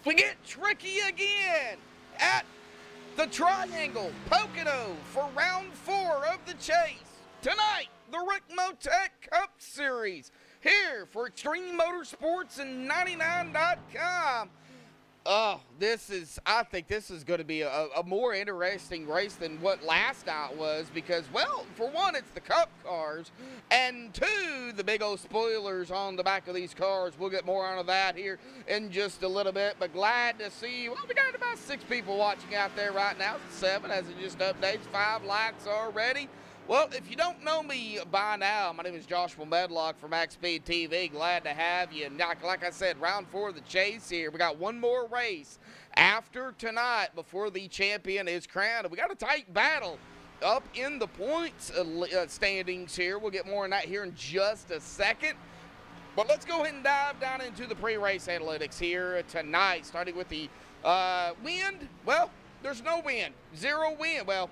We get tricky again at the Triangle Pocono for round 4 of the chase. Tonight, the Rick Motec Cup Series here for Extreme Motorsports and 99.com. Oh, I think this is going to be a more interesting race than what last night was because, well, for one, it's the Cup cars, and two, the big old spoilers on the back of these cars. We'll get more onto that here in just a little bit, but glad to see, well, we got about 6 people watching out there right now. 7 as it just updates, 5 likes already. Well, if you don't know me by now, my name is Joshua Medlock from MaxspeedTV. Glad to have you. And like I said, round 4 of the chase here. We got one more race after tonight before the champion is crowned. We got a tight battle up in the points standings here. We'll get more on that here in just a second. But let's go ahead and dive down into the pre-race analytics here tonight, starting with the wind. Well, there's no wind, 0 wind. Well,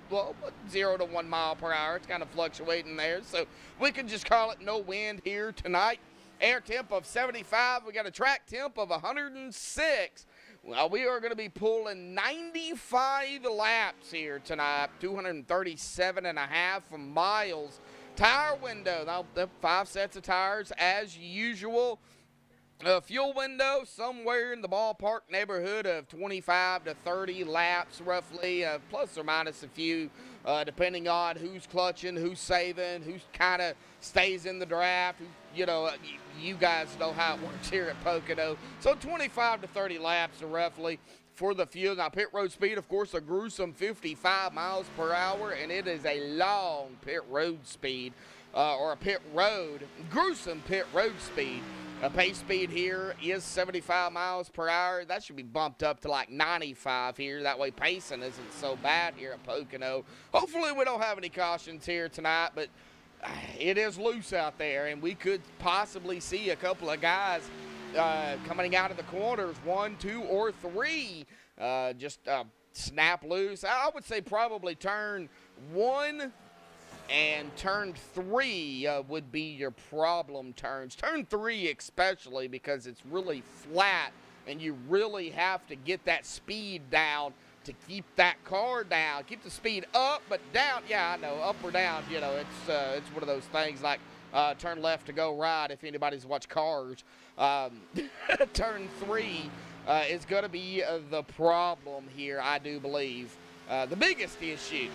0 to 1 mile per hour. It's kind of fluctuating there, so we can just call it no wind here tonight. Air temp of 75. We got a track temp of 106. Well, we are going to be pulling 95 laps here tonight, 237.5 miles. Tire window, now 5 sets of tires as usual. Fuel window somewhere in the ballpark neighborhood of 25 to 30 laps roughly, plus or minus a few, depending on who's clutching, who's saving, who kind of stays in the draft. You know, you guys know how it works here at Pocono. So 25 to 30 laps roughly for the fuel. Now, pit road speed, of course, a gruesome 55 miles per hour, and it is a long pit road speed, or a pit road, gruesome pit road speed. Pace speed here is 75 miles per hour. That should be bumped up to like 95 here. That way pacing isn't so bad here at Pocono. Hopefully we don't have any cautions here tonight, but it is loose out there, and we could possibly see a couple of guys coming out of the corners, 1, 2, or 3, just snap loose. I would say probably turn 1 and turn 3 would be your problem turns. Turn 3 especially because it's really flat and you really have to get that speed down to keep that car down. Keep the speed up but down. Yeah, I know, up or down, you know, it's one of those things like turn left to go right if anybody's watched Cars. Turn 3 is going to be the problem here, I do believe. The biggest issue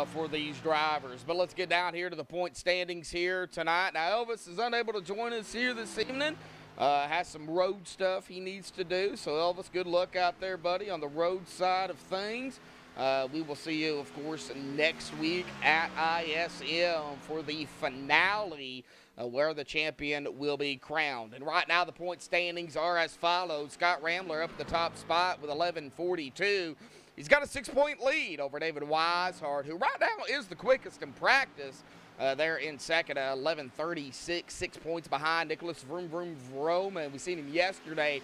for these drivers. But let's get down here to the point standings here tonight. Now, Elvis is unable to join us here this evening. Has some road stuff he needs to do. So, Elvis, good luck out there, buddy, on the road side of things. We will see you, of course, next week at ISM for the finale where the champion will be crowned. And right now, the point standings are as follows. Scott Rambler up at the top spot with 11:42. He's got a 6-point lead over David Weishart, who right now is the quickest in practice. They're in second at 11:36, 6 points behind Nicholas Vroom Vroom Vroom. And we seen him yesterday.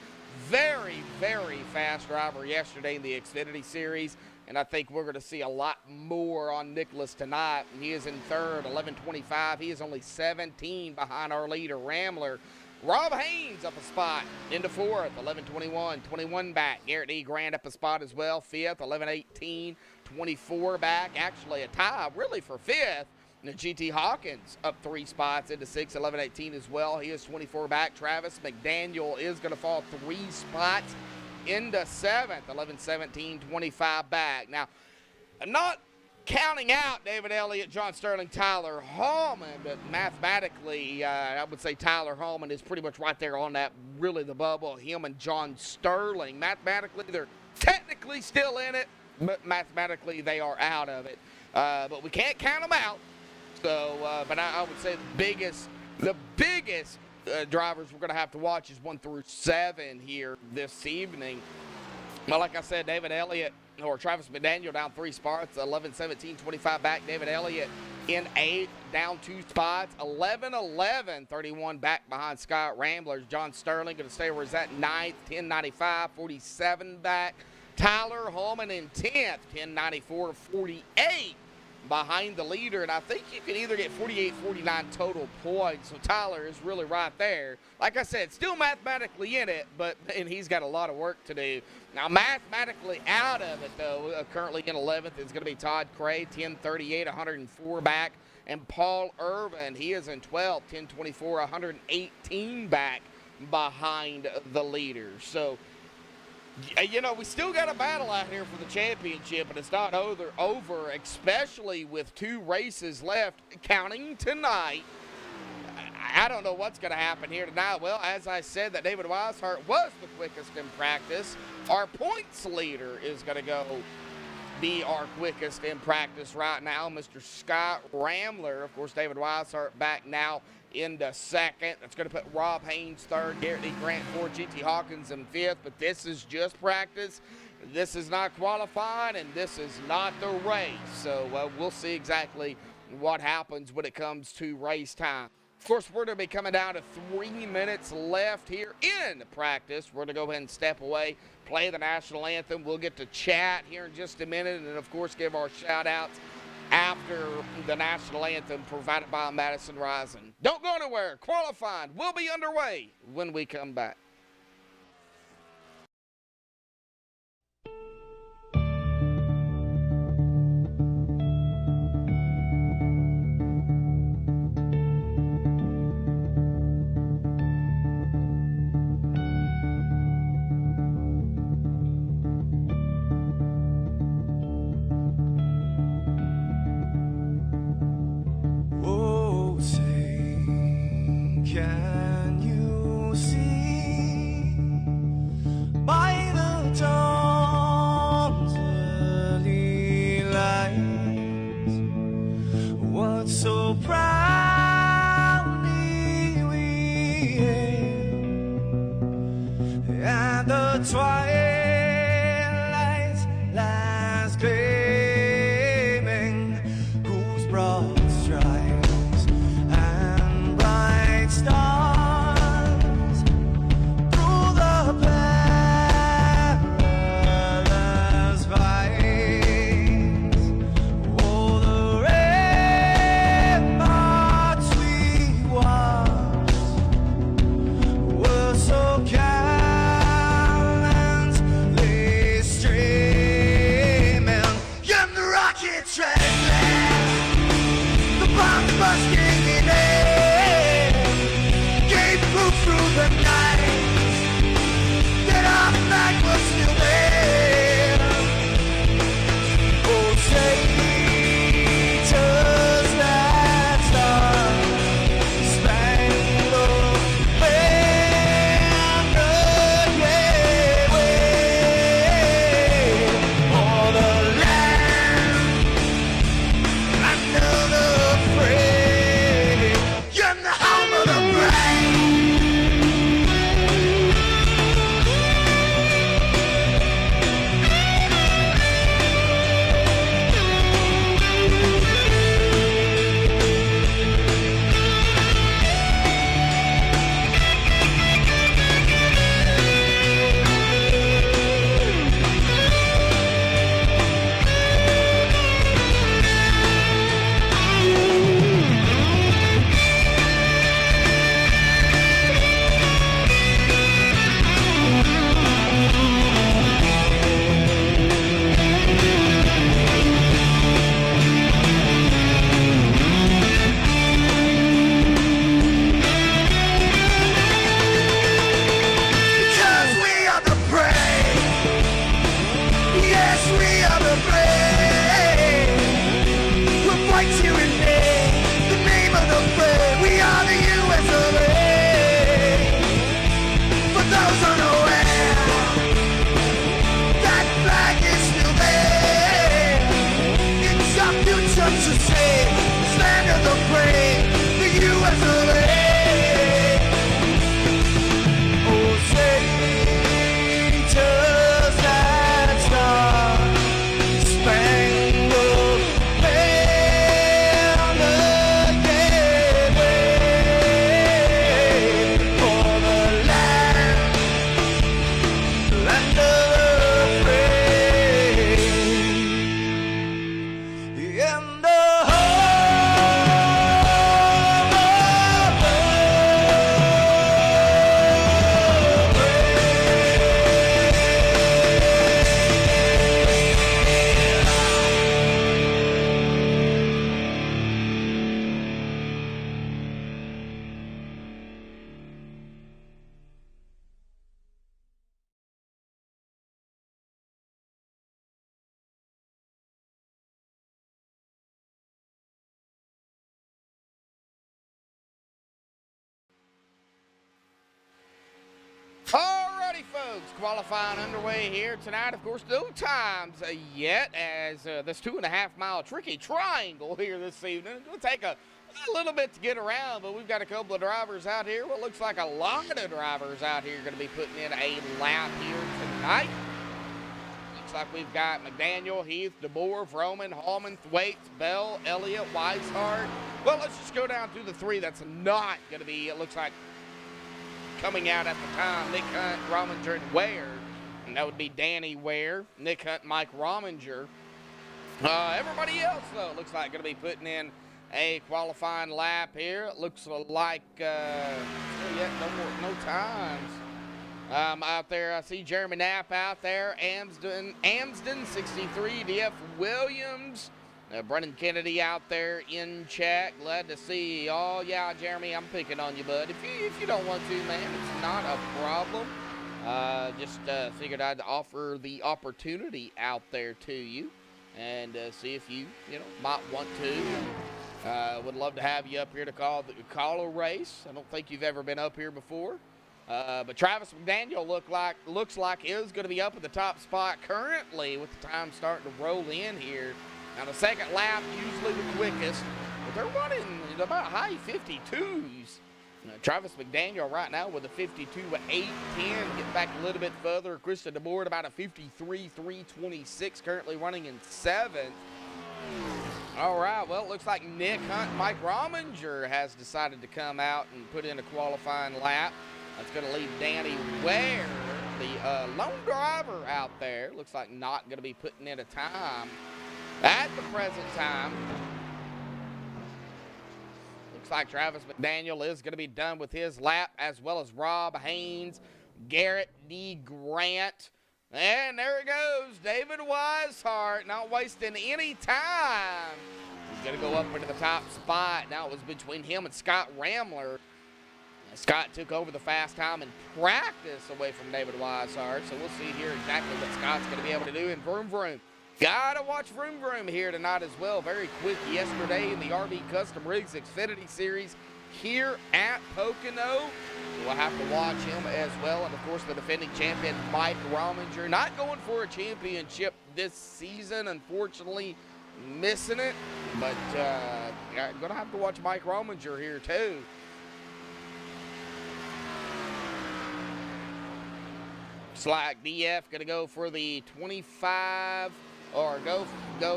Very, very fast driver yesterday in the Xfinity Series. And I think we're going to see a lot more on Nicholas tonight. He is in third, 11:25. He is only 17 behind our leader, Rambler. Rob Haynes up a spot into fourth, 11:21, 21 back. Garrett E. Grant up a spot as well, fifth, 11:18, 24 back. Actually a tie really for fifth. And G.T. Hawkins up 3 spots into sixth, 11:18 as well. He is 24 back. Travis McDaniel is going to fall 3 spots into seventh, 11:17, 25 back. Now, not counting out David Elliott, John Sterling, Tyler Hallman, but mathematically, I would say Tyler Hallman is pretty much right there on that, really the bubble. Him and John Sterling, mathematically, they're technically still in it, but mathematically, they are out of it. But we can't count them out. So, but I would say the biggest drivers we're going to have to watch is 1 through 7 here this evening. Well, like I said, David Elliott or Travis McDaniel down 3 spots, 11:17, 25 back. David Elliott in 8th, down 2 spots, 11:11, 31 back behind Scott Rambler. John Sterling going to stay where he's at, 9th, 10:95, 47 back. Tyler Hallman in 10th, 10:94, 48 behind the leader, and I think you can either get 48, 49 total points. So Tyler is really right there. Like I said, still mathematically in it, and he's got a lot of work to do. Now, mathematically out of it, though, currently in 11th is going to be Todd Cray, 1038, 104 back, and Paul Irvin, he is in 12th, 1024, 118 back behind the leader. So, you know, we still got a battle out here for the championship, and it's not over, especially with 2 races left, counting tonight. I don't know what's going to happen here tonight. Well, as I said, that David Weishart was the quickest in practice. Our points leader is going to be our quickest in practice right now, Mr. Scott Ramler. Of course, David Weishart back now into second. That's going to put Rob Haynes third, Garrett D. Grant fourth, G.T. Hawkins in fifth. But this is just practice. This is not qualifying, and this is not the race. So we'll see exactly what happens when it comes to race time. Of course, we're going to be coming down to 3 minutes left here in practice. We're going to go ahead and step away, play the national anthem. We'll get to chat here in just a minute, and of course give our shout-outs after the national anthem provided by Madison Rising. Don't go anywhere. Qualifying will be underway when we come back. folks, qualifying underway here tonight. Of course, no times yet as this 2.5-mile tricky triangle here this evening. It's going to take a little bit to get around, but we've got a couple of drivers out here. What looks like a lot of drivers out here going to be putting in a lap here tonight. Looks like we've got McDaniel, Heath, DeBoer, Vroman, Hallman, Thwaites, Bell, Elliott, Weishart. Well, let's just go down through the three that's not going to be, it looks like, coming out at the time. Nick Hunt, Rominger, and Ware. And that would be Danny Ware, Nick Hunt, Mike Rominger. Everybody else, though, looks like going to be putting in a qualifying lap here. It looks like, no times. Out there, I see Jeremy Knapp out there, Amsden 63, D.F. Williams, Brennan Kennedy out there in chat. Glad to see. Oh, yeah, Jeremy, I'm picking on you, bud. If you don't want to, man, it's not a problem. Just figured I'd offer the opportunity out there to you and see if you might want to. Would love to have you up here to call a race. I don't think you've ever been up here before. But Travis McDaniel looks like is going to be up at the top spot currently with the time starting to roll in here. Now, the second lap, usually the quickest, but they're running about high 52s. Travis McDaniel right now with a 52.810. Get back a little bit further. Christian DeBoer at about a 53.326, currently running in 7th. All right, well, it looks like Nick Hunt, Mike Rominger has decided to come out and put in a qualifying lap. That's going to leave Danny Ware, the lone driver out there. Looks like not going to be putting in a time at the present time. Looks like Travis McDaniel is going to be done with his lap, as well as Rob Haynes, Garrett D. Grant. And there it goes, David Weishart, not wasting any time. He's going to go up into the top spot. Now it was between him and Scott Ramler. Scott took over the fast time in practice away from David Weishart. So we'll see here exactly what Scott's going to be able to do in Vroom Vroom. Gotta watch Vroom Vroom here tonight as well. Very quick yesterday in the RV Custom Rigs Xfinity Series here at Pocono. We'll have to watch him as well. And, of course, the defending champion, Mike Rominger. Not going for a championship this season, unfortunately, missing it. But going to have to watch Mike Rominger here, too. Looks like DF going to go for the 25, or go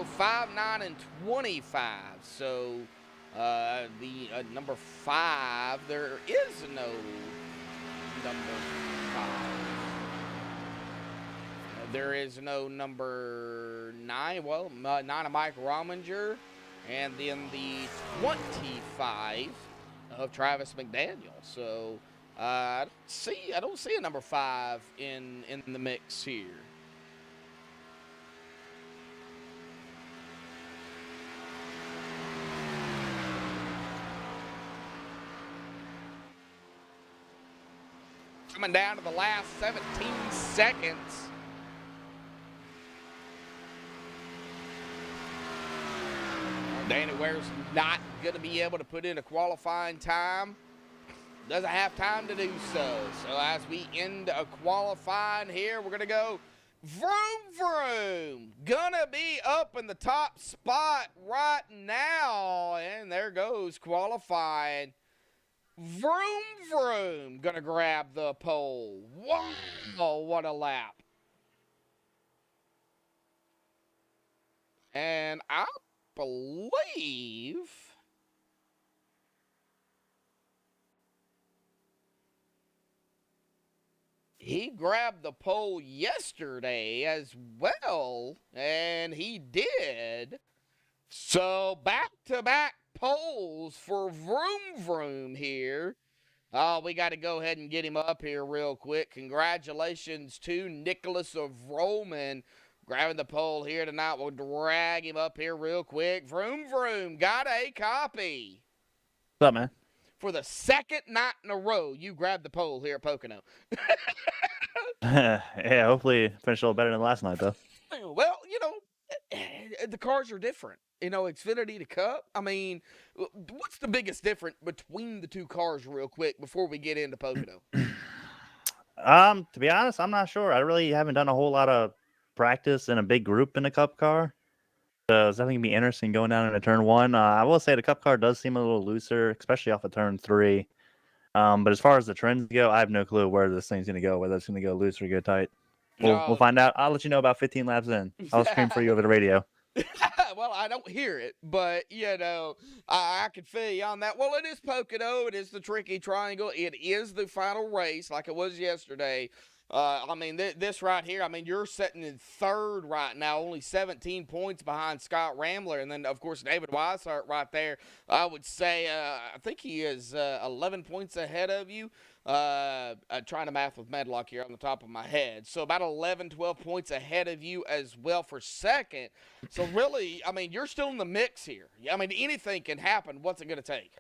5, 9, and 25. So the number 5, there is no number 5. There is no number 9. Well, 9 of Mike Rominger, and then the 25 of Travis McDaniel. So I don't see a number 5 in the mix here. Coming down to the last 17 seconds. Danny Ware's not going to be able to put in a qualifying time. Doesn't have time to do so. So as we end a qualifying here, we're going to go Vroom Vroom. Gonna be up in the top spot right now. And there goes qualifying. Vroom Vroom gonna grab the pole. Wow, what a lap. And I believe he grabbed the pole yesterday as well, and he did. So back-to-back poles for Vroom Vroom here. Oh, we got to go ahead and get him up here real quick. Congratulations to Nicholas of Roman grabbing the pole here tonight. We'll drag him up here real quick. Vroom Vroom got a copy. What's up, man? For the second night in a row, you grabbed the pole here at Pocono. Yeah, hopefully finish a little better than last night, though. Well, the cars are different. Xfinity to Cup. I mean, what's the biggest difference between the two cars real quick before we get into Pocono? To be honest, I'm not sure. I really haven't done a whole lot of practice in a big group in a cup car. So it's definitely gonna be interesting going down into turn one. I will say the cup car does seem a little looser, especially off of turn three. But as far as the trends go, I have no clue where this thing's gonna go, whether it's gonna go loose or go tight. We'll No. find out. I'll let you know about 15 laps in. I'll scream for you over the radio. Well, I don't hear it, but I can feel you on that. Well, it is Pocono. It is the Tricky Triangle. It is the final race, like it was yesterday. This right here. I mean, you're sitting in third right now, only 17 points behind Scott Rambler, and then of course David Weishart right there. I would say, I think he is 11 points ahead of you. Trying to math with Medlock here on the top of my head. So about 11, 12 points ahead of you as well for second. So really, I mean, you're still in the mix here. I mean, anything can happen. What's it going to take?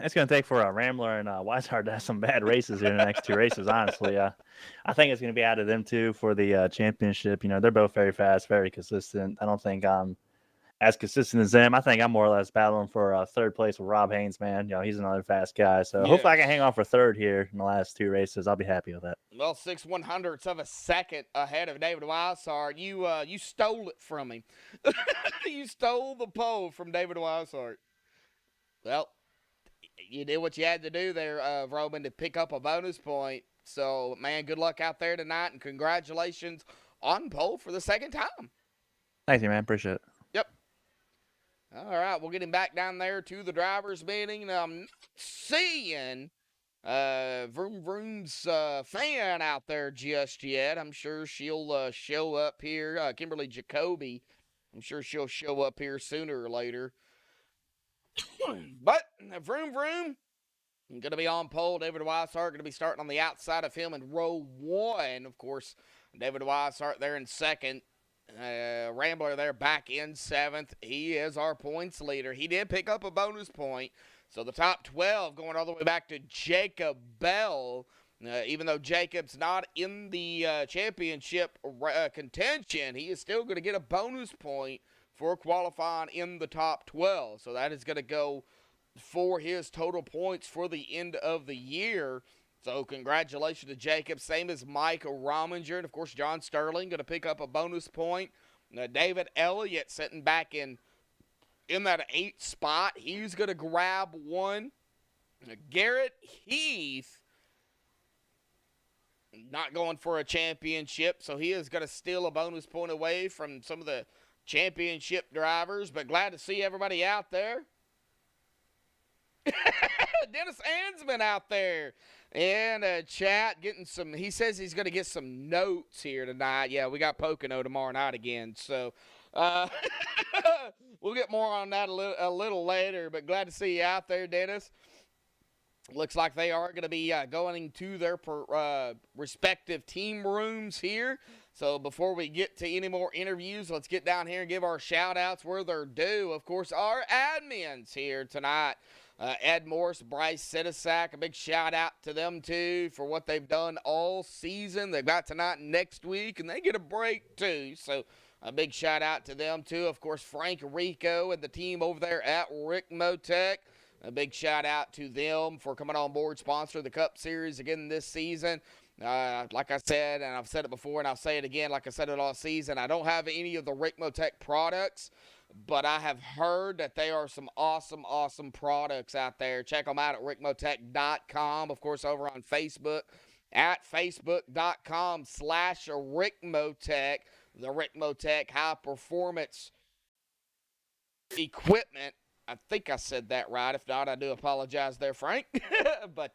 It's going to take for Rambler and Weishart to have some bad races here in the next two races, honestly. I think it's going to be out of them two for the championship. You know, they're both very fast, very consistent. I don't think I'm as consistent as them. I think I'm more or less battling for third place with Rob Haynes, man. You know, he's another fast guy. So hopefully I can hang on for third here in the last two races. I'll be happy with that. Well, 6/100ths of a second ahead of David Weishart. You stole it from him. You stole the pole from David Weishart. Well, you did what you had to do there, Roman, to pick up a bonus point. So, man, good luck out there tonight, and congratulations on pole for the second time. Thank you, man. Appreciate it. Yep. All right, we'll get him back down there to the driver's meeting. Now, I'm not seeing Vroom Vroom's fan out there just yet. I'm sure she'll show up here. Kimberly Jacoby, I'm sure she'll show up here sooner or later. But Vroom Vroom going to be on pole. David Weishart going to be starting on the outside of him in row one. Of course, David Weishart there in second. Rambler there back in seventh. He is our points leader. He did pick up a bonus point. So the top 12 going all the way back to Jacob Bell. Even though Jacob's not in the championship contention, he is still going to get a bonus point for qualifying in the top 12. So that is going to go for his total points for the end of the year. So congratulations to Jacob. Same as Mike Rominger. And, of course, John Sterling going to pick up a bonus point. David Elliott sitting back in that 8th spot. He's going to grab one. Garrett Heath not going for a championship, so he is going to steal a bonus point away from some of the championship drivers, but glad to see everybody out there. Dennis Ansman out there in chat getting some, he says he's going to get some notes here tonight. Yeah, we got Pocono tomorrow night again, so we'll get more on that a little later, but glad to see you out there, Dennis. Looks like they are going to be going to their respective team rooms here. So before we get to any more interviews, let's get down here and give our shout-outs where they're due. Of course, our admins here tonight, Ed Morse, Bryce Sitasak, a big shout-out to them, too, for what they've done all season. They've got tonight and next week, and they get a break, too. So a big shout-out to them, too. Of course, Frank Rico and the team over there at Rick Motec. A big shout-out to them for coming on board, sponsor the Cup Series again this season. Like I said, and I've said it before, and I'll say it again, like I said it all season, I don't have any of the Rick Motec products, but I have heard that they are some awesome, awesome products out there. Check them out at rickmotec.com. Of course, over on Facebook at facebook.com/rickmotec. The Rick Motec High Performance Equipment. I think I said that right. If not, I do apologize there, Frank. But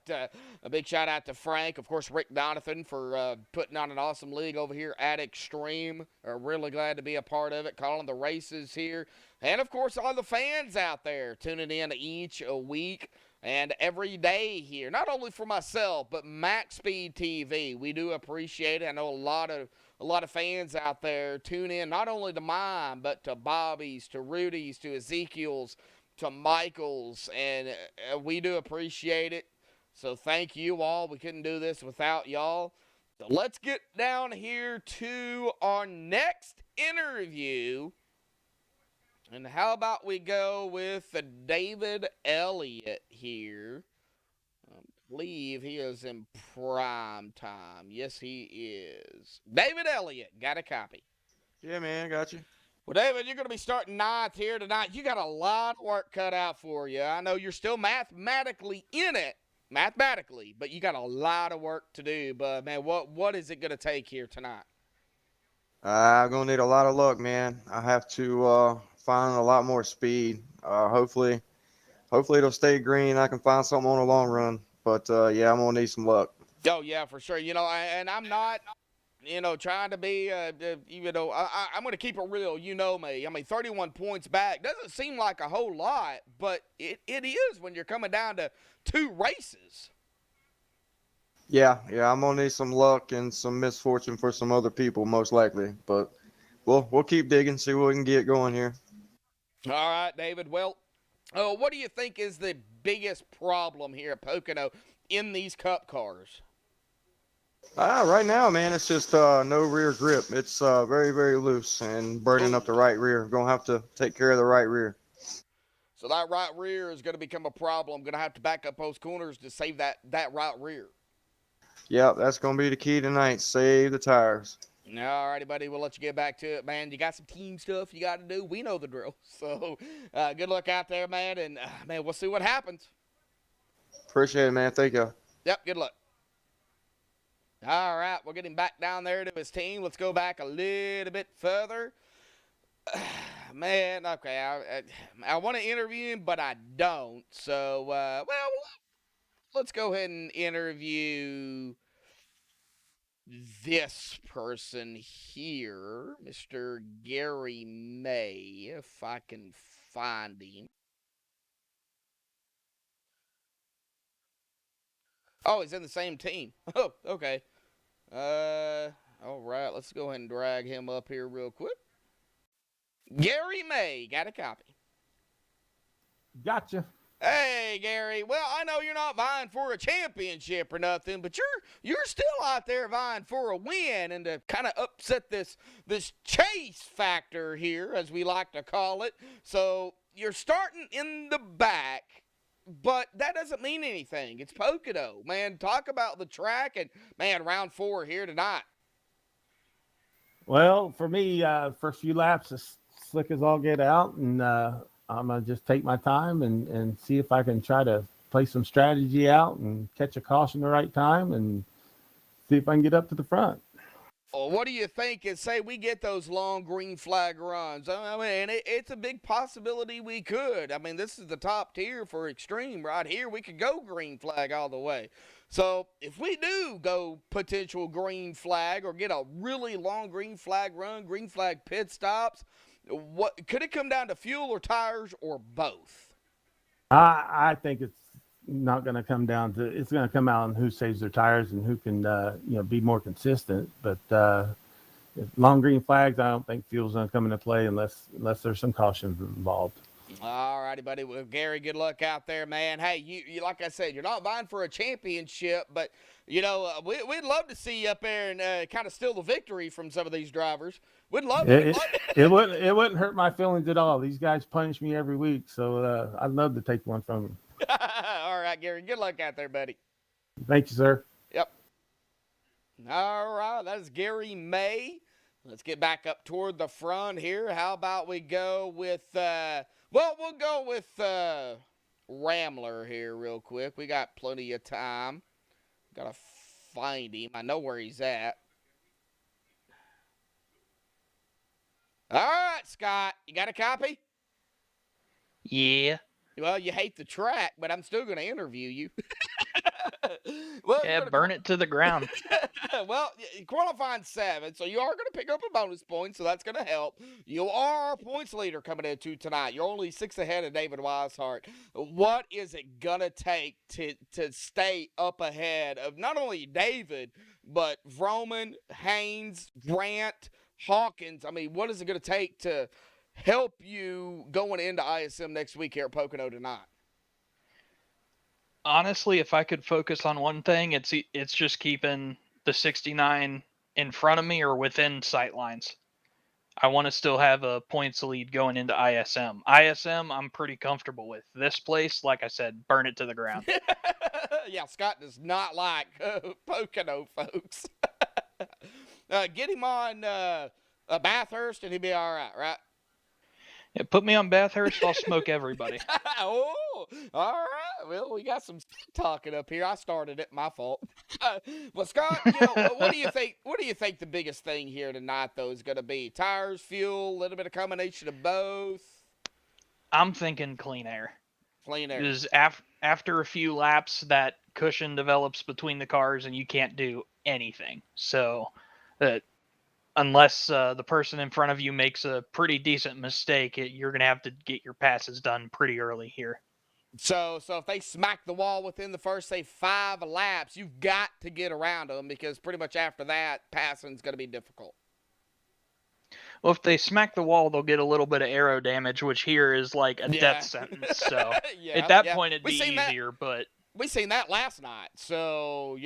a big shout out to Frank. Of course, Rick Donovan for putting on an awesome league over here at Extreme. Really glad to be a part of it, calling the races here. And, of course, all the fans out there tuning in each a week and every day here. Not only for myself, but MaxspeedTV. We do appreciate it. I know a lot of fans out there tune in not only to mine, but to Bobby's, to Rudy's, to Ezekiel's, to Michael's, and we do appreciate it. So thank you all. We couldn't do this without y'all. So let's get down here to our next interview. And how about we go with David Elliott here? believe he is in prime time. Yes, he is. David Elliott, got a copy. Yeah, man, got you. Well, David, you're going to be starting ninth here tonight. You got a lot of work cut out for you. I know you're still mathematically in it, but you got a lot of work to do. But, man, what is it going to take here tonight? I'm gonna need a lot of luck, man. I have to find a lot more speed. Hopefully it'll stay green. I can find something on the long run. But yeah, I'm gonna need some luck. Oh, yeah, for sure. And I'm not, trying to be, I'm going to keep it real. You know me. I mean, 31 points back doesn't seem like a whole lot, but it is when you're coming down to 2 races. Yeah, I'm gonna need some luck and some misfortune for some other people, most likely. But we'll keep digging, see what we can get going here. All right, David. Well, what do you think is the biggest problem here at Pocono in these Cup cars? Right now, man, it's just no rear grip. It's very, very loose and burning up the right rear. Gonna have to take care of the right rear. So that right rear is going to become a problem. Going to have to back up those corners to save that right rear. Yeah, that's gonna be the key tonight. Save the tires. All righty, buddy. We'll let you get back to it, man. You got some team stuff you got to do. We know the drill. So good luck out there, man. And, man, we'll see what happens. Appreciate it, man. Thank you. Yep, good luck. All right, we're getting back down there to his team. Let's go back a little bit further. Man, okay, I want to interview him, but I don't. So, well, let's go ahead and interview this person here, Mr. Gary May, if I can find him. Oh, he's in the same team. Oh, okay. All right, let's go ahead and drag him up here real quick. Gary May, got a copy. Gotcha. Hey, Gary. Well, I know you're not vying for a championship or nothing, but you're still out there vying for a win, and to kind of upset this chase factor here, as we like to call it. So you're starting in the back, but that doesn't mean anything. It's Pocono, man. Talk about the track, and man, round 4 here tonight. Well, for me, first few laps as slick as all get out, and I'm gonna just take my time and see if I can try to play some strategy out and catch a caution the right time and see if I can get up to the front. Well, what do you think is, say we get those long green flag runs? I mean, it's a big possibility we could. I mean, this is the top tier for extreme right here. We could go green flag all the way. So if we do go potential green flag or get a really long green flag run, green flag pit stops, what could it come down to, fuel or tires or both? I think it's not going to come down to, it's going to come out on who saves their tires and who can be more consistent. But long green flags, I don't think fuel's going to come into play unless there's some caution involved. All righty, buddy. Well, Gary, good luck out there, man. Hey, you like I said, you're not vying for a championship, but we'd love to see you up there and kind of steal the victory from some of these drivers. We'd love it. It wouldn't hurt my feelings at all. These guys punish me every week, so I'd love to take one from them. All right, Gary. Good luck out there, buddy. Thank you, sir. Yep. All right, that is Gary May. Let's get back up toward the front here. How about we go with we'll go with Ramler here real quick. We got plenty of time. Gotta find him. I know where he's at. All right, Scott. You got a copy? Yeah. Well, you hate the track, but I'm still going to interview you. Yeah, burn it to the ground. Well, qualifying 7, so you are going to pick up a bonus point, so that's going to help. You are our points leader coming into tonight. You're only 6 ahead of David Weishart. What is it going to take to stay up ahead of not only David, but Vroman, Haynes, Grant, Hawkins? I mean, what is it going to take to help you going into ISM next week here at Pocono tonight? Honestly, if I could focus on one thing, it's just keeping the 69 in front of me or within sight lines. I want to still have a points lead going into ISM. ISM, I'm pretty comfortable with. This place, like I said, burn it to the ground. Yeah, Scott does not like Pocono, folks. Get him on Bathurst, and he'll be all right? Yeah, put me on Bathurst, I'll smoke everybody. Oh, all right. Well, we got some talking up here. I started it. My fault. Well, Scott, what do you think? What do you think the biggest thing here tonight, though, is going to be? Tires, fuel, a little bit of combination of both. I'm thinking clean air. Clean air. Because after a few laps, that cushion develops between the cars, and you can't do anything. So, unless the person in front of you makes a pretty decent mistake, you're going to have to get your passes done pretty early here. So if they smack the wall within the first, say, 5 laps, you've got to get around them, because pretty much after that, passing's going to be difficult. Well, if they smack the wall, they'll get a little bit of aero damage, which here is like a death sentence. So at that point, it'd be easier. But we seen that last night. So,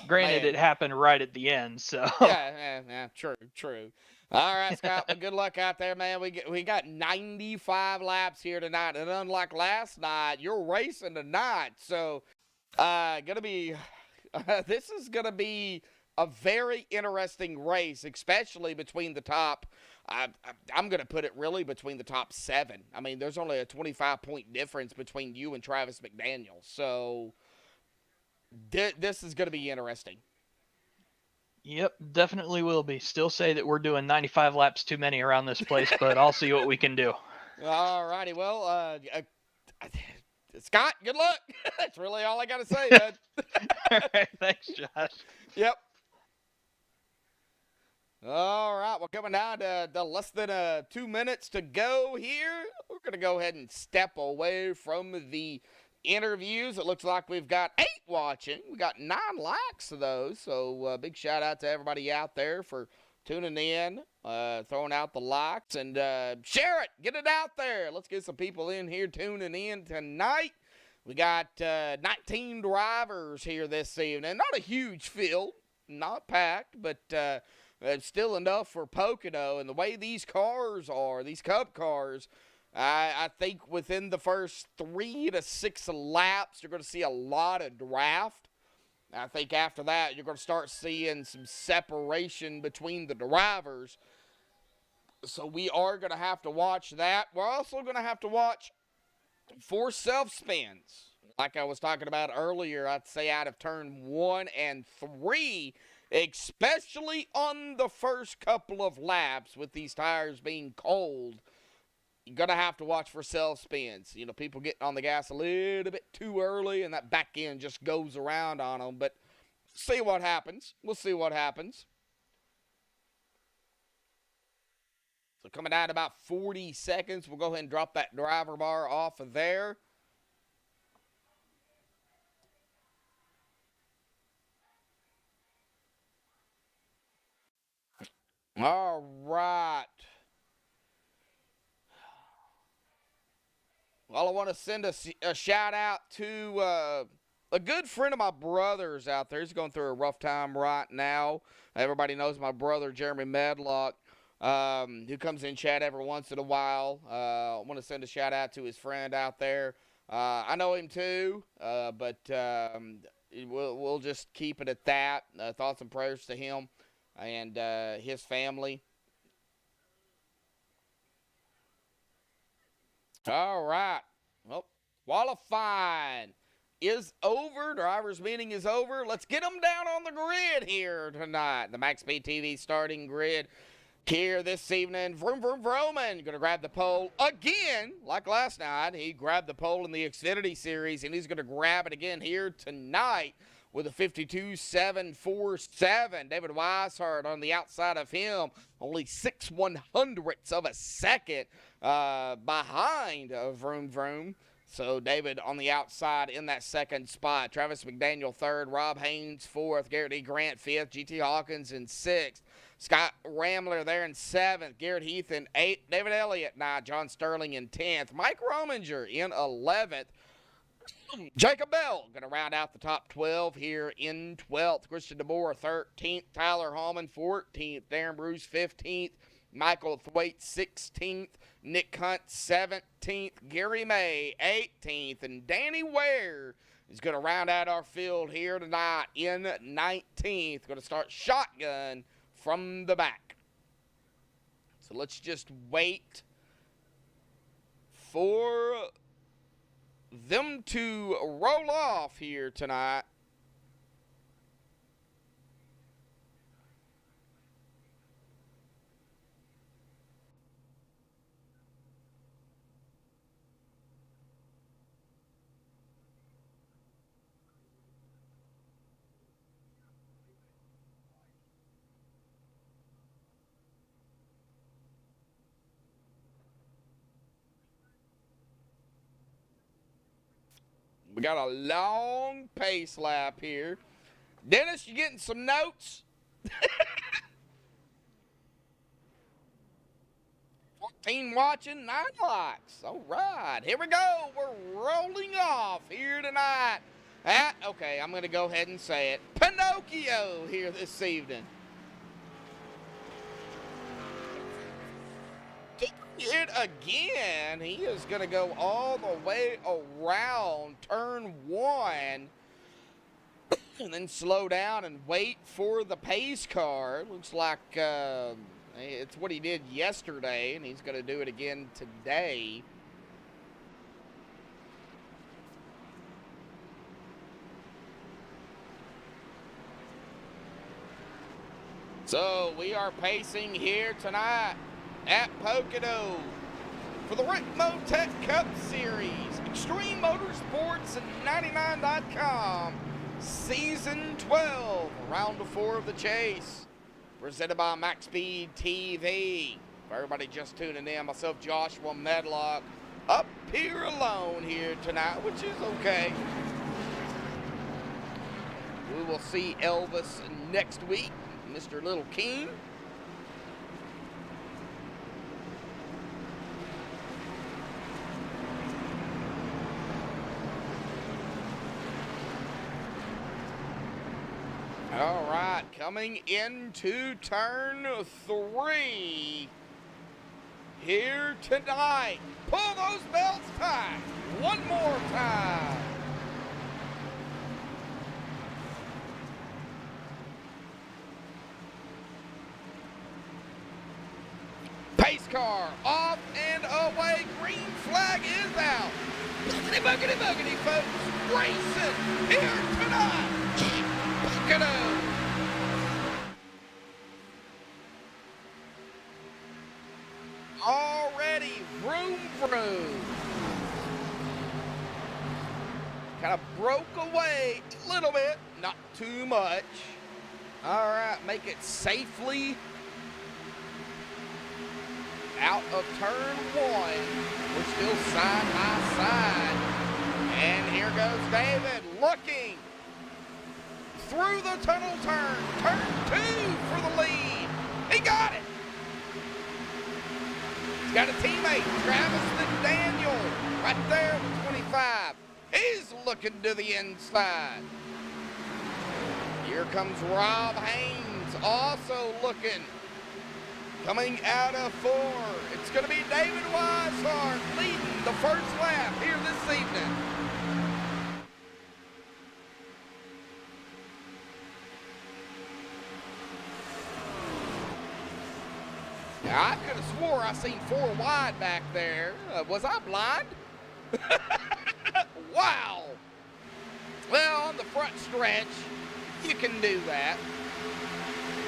granted, it happened right at the end. So yeah, true. All right, Scott. Well, good luck out there, man. We got 95 laps here tonight, and unlike last night, you're racing tonight. So, this is gonna be a very interesting race, especially between the top. I'm going to put it really between the top 7. I mean, there's only a 25-point difference between you and Travis McDaniel. So this is going to be interesting. Yep, definitely will be. Still say that we're doing 95 laps too many around this place, but I'll see what we can do. All righty. Well, Scott, good luck. That's really all I got to say, man. All right, thanks, Josh. Yep. All right, well, coming down to less than 2 minutes to go here. We're going to go ahead and step away from the interviews. It looks like we've got 8 watching. We got 9 likes of those, so big shout out to everybody out there for tuning in, throwing out the likes, and share it. Get it out there. Let's get some people in here tuning in tonight. We got 19 drivers here this evening. Not a huge field, not packed, but still enough for Pocono. And the way these cars are, these Cup cars, I think within the first 3 to 6 laps, you're going to see a lot of draft. I think after that, you're going to start seeing some separation between the drivers. So we are going to have to watch that. We're also going to have to watch for self-spins. Like I was talking about earlier, I'd say out of turn 1 and 3, especially on the first couple of laps with these tires being cold, you're going to have to watch for self-spins. People getting on the gas a little bit too early, and that back end just goes around on them. But see what happens. We'll see what happens. So coming down about 40 seconds, we'll go ahead and drop that driver bar off of there. All right. Well, I want to send a shout out to a good friend of my brother's out there. He's going through a rough time right now. Everybody knows my brother, Jeremy Medlock, who comes in chat every once in a while. I want to send a shout out to his friend out there. I know him too, but we'll just keep it at that. Thoughts and prayers to him and his family. All right. Well, qualifying is over. Drivers' meeting is over. Let's get them down on the grid here tonight. The MaxspeedTV starting grid here this evening. Vroom, vroom, Vroman going to grab the pole again, like last night. He grabbed the pole in the Xfinity Series, and he's going to grab it again here tonight with a 52.747. David Weishart on the outside of him, only 6/100ths of a second behind Vroom Vroom. So David on the outside in that second spot. Travis McDaniel third, Rob Haynes fourth, Garrett E. Grant fifth, G.T. Hawkins in sixth, Scott Ramler there in seventh, Garrett Heath in eighth, David Elliott ninth, John Sterling in 10th, Mike Rominger in 11th. Jacob Bell going to round out the top 12 here in 12th. Christian DeBoer 13th. Tyler Hallman 14th. Darren Bruce 15th. Michael Thwaite 16th. Nick Hunt 17th. Gary May 18th. And Danny Ware is going to round out our field here tonight in 19th. Going to start shotgun from the back. So let's just wait for them to roll off here tonight. We got a long pace lap here. Dennis, you getting some notes? 14 watching, 9 likes. All right, here we go. We're rolling off here tonight at, okay, I'm going to go ahead and say it, Pinocchio here this evening. It again. He is going to go all the way around turn 1 and then slow down and wait for the pace car. Looks like it's what he did yesterday, and he's going to do it again today. So we are pacing here tonight at Pocono for the Rick Motec Cup Series, Extreme Motorsports and 99.com, Season 12, Round 4 of the Chase, presented by MaxspeedTV. For everybody just tuning in, myself, Joshua Medlock, up here alone here tonight, which is okay. We will see Elvis next week, Mr. Little King. All right, coming into turn 3 here tonight. Pull those belts tight one more time. Pace car off and away. Green flag is out. Boogity, boogity, boogity, folks. Racing here tonight. Pocono. Already vroom vroom. Kind of broke away a little bit, not too much. All right, make it safely out of turn 1. We're still side by side. And here goes David looking through the tunnel turn. Turn 2 for the lead. He got it. He's got a teammate, Travis Daniel, right there with 25. He's looking to the inside. Here comes Rob Haynes, also looking. Coming out of 4, it's going to be David Weishart leading the first lap here this evening. Now, I could have swore I seen 4 wide back there. Was I blind? Wow. Well, on the front stretch, you can do that.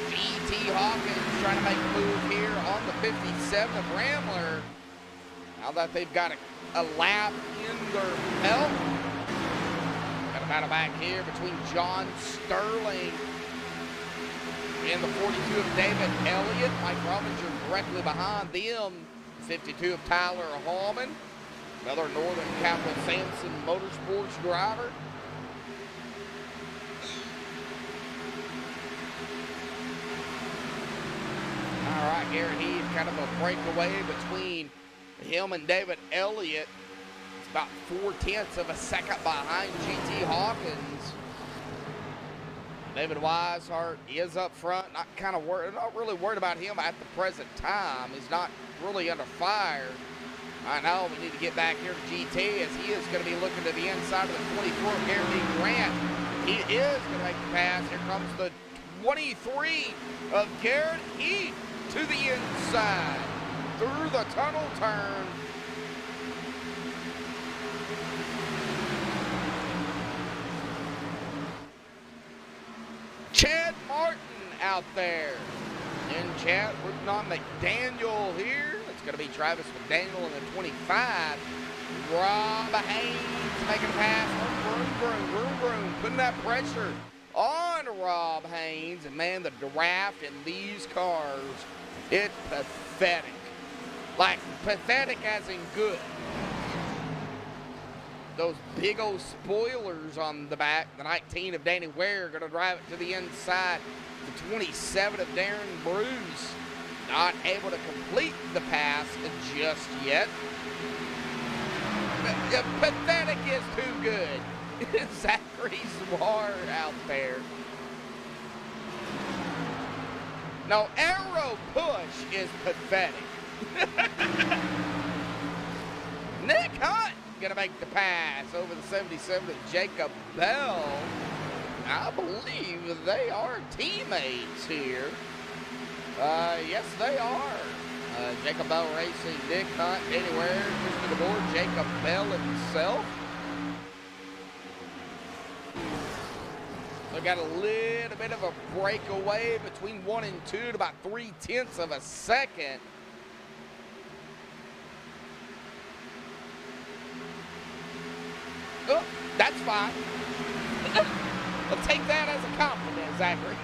E.T. Hawkins trying to make a move here on the 57 of Rambler. Now that they've got a lap in their belt. Got a battle back here between John Sterling and the 42 of David Elliott. Mike Robbinger directly behind them. 52 of Tyler Hallman. Another Northern Capital Sampson Motorsports driver. All right, Garrett Heath, kind of a breakaway between him and David Elliott. about 0.4 of a second behind GT Hawkins. David Weishart is up front. Not really worried about him at the present time. He's not really under fire. I know we need to get back here to GT as he is going to be looking to the inside of the 24, Gary Grant. He is going to make the pass. Here comes the 23 of Garrett Heath to the inside through the tunnel turn. Chad Martin out there. And Chad working on McDaniel here. It's going to be Travis McDaniel in the 25. Rob Haynes making a pass. Vroom, putting that pressure on Rob Haynes. And man, the draft in these cars, it's pathetic. Like, pathetic as in good. Those big old spoilers on the back. The 19 of Danny Ware going to drive it to the inside. The 27 of Darren Bruce not able to complete the pass just yet. Pathetic is too good. Zachary Zwar out there. No, Arrow Push is pathetic. Nick Hunt going to make the pass over the 77 of Jacob Bell. I believe they are teammates here. Yes, they are. Jacob Bell Racing, Nick Hunt, anywhere, just to the board, Jacob Bell himself. So got a little bit of a breakaway between 1 and 2 at about 0.3 of a second. Oh, that's fine. I'll take that as a compliment, Zachary.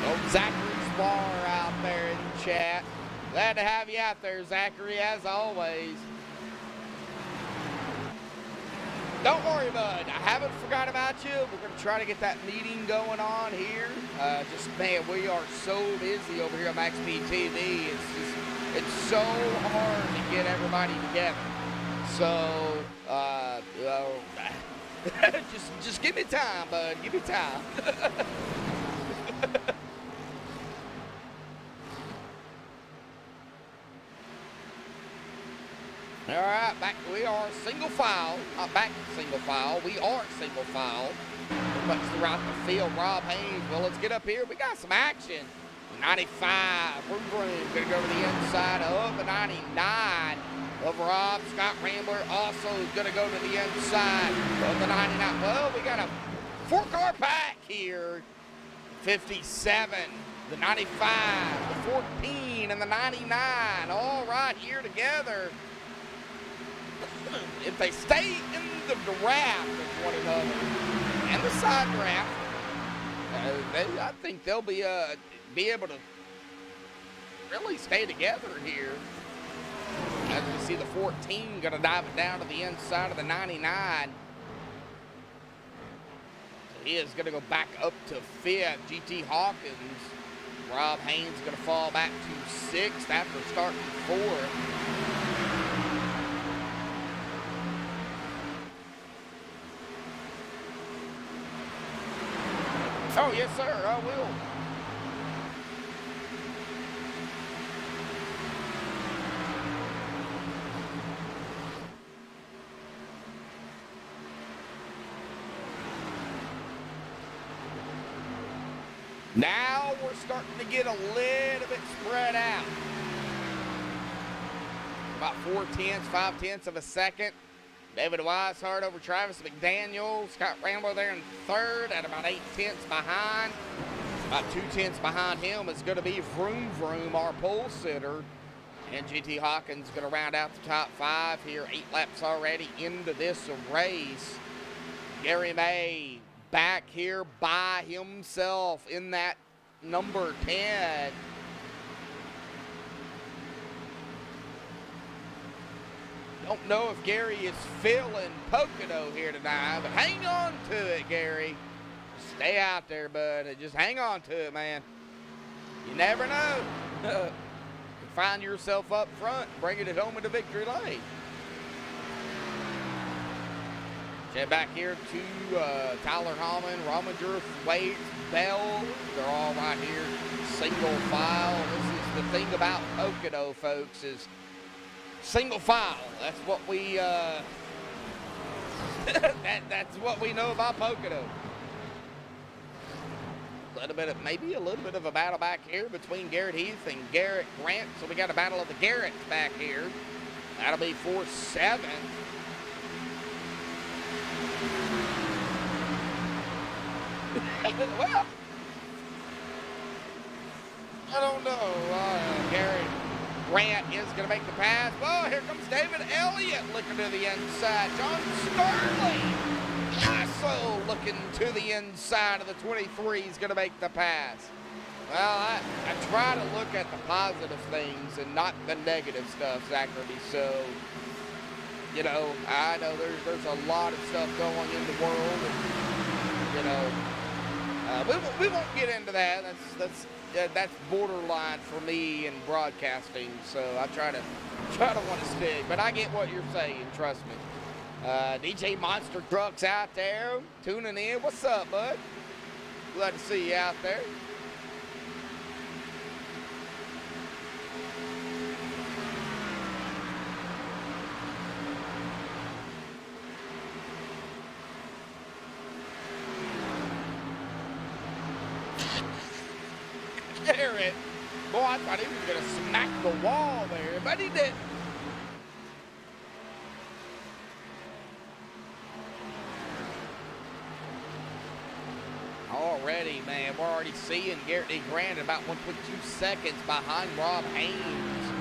Oh, Zachary Spar out there in the chat. Glad to have you out there, Zachary, as always. Don't worry, bud. I haven't forgot about you. We're going to try to get that meeting going on here. Man, we are so busy over here at MaxspeedTV. It's so hard to get everybody together. So, just give me time, bud. Give me time. All right, we are single file. Not back to single file. We are single file. Much throughout the field. Rob Haynes. Well, let's get up here. We got some action. 95. We're going to go to the inside of the 99 of Rob. Scott Rambler also is going to go to the inside of the 99. Well, we got a 4-car pack here. 57, the 95, the 14, and the 99. All right here together. If they stay in the draft of one another and the side draft, I think they'll be able to really stay together here. As we see the 14 going to dive it down to the inside of the 99. So he is going to go back up to 5th. GT Hawkins. Rob Haynes going to fall back to 6th after starting 4th. Oh, yes, sir, I will. Now we're starting to get a little bit spread out. About 0.5 of a second. David Weishart over Travis McDaniel. Scott Rambler there in 3rd at about 0.8 behind. About 0.2 behind him is going to be Vroom Vroom, our pole sitter. And GT Hawkins going to round out the top 5 here. 8 laps already into this race. Gary May back here by himself in that number 10. Don't know if Gary is feeling Pocono here tonight, but hang on to it, Gary. Stay out there, bud. Just hang on to it, man. You never know. You find yourself up front, bringing it home into victory lane. Check back here to Tyler Hallman, Rominger, Thwaites, Bell. They're all right here, single file. This is the thing about Pocono, folks, is single file. That's what we that's what we know about Pocono. Maybe a little bit of a battle back here between Garrett Heath and Garrett Grant. So we got a battle of the Garretts back here. That'll be 4-7. Well, I don't know. Garrett Grant is going to make the pass. Oh, here comes David Elliott looking to the inside. John Sterling also looking to the inside of the 23 is going to make the pass. Well, I try to look at the positive things and not the negative stuff, Zachary. So, you know, I know there's a lot of stuff going in the world, and, you know, we won't get into that. That's borderline for me in broadcasting. So I try to want to stick, but I get what you're saying. Trust me. DJ Monster Trucks out there tuning in. What's up, bud? Glad to see you out there. Garrett. Boy, I thought he was going to smack the wall there, but he didn't. Already, man, we're already seeing Garrett D. Grant about 1.2 seconds behind Rob Haynes.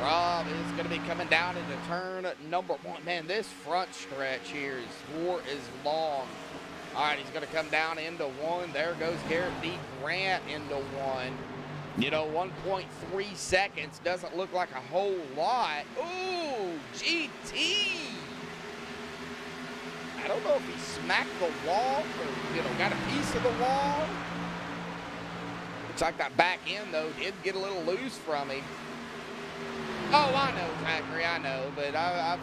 Rob is going to be coming down into turn number 1. Man, this front stretch here is long. All right, he's going to come down into 1. There goes Garrett D. Grant into 1. You know, 1.3 seconds doesn't look like a whole lot. Ooh, GT. I don't know if he smacked the wall or, you know, got a piece of the wall. Looks like that back end, though, did get a little loose from him. Oh, I know, Zachary, I know, but I'm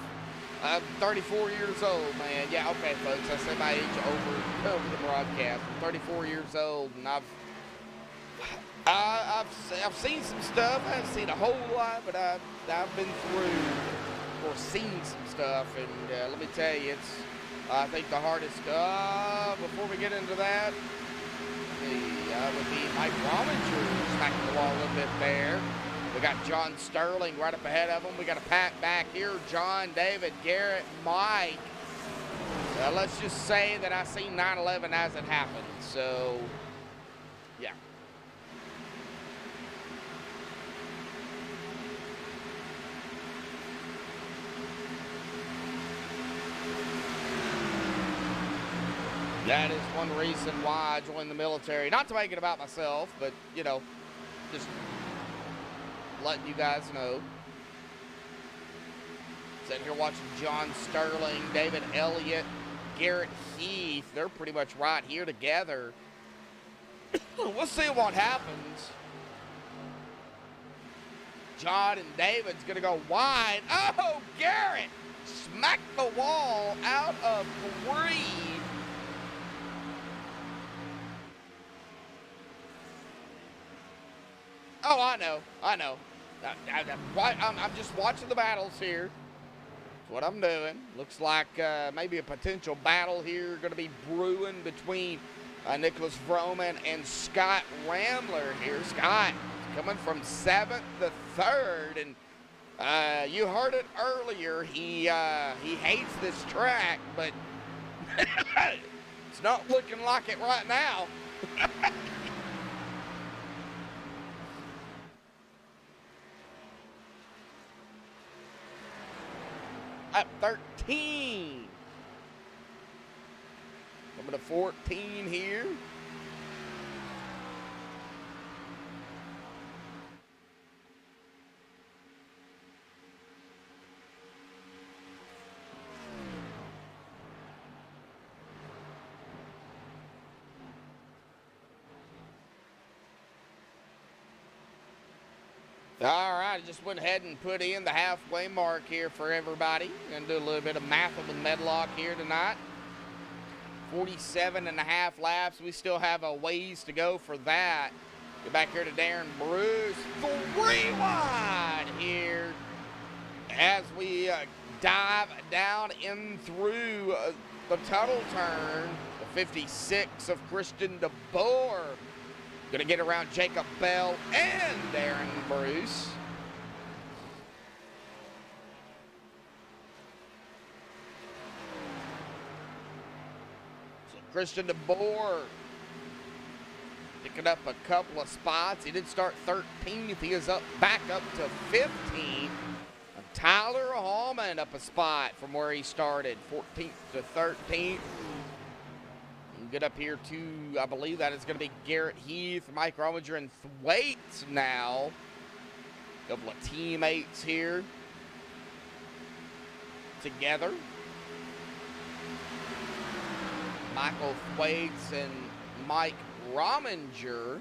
34 years old, man. Yeah, okay, folks, I said my age over the broadcast. I'm 34 years old, and I've seen some stuff. I haven't seen a whole lot, but I've been through or seen some stuff, and let me tell you, it's I think the hardest. Before we get into that, would be Mike Rominger smacking the wall a little bit there. We got John Sterling right up ahead of him. We got a pack back here. John, David, Garrett, Mike. Let's just say that I seen 9/11 as it happened. So, yeah. That is one reason why I joined the military. Not to make it about myself, but, you know, just letting you guys know. Sitting here watching John Sterling, David Elliott, Garrett Heath. They're pretty much right here together. We'll see what happens. John and David's going to go wide. Oh, Garrett smacked the wall out of 3. Oh, I know. I'm just watching the battles here. That's what I'm doing. Looks like maybe a potential battle here going to be brewing between Nicholas Vroman and Scott Rambler here. Scott coming from 7th to 3rd, and you heard it earlier. He hates this track, but it's not looking like it right now. Up 13. Coming to 14 here. All right, I just went ahead and put in the halfway mark here for everybody. Gonna do a little bit of math with Medlock here tonight. 47 and a half laps. We still have a ways to go for that. Get back here to Darren Bruce. 3 wide here as we dive down in through the tunnel turn. The 56 of Christian DeBoer. Gonna get around Jacob Bell and Darren Bruce. So Christian DeBoer picking up a couple of spots. He did start 13th. He is back up to 15th. Tyler Hallman up a spot from where he started, 14th to 13th. Get up here to, I believe that is going to be Garrett Heath, Mike Rominger, and Thwaites now. A couple of teammates here together. Michael Thwaites and Mike Rominger.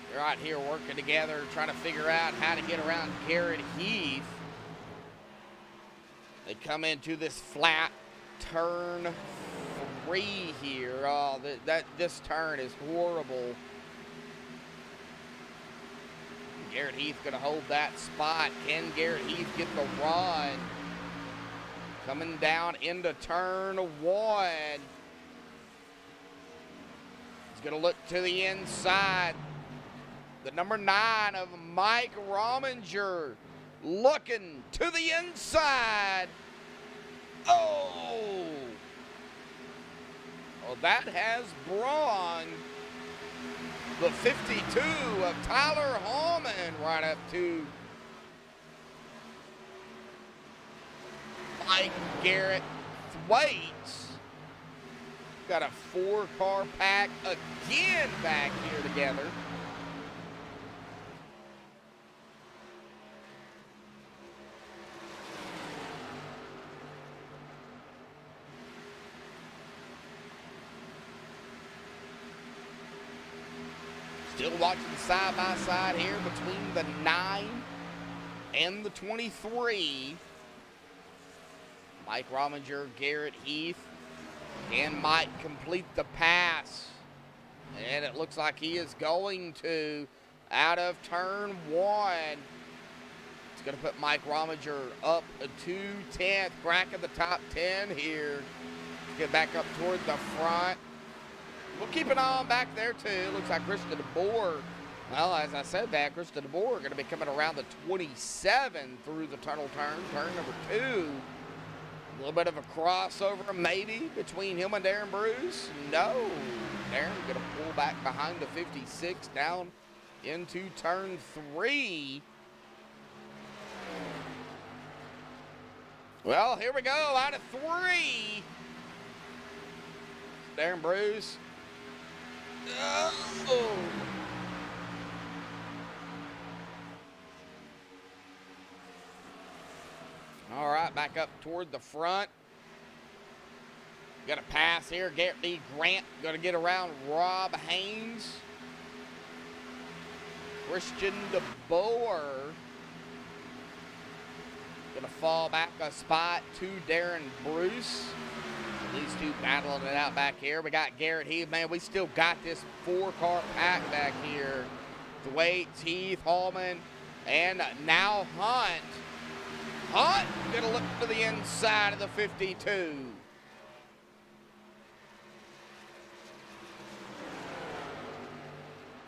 They're out here working together, trying to figure out how to get around Garrett Heath. They come into this flat turn 3 here. Oh, this turn is horrible. Garrett Heath going to hold that spot. Can Garrett Heath get the run? Coming down into turn 1. He's going to look to the inside. The number 9 of Mike Rominger. Looking to the inside. Oh! Well, that has brought the 52 of Tyler Hallman right up to Mike Garrett Thwaites. Got a 4-car pack again back here together. Still watching side-by-side here between the 9 and the 23. Mike Rominger, Garrett Heath. Can Mike complete the pass? And it looks like he is going to out of turn 1. It's going to put Mike Rominger up to 10th, cracking the top 10 here. Get back up toward the front. We'll keep an eye on back there, too. Looks like Christian DeBoer. Well, as I said that, Christian DeBoer going to be coming around the 27 through the tunnel turn, turn number 2. A little bit of a crossover, maybe, between him and Darren Bruce. No. Darren going to pull back behind the 56 down into turn 3. Well, here we go, out of 3. Darren Bruce. Oh. All right, back up toward the front. Got a pass here. Garrett D. Grant going to get around Rob Haynes. Christian DeBoer going to fall back a spot to Darren Bruce. These two battling it out back here. We got Garrett Heath. Man, we still got this 4-car pack back here. Thwaites, Heath, Hallman, and now Hunt. Hunt going to look to the inside of the 52.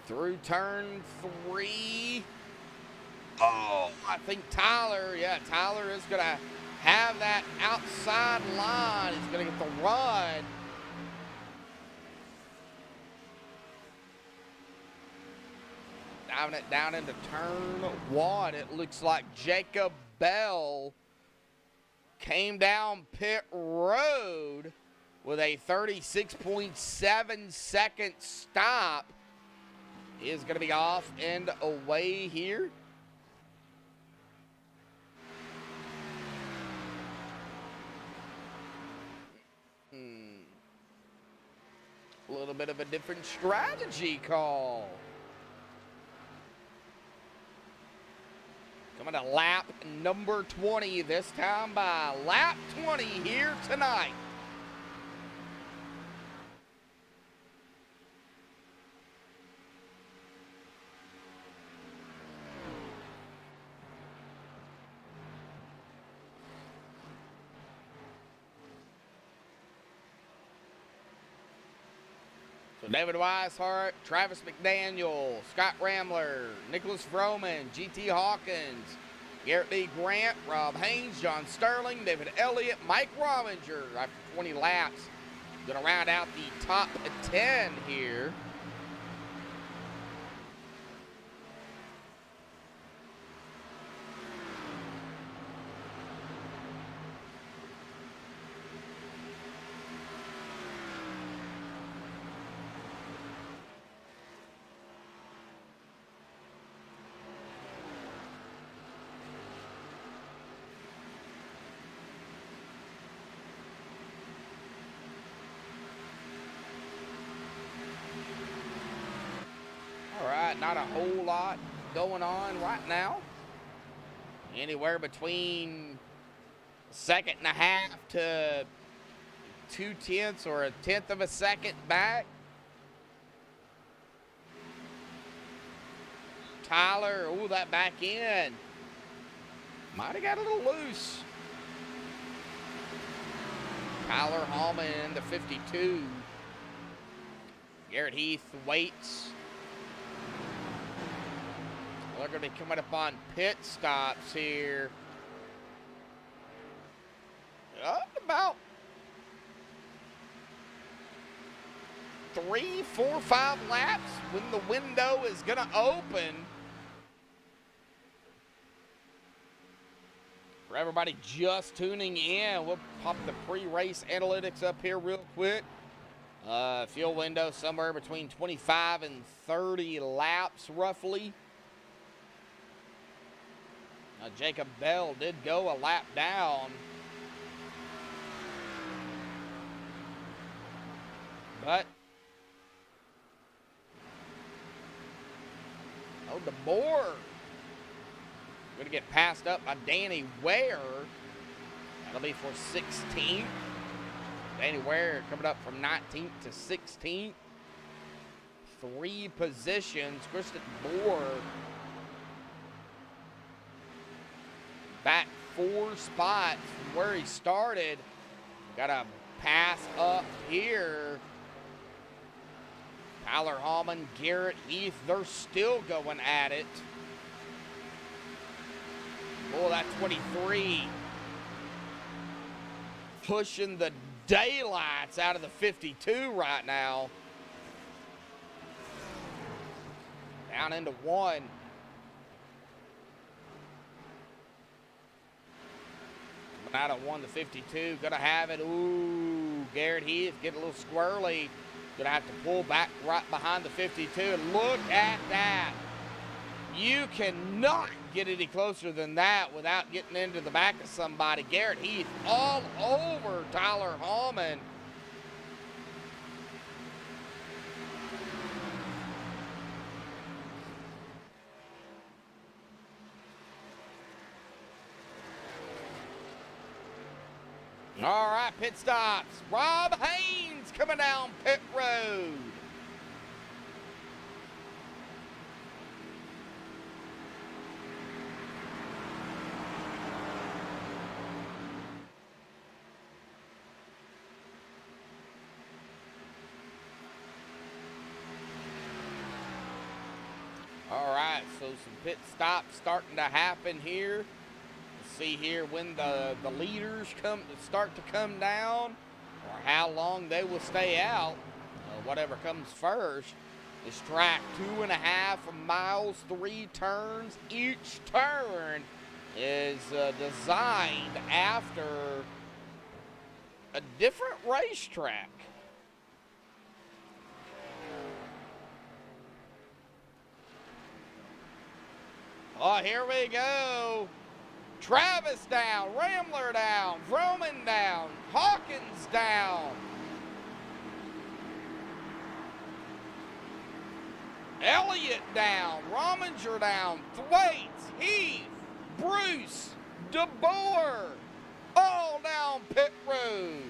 Through turn 3. Oh, I think Tyler is going to have that outside line. He's going to get the run. Diving it down into turn 1. It looks like Jacob Bell came down pit road with a 36.7 second stop. He is going to be off and away here. A little bit of a different strategy call. Coming to lap number 20, this time by lap 20 here tonight. So David Weishart, Travis McDaniel, Scott Ramler, Nicholas Vroman, GT Hawkins, Garrett B. Grant, Rob Haynes, John Sterling, David Elliott, Mike Rominger after 20 laps. Going to round out the top 10 here. All right, not a whole lot going on right now. Anywhere between second and a half to 2/10 or a tenth of a second back. Tyler, ooh, that back end might have got a little loose. Tyler Hallman, the 52. Garrett Heath waits. They're going to be coming up on pit stops here. About 3, 4, 5 laps when the window is going to open. For everybody just tuning in, we'll pop the pre-race analytics up here real quick. Fuel window somewhere between 25 and 30 laps roughly. Jacob Bell did go a lap down. But DeBoer going to get passed up by Danny Ware. That'll be for 16th. Danny Ware coming up from 19th to 16th. 3 positions. Kristen Boer back 4 spots from where he started. Got a pass up here. Tyler Hallman, Garrett Heath, they're still going at it. Oh, that 23 pushing the daylights out of the 52 right now. Down into 1. Out of 1 to 52, gonna have it. Ooh, Garrett Heath getting a little squirrely. Gonna have to pull back right behind the 52. And look at that. You cannot get any closer than that without getting into the back of somebody. Garrett Heath all over Tyler Hallman. All right, pit stops. Rob Haynes coming down pit road. All right, so some pit stops starting to happen here. See here when the leaders start to come down, or how long they will stay out, whatever comes first. This track 2.5 miles, 3 turns. Each turn is designed after a different racetrack. Oh, here we go. Travis down, Ramler down, Vroman down, Hawkins down. Elliott down. Rominger down. Thwaites, Heath, Bruce, DeBoer, all down pit road.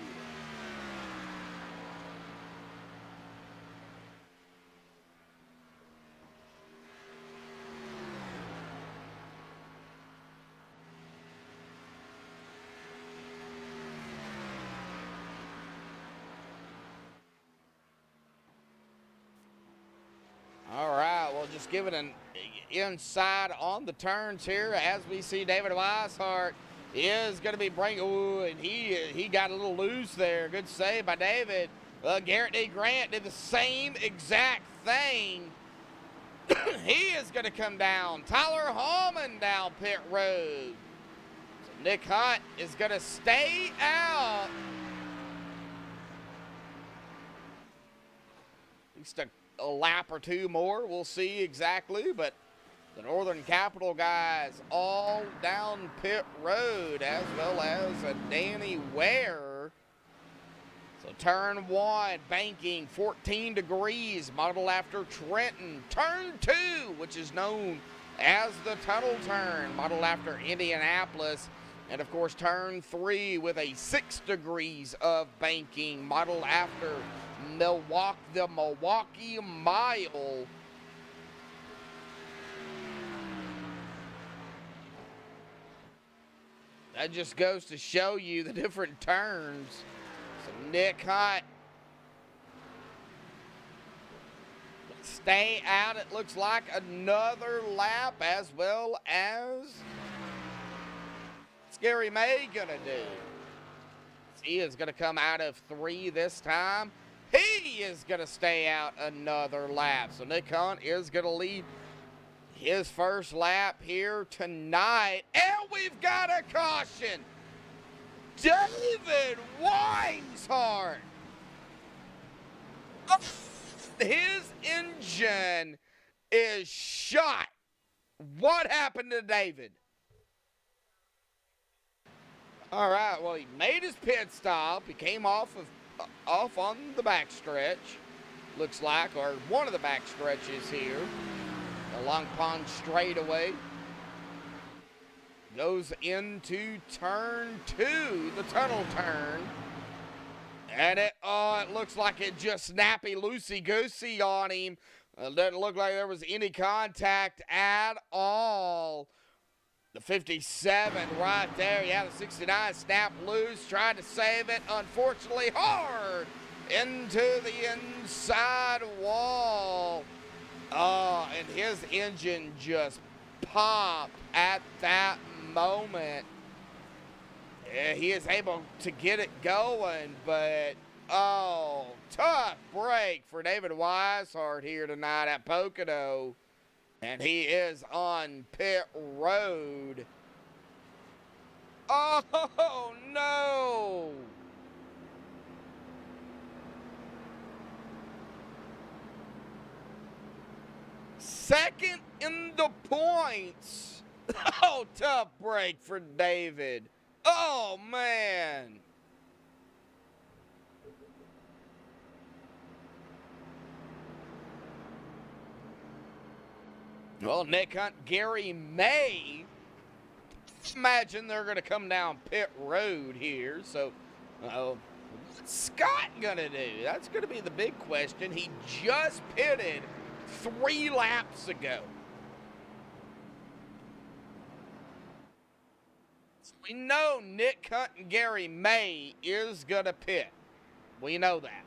All right, well, just giving an inside on the turns here as we see David Weishart is going to be bringing, ooh, and he got a little loose there. Good save by David. Garrett D. Grant did the same exact thing. He is going to come down. Tyler Hallman down pit road. So Nick Hunt is going to stay out. At least a lap or two more. We'll see exactly, but the Northern Capital guys all down pit road, as well as Danny Ware. So turn one, banking 14 degrees, modeled after Trenton. Turn two, which is known as the tunnel turn, modeled after Indianapolis. And of course, turn three with a 6 degrees of banking, modeled after Milwaukee, the Milwaukee Mile. That just goes to show you the different turns. So Nick Hunt stay out, it looks like, another lap, as well as what's Gary May gonna do? He is gonna come out of 3 this time. He is gonna stay out another lap. So Nick Hunt is gonna lead his first lap here tonight. And we've got a caution. David Weishart. His engine is shot. What happened to David? All right, well, he made his pit stop. He came off on the backstretch, looks like, or one of the back stretches here. The Long Pond straightaway goes into turn 2, the tunnel turn. And it looks like it just snappy loosey-goosey on him. Doesn't look like there was any contact at all. The 57 right there. Yeah, the 69 snapped loose, tried to save it. Unfortunately, hard into the inside wall. And his engine just popped at that moment. Yeah, he is able to get it going, but tough break for David Weishart here tonight at Pocono. And he is on pit road. Oh, no. Second in the points. Oh, tough break for David. Oh, man. Well, Nick Hunt, Gary May. Imagine they're going to come down pit road here. So, what's Scott going to do? That's going to be the big question. He just pitted 3 laps ago. So we know Nick Hunt and Gary May is going to pit. We know that.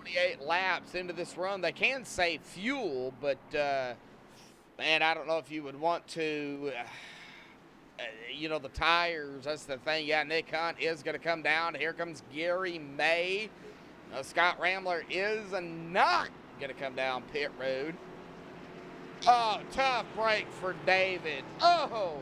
28 laps into this run. They can save fuel, but, man, I don't know if you would want to, the tires. That's the thing. Yeah, Nick Hunt is going to come down. Here comes Gary May. Scott Ramler is not going to come down pit road. Oh, tough break for David. Oh.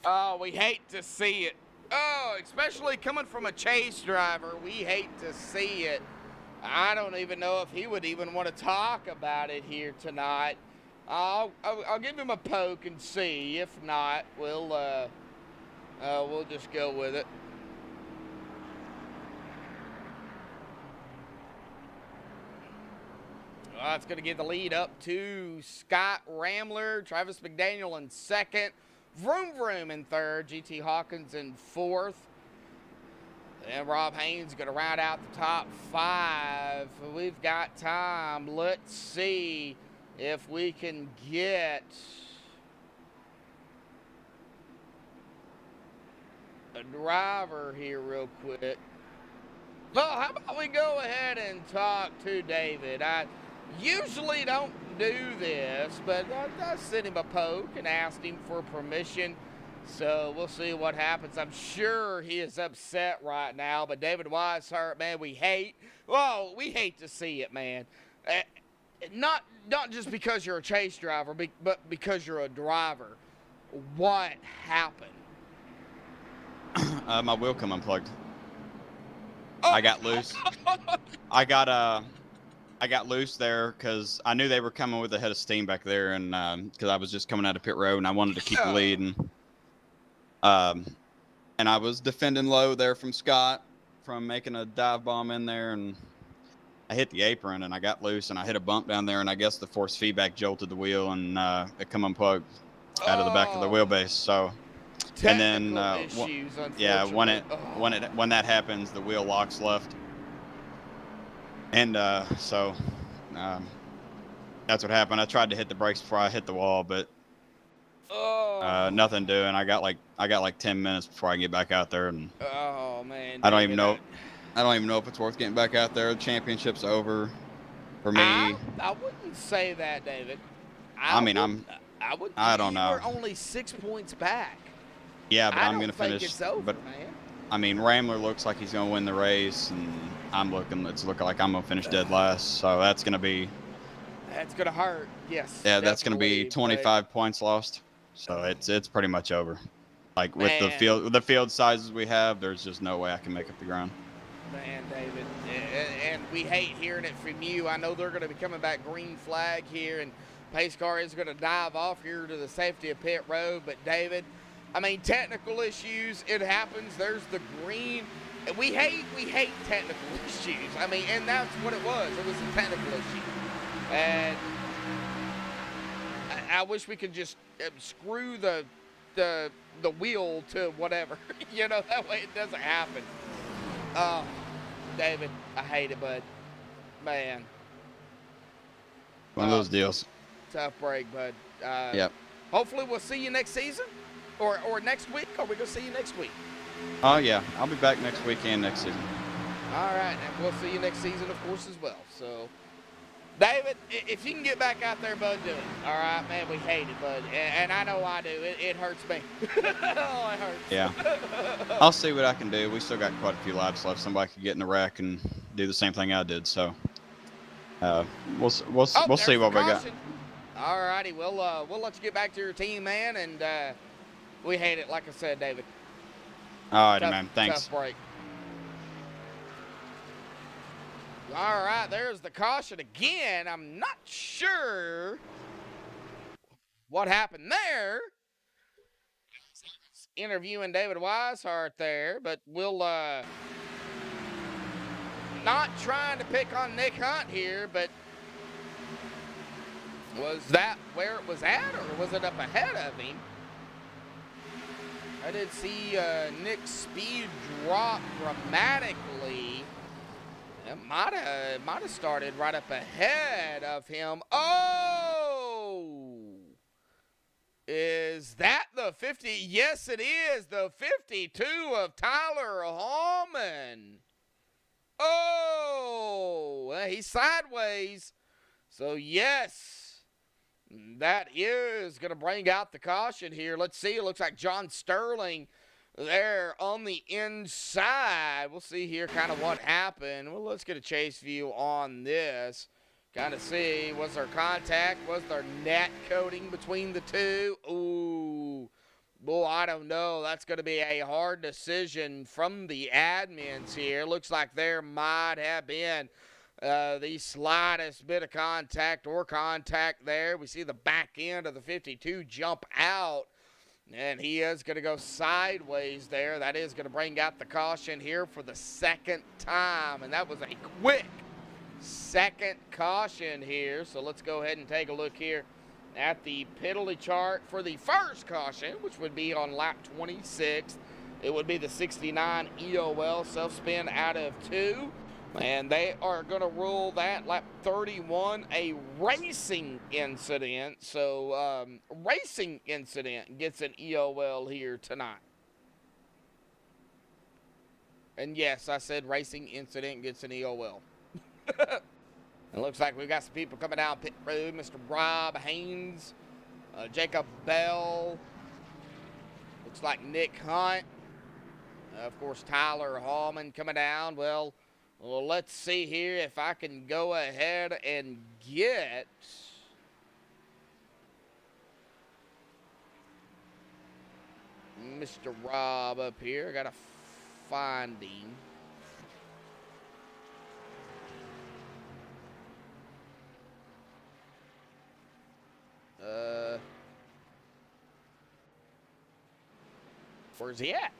Oh, we hate to see it. Oh, especially coming from a chase driver, we hate to see it. I don't even know if he would even want to talk about it here tonight. I'll give him a poke and see. If not, we'll just go with it. It's going to give the lead up to Scott Ramler, Travis McDaniel in second, Vroom Vroom in third, GT Hawkins in fourth. And Rob Haynes going to round out the top five. We've got time. Let's see if we can get a driver here real quick. Well, how about we go ahead and talk to David? I usually don't do this, but I sent him a poke and asked him for permission. So we'll see what happens. I'm sure he is upset right now, but David Weishart, man, we hate to see it, man. Not just because you're a chase driver, but because you're a driver. What happened? My wheel come unplugged. Oh. I got loose. I got loose there because I knew they were coming with a head of steam back there, and because I was just coming out of pit road and I wanted to keep the lead, and I was defending low there from Scott from making a dive bomb in there, and I hit the apron and I got loose and I hit a bump down there, and I guess the force feedback jolted the wheel and it come unplugged out of the back of the wheelbase. So, and then issues, yeah, when that happens, the wheel locks left. And so that's what happened. I tried to hit the brakes before I hit the wall, but nothing doing. I got like 10 minutes before I can get back out there, and oh man, I don't even know if it's worth getting back out there. The championship's over for me. I wouldn't say that, David. I don't know. We're only 6 points back. Yeah, but I'm gonna think finish. It's over, but man. I mean, Ramler looks like he's gonna win the race, and it's looking like I'm gonna finish dead last. So that's gonna hurt. Yes. Yeah, that's gonna be definitely, 25 points lost. So it's pretty much over. Like with the field sizes we have, there's just no way I can make up the ground. Man, David, and we hate hearing it from you. I know they're going to be coming back green flag here, and pace car is going to dive off here to the safety of pit road. But David, I mean, technical issues, it happens. There's the green. We hate technical issues. I mean, and that's what it was. It was a technical issue, and I wish we could just screw the wheel to whatever, that way it doesn't happen. David, I hate it, bud. Man. One of those deals. Tough break, bud. Yep. Hopefully we'll see you next season or next week. Are we going to see you next week? Oh, yeah. I'll be back next week and next season. All right. And we'll see you next season, of course, as well. So, David, if you can get back out there, bud, do it. All right, man, we hate it, bud. And I know I do. It hurts me. Oh, it hurts. Yeah. I'll see what I can do. We still got quite a few laps left. Somebody could get in the wreck and do the same thing I did. So we'll see what we got. All righty. We'll let you get back to your team, man. And we hate it, like I said, David. All right, man. Thanks. Tough break. All right, there's the caution again. I'm not sure what happened there. Interviewing David Weishart there, but we'll not trying to pick on Nick Hunt here, but was that where it was at, or was it up ahead of him? I did see Nick's speed drop dramatically. It might have started right up ahead of him. Oh! Is that the 50? Yes, it is. The 52 of Tyler Hallman. Oh! He's sideways. So, yes. That is going to bring out the caution here. Let's see. It looks like John Sterling there on the inside. We'll see here kind of what happened. Well, let's get a chase view on this. Kind of see, was there contact? Was there net coating between the two? Ooh, Boy, I don't know. That's going to be a hard decision from the admins here. Looks like there might have been the slightest bit of contact or contact there. We see the back end of the 52 jump out, and he is going to go sideways there. That is going to bring out the caution here for the second time, and that was a quick second caution here. So let's go ahead and take a look here at the penalty chart for the first caution, which would be on lap 26. It would be the 69 EOL self-spin out of 2. And they are going to rule that lap 31 a racing incident. So racing incident gets an EOL here tonight. And yes, I said racing incident gets an EOL. It looks like we've got some people coming down pit road. Mr. Rob Haynes, Jacob Bell. Looks like Nick Hunt. Of course, Tyler Hallman coming down. Well, let's see here if I can go ahead and get Mr. Rob up here. I got to find him. Where's he at?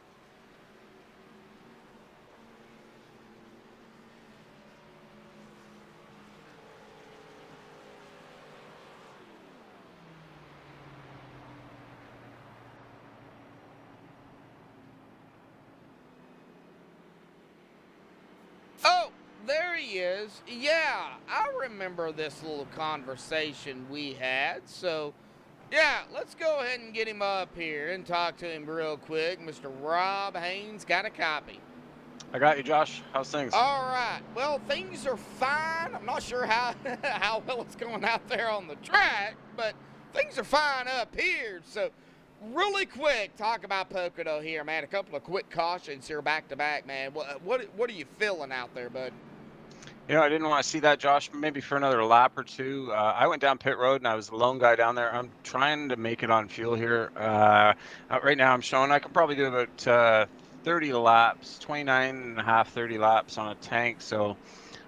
Oh, there he is. Yeah, I remember this little conversation we had. So, yeah, let's go ahead and get him up here and talk to him real quick. Mr. Rob Haynes, got a copy. I got you, Josh. How's things? All right. Well, things are fine. I'm not sure how how well it's going out there on the track, but things are fine up here. So, really quick, talk about Pocono here, man. A couple of quick cautions here back to back, man. What are you feeling out there, bud? You know, I didn't want to see that, Josh, maybe for another lap or two. I went down pit road, and I was the lone guy down there. I'm trying to make it on fuel here. Right now, I'm showing I can probably do about 30 laps, 29 and a half, 30 laps on a tank. So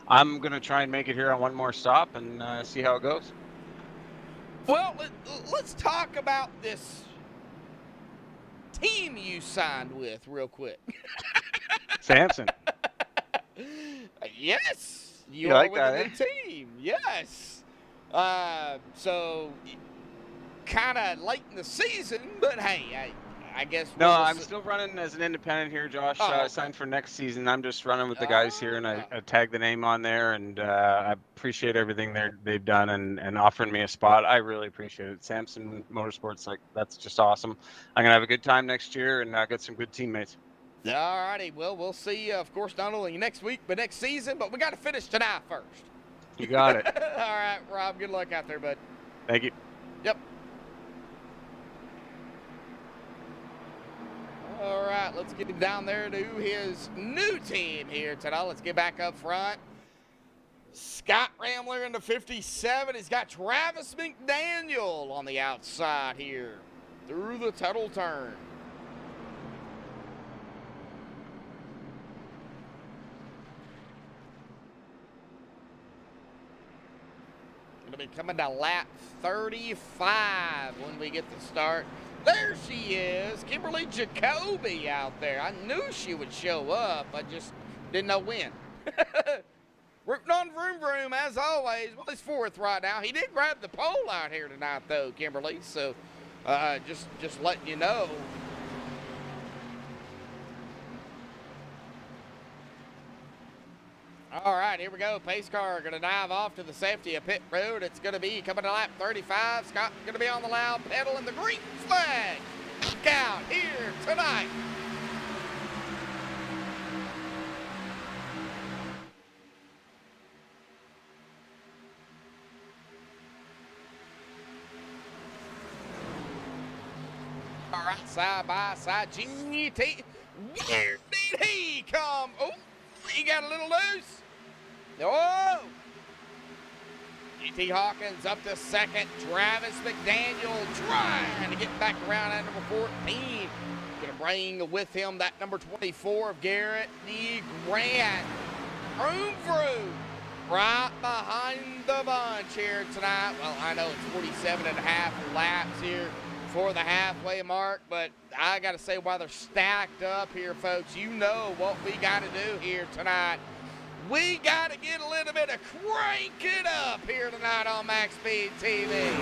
I'm going to try and make it here on one more stop and see how it goes. Well, let's talk about this team you signed with real quick. Samson. Yes. You You are like with that, a new team. Yes. So kind of late in the season, but hey, I guess. No, I'm still running as an independent here, Josh. Oh, okay. I signed for next season. I'm just running with the guys here, and I tagged the name on there, and I appreciate everything they've done and offering me a spot. I really appreciate it. Samson Motorsports, like, that's just awesome. I'm going to have a good time next year and get some good teammates. All righty. Well, we'll see you, of course, not only next week, but next season. But we got to finish tonight first. You got it. All right, Rob. Good luck out there, bud. Thank you. Yep. All right, let's get him down there to his new team here tonight. Let's get back up front. Scott Ramler in the 57. He's got Travis McDaniel on the outside here through the Tuttle turn. Going to be coming to lap 35 when we get the start. There she is, Kimberly Jacoby out there. I knew she would show up. I just didn't know when. Rooting on Vroom Vroom, as always. Well, he's fourth right now. He did grab the pole out here tonight, though, Kimberly. So just letting you know. All right, here we go. Pace car going to dive off to the safety of pit road. It's going to be coming to lap 35. Scott going to be on the loud pedal and the green flag. Look out here tonight. All right, side by side. GT. Where did he come? Oh, he got a little loose. Oh! GT Hawkins up to second. Travis McDaniel trying to get back around at number 14. Going to bring with him that number 24 of Garrett D. Grant. Vroom. Right behind the bunch here tonight. Well, I know it's 47 and a half laps here for the halfway mark, but I got to say, while they're stacked up here, folks, you know what we got to do here tonight. We got to get a little bit of crank it up here tonight on Max Speed TV.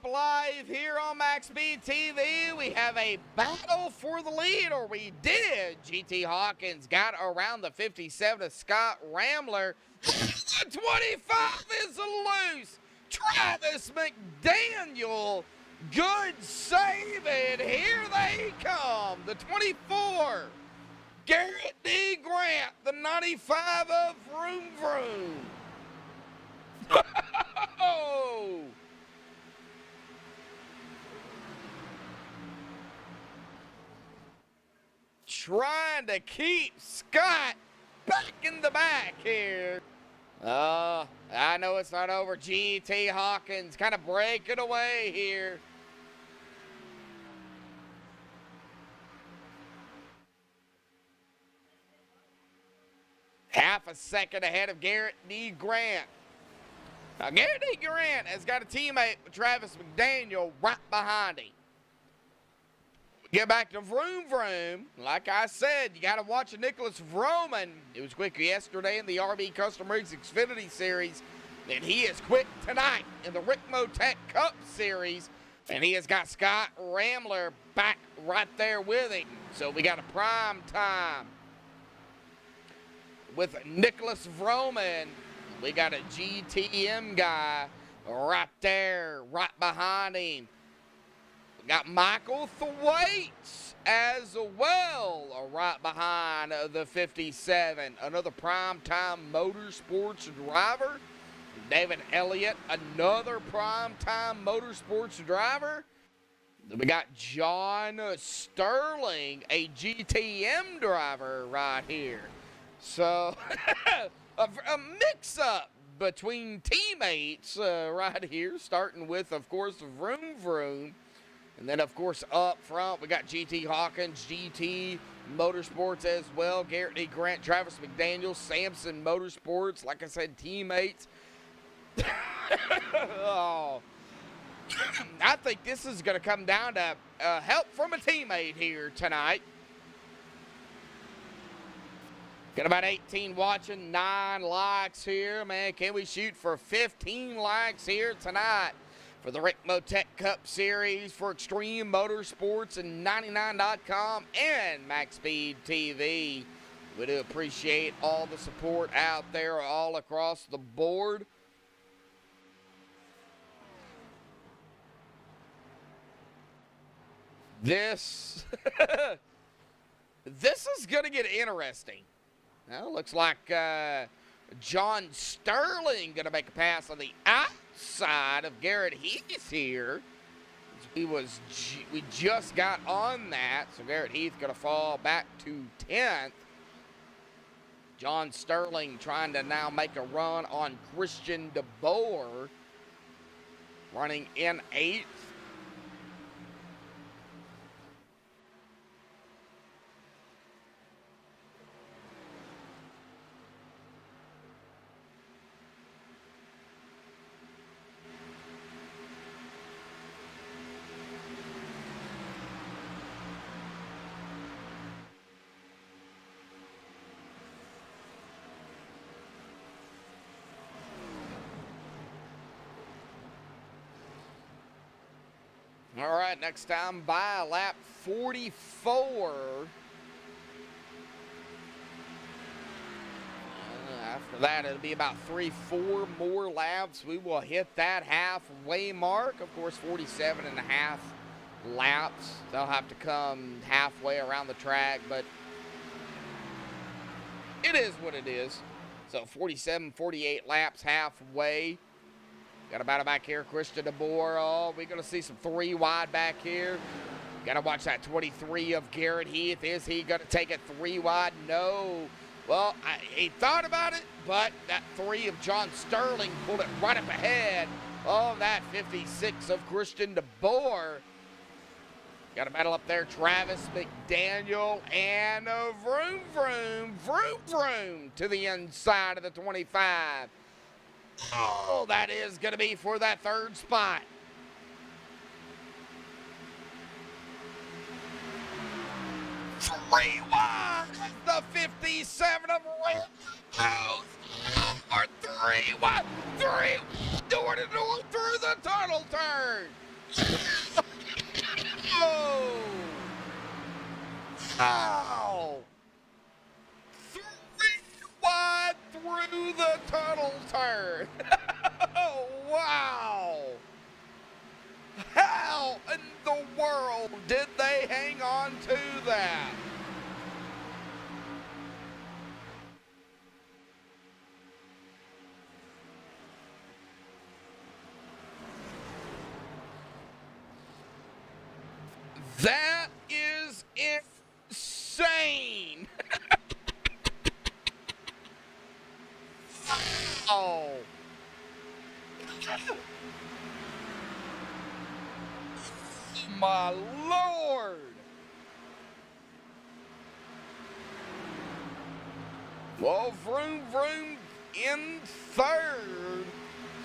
Live here on MaxspeedTV. We have a battle for the lead, or we did. GT Hawkins got around the 57 of Scott Rambler. The 25 is loose. Travis McDaniel, good save, and here they come. The 24, Garrett D. Grant, the 95 of Vroom. Oh! Trying to keep Scott back in the back here. I know it's not over. GT Hawkins kind of breaking away here. Half a second ahead of Garrett D. Grant. Now, Garrett D. Grant has got a teammate, Travis McDaniel, right behind him. Get back to Vroom. Like I said, you got to watch Nicholas Vroman. It was quick yesterday in the RB Custom Rigs Xfinity Series. And he is quick tonight in the Rick Motec Cup Series. And he has got Scott Rambler back right there with him. So we got a prime time with Nicholas Vroman. We got a GTM guy right there, right behind him. We got Michael Thwaites as well, right behind the 57. Another primetime motorsports driver. David Elliott, another primetime motorsports driver. Then we got John Sterling, a GTM driver right here. So, a mix-up between teammates right here, starting with, of course, Vroom Vroom. And then, of course, up front, we got GT Hawkins, GT Motorsports as well. Garrett E. Grant, Travis McDaniel, Samson Motorsports. Like I said, teammates. Oh. I think this is going to come down to help from a teammate here tonight. Got about 18 watching, 9 likes here. Man, can we shoot for 15 likes here tonight for the Rick Motec Cup Series for Extreme Motorsports and 99.com and MaxspeedTV TV. We do appreciate all the support out there all across the board. This is going to get interesting. Well, looks like John Sterling going to make a pass on the outside of Garrett Heath here. We just got on that, so Garrett Heath going to fall back to 10th. John Sterling trying to now make a run on Christian DeBoer, running in 8th. All right, next time by lap 44. After that, it'll be about 3-4 more laps. We will hit that halfway mark. Of course, 47 and a half laps. They'll have to come halfway around the track, but it is what it is. So 47, 48 laps halfway. Got a battle back here, Christian DeBoer. Oh, we're going to see some 3 wide back here. Got to watch that 23 of Garrett Heath. Is he going to take it 3 wide? No. Well, he thought about it, but that 3 of John Sterling pulled it right up ahead of that 56 of Christian DeBoer. Got a battle up there, Travis McDaniel and Vroom Vroom, Vroom Vroom to the inside of the 25. Oh, that is going to be for that 3rd spot. Three wide, the 57 of Red House. Or 3 wide, 3 door to door through the tunnel turn. Oh! Ow! 3 wide through the tunnel turn. Oh, wow! How in the world did they hang on to that? That is insane. Oh. My Lord. Well, Vroom Vroom in 3rd.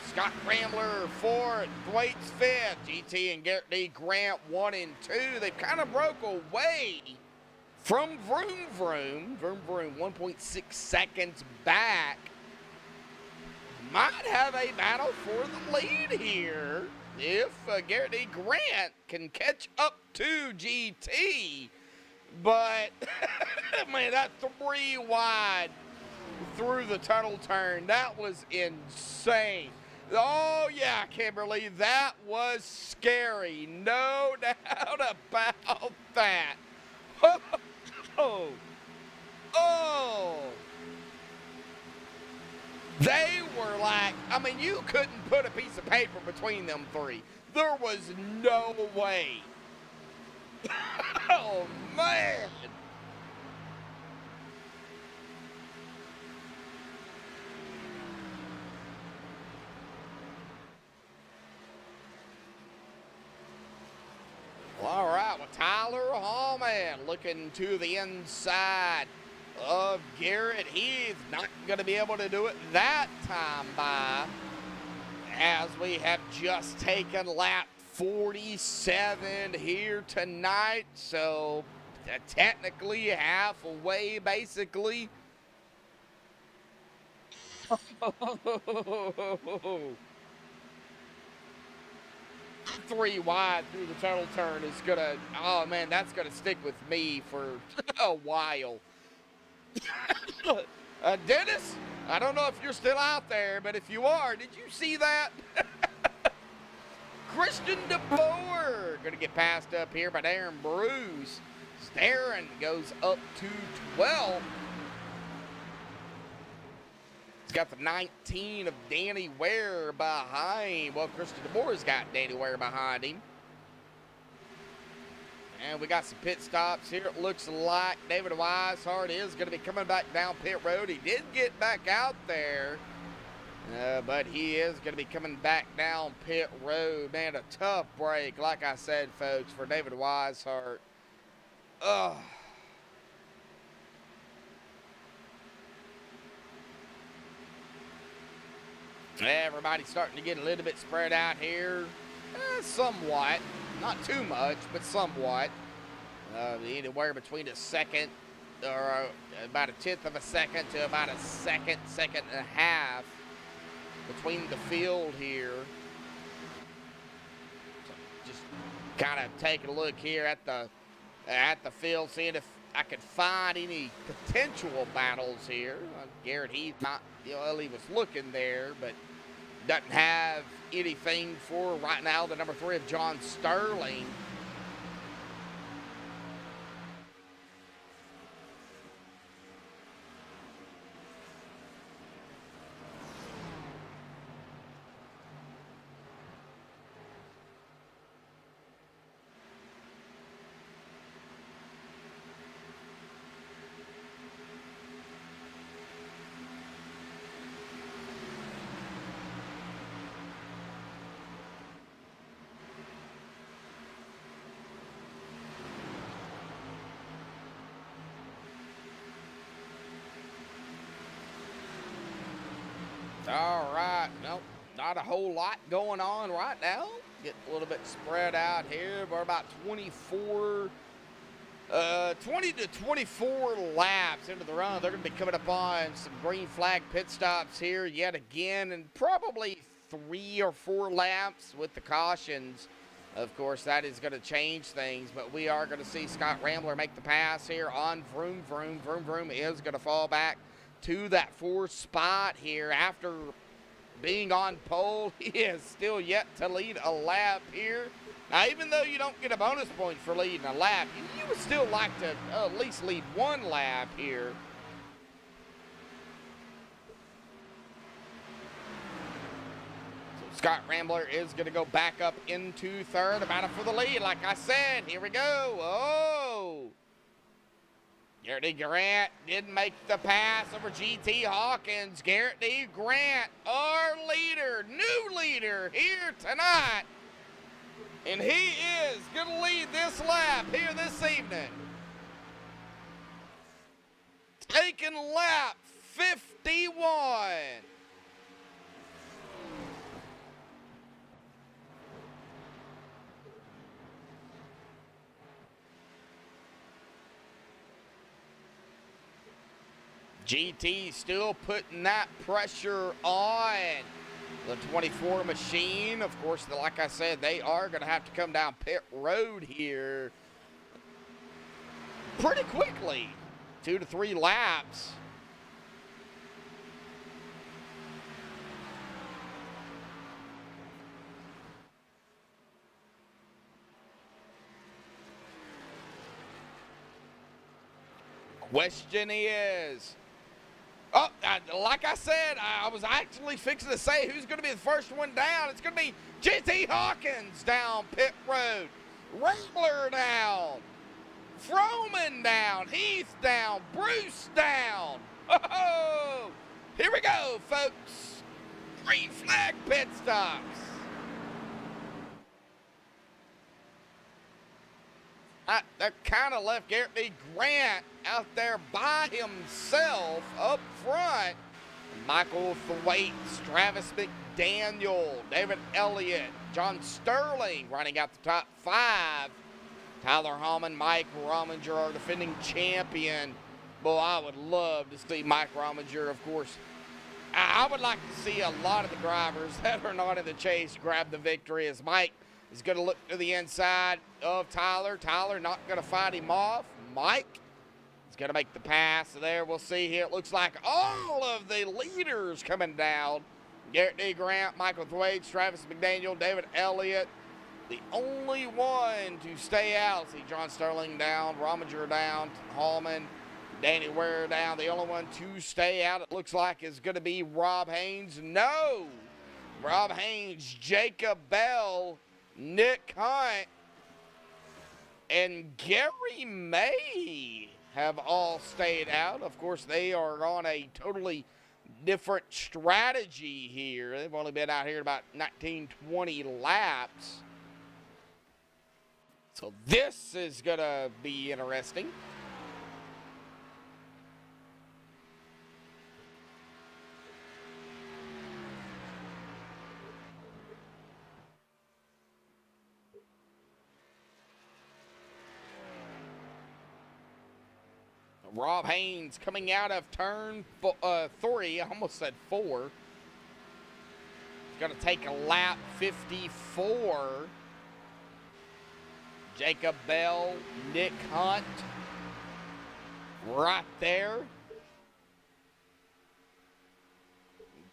Scott Rambler 4th, Thwaites 5th, GT and Garrett D. Grant 1 and 2. They've kind of broke away from Vroom Vroom. Vroom Vroom 1.6 seconds back. Might have a battle for the lead here if Garrett D. Grant can catch up to GT. But, man, that 3 wide through the tunnel turn, that was insane. Oh, yeah, Kimberly, that was scary. No doubt about that. Oh, oh. They were like, I mean, you couldn't put a piece of paper between them three. There was no way. Oh, man. Well, all right, well, Tyler Hallman looking to the inside of Garrett Heath. Not going to be able to do it that time by, as we have just taken lap 47 here tonight. So technically halfway, basically. Three wide through the tunnel turn is gonna, oh man, that's gonna stick with me for a while. Dennis, I don't know if you're still out there, but if you are, did you see that? Christian DeBoer gonna get passed up here by Darren Bruce. Darren goes up to 12. He's got the 19 of Danny Ware behind. Well, Christian DeBoer's got Danny Ware behind him. And we got some pit stops here. It looks like David Weishart is going to be coming back down pit road. He did get back out there, but he is going to be coming back down pit road. Man, a tough break, like I said, folks, for David Weishart. Ugh. Everybody's starting to get a little bit spread out here. Somewhat. Not too much, but somewhat. Anywhere between a second or about a tenth of a second to about a second and a half between the field here. So just kind of taking a look here at the field, seeing if I could find any potential battles here. Garrett Heath, not, well, he was looking there, but doesn't have anything for right now. The number 3 of John Sterling. All right, nope, not a whole lot going on right now. Getting a little bit spread out here. We're about 20 to 24 laps into the run. They're going to be coming up on some green flag pit stops here yet again, and probably 3 or 4 laps with the cautions. Of course, that is going to change things, but we are going to see Scott Rambler make the pass here on Vroom Vroom. Vroom Vroom is going to fall back to that 4th spot here after being on pole. He is still yet to lead a lap here. Now, even though you don't get a bonus point for leading a lap, you would still like to at least lead 1 lap here. So Scott Rambler is going to go back up into 3rd, about it for the lead. Like I said, here we go. Oh! Garrett D. Grant didn't make the pass over GT Hawkins. Garrett D. Grant, our leader, new leader here tonight. And he is going to lead this lap here this evening. Taking lap 51. GT still putting that pressure on the 24 machine. Of course, like I said, they are going to have to come down pit road here pretty quickly. 2 to 3 laps. Question is, like I said, I was actually fixing to say who's going to be the first one down. It's going to be JT Hawkins down pit road. Wrangler down. Froman down. Heath down. Bruce down. Oh, here we go, folks. Green flag pit stops. That kind of left Garrett B. Grant out there by himself up front. Michael Thwaites, Travis McDaniel, David Elliott, John Sterling running out the top 5. Tyler Hallman, Mike Rominger, our defending champion. Boy, I would love to see Mike Rominger, of course. I would like to see a lot of the drivers that are not in the chase grab the victory, as Mike is going to look to the inside of Tyler. Tyler not going to fight him off. Mike is going to make the pass there. We'll see here. It looks like all of the leaders coming down. Garrett D. Grant, Michael Thwaites, Travis McDaniel, David Elliott. The only one to stay out. See John Sterling down, Rominger down, Hallman, Danny Ware down. The only one to stay out, it looks like, is going to be Rob Haynes. No! Rob Haynes, Jacob Bell, Nick Hunt, and Gary May have all stayed out. Of course, they are on a totally different strategy here. They've only been out here about 19, 20 laps. So this is going to be interesting. Rob Haynes coming out of turn 3, I almost said 4. He's going to take a lap 54. Jacob Bell, Nick Hunt, right there.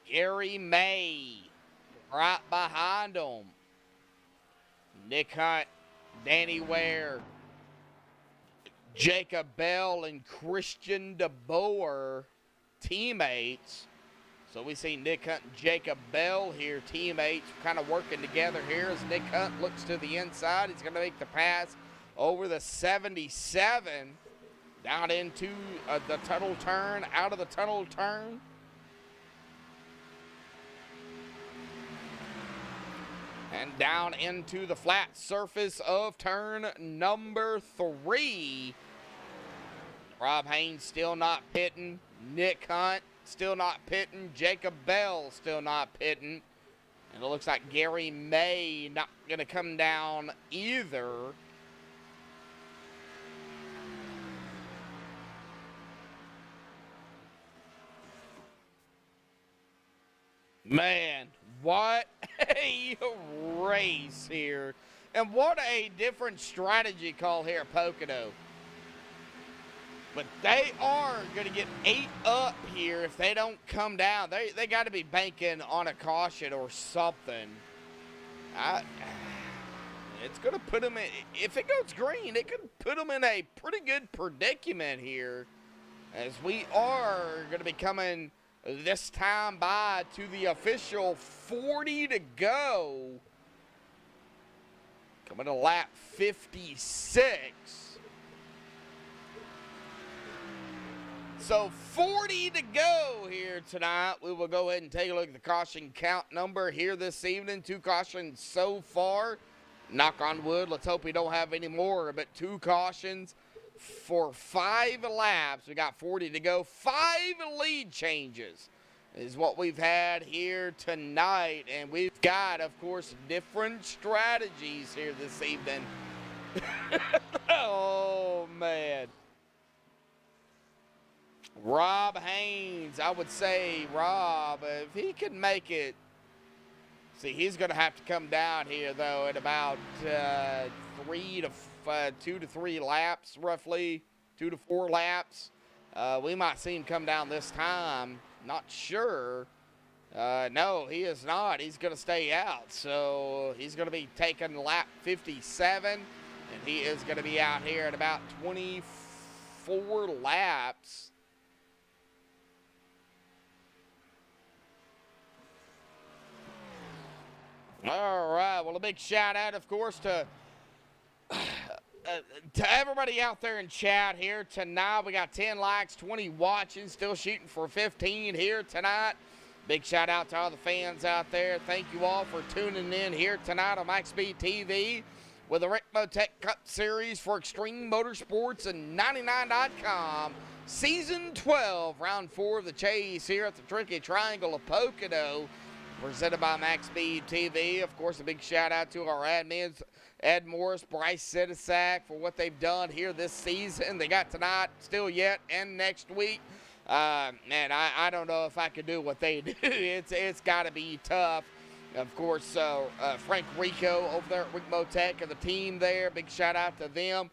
Gary May, right behind him. Nick Hunt, Danny Ware, Jacob Bell, and Christian DeBoer, teammates. So we see Nick Hunt and Jacob Bell here, teammates, kind of working together here as Nick Hunt looks to the inside. He's going to make the pass over the 77, down into the tunnel turn, out of the tunnel turn. And down into the flat surface of turn number 3. Rob Haynes still not pitting. Nick Hunt still not pitting. Jacob Bell still not pitting. And it looks like Gary May not going to come down either. Man, what a race here. And what a different strategy call here at Pocono. But they are going to get 8 up here if they don't come down. They got to be banking on a caution or something. It's going to put them in, if it goes green, it could put them in a pretty good predicament here, as we are going to be coming this time by to the official 40 to go. Coming to lap 56. So 40 to go here tonight. We will go ahead and take a look at the caution count number here this evening. 2 cautions so far. Knock on wood. Let's hope we don't have any more, but 2 cautions for 5 laps. We got 40 to go. 5 lead changes is what we've had here tonight. And we've got, of course, different strategies here this evening. Oh, man. Rob Haynes, I would say, Rob, if he can make it, see, he's going to have to come down here, though, at about 2 to 3 laps, roughly, 2 to 4 laps. We might see him come down this time. Not sure. No, he is not. He's going to stay out. So he's going to be taking lap 57, and he is going to be out here at about 24 4 laps. All right. Well, a big shout out, of course, to everybody out there in chat here tonight. We got 10 likes, 20 watching, still shooting for 15 here tonight. Big shout out to all the fans out there. Thank you all for tuning in here tonight on MaxspeedTV TV with the Rick Motec Cup Series for Extreme Motorsports and 99.com. Season 12, round 4 of the chase here at the Tricky Triangle of Pocono, presented by MaxspeedTV TV. Of course, a big shout out to our admins, Ed Morris, Bryce Sidisak, for what they've done here this season. They got tonight, still yet, and next week. Man, I don't know if I could do what they do. It's got to be tough. Of course, Frank Rico over there at Rick Motec and the team there. Big shout out to them.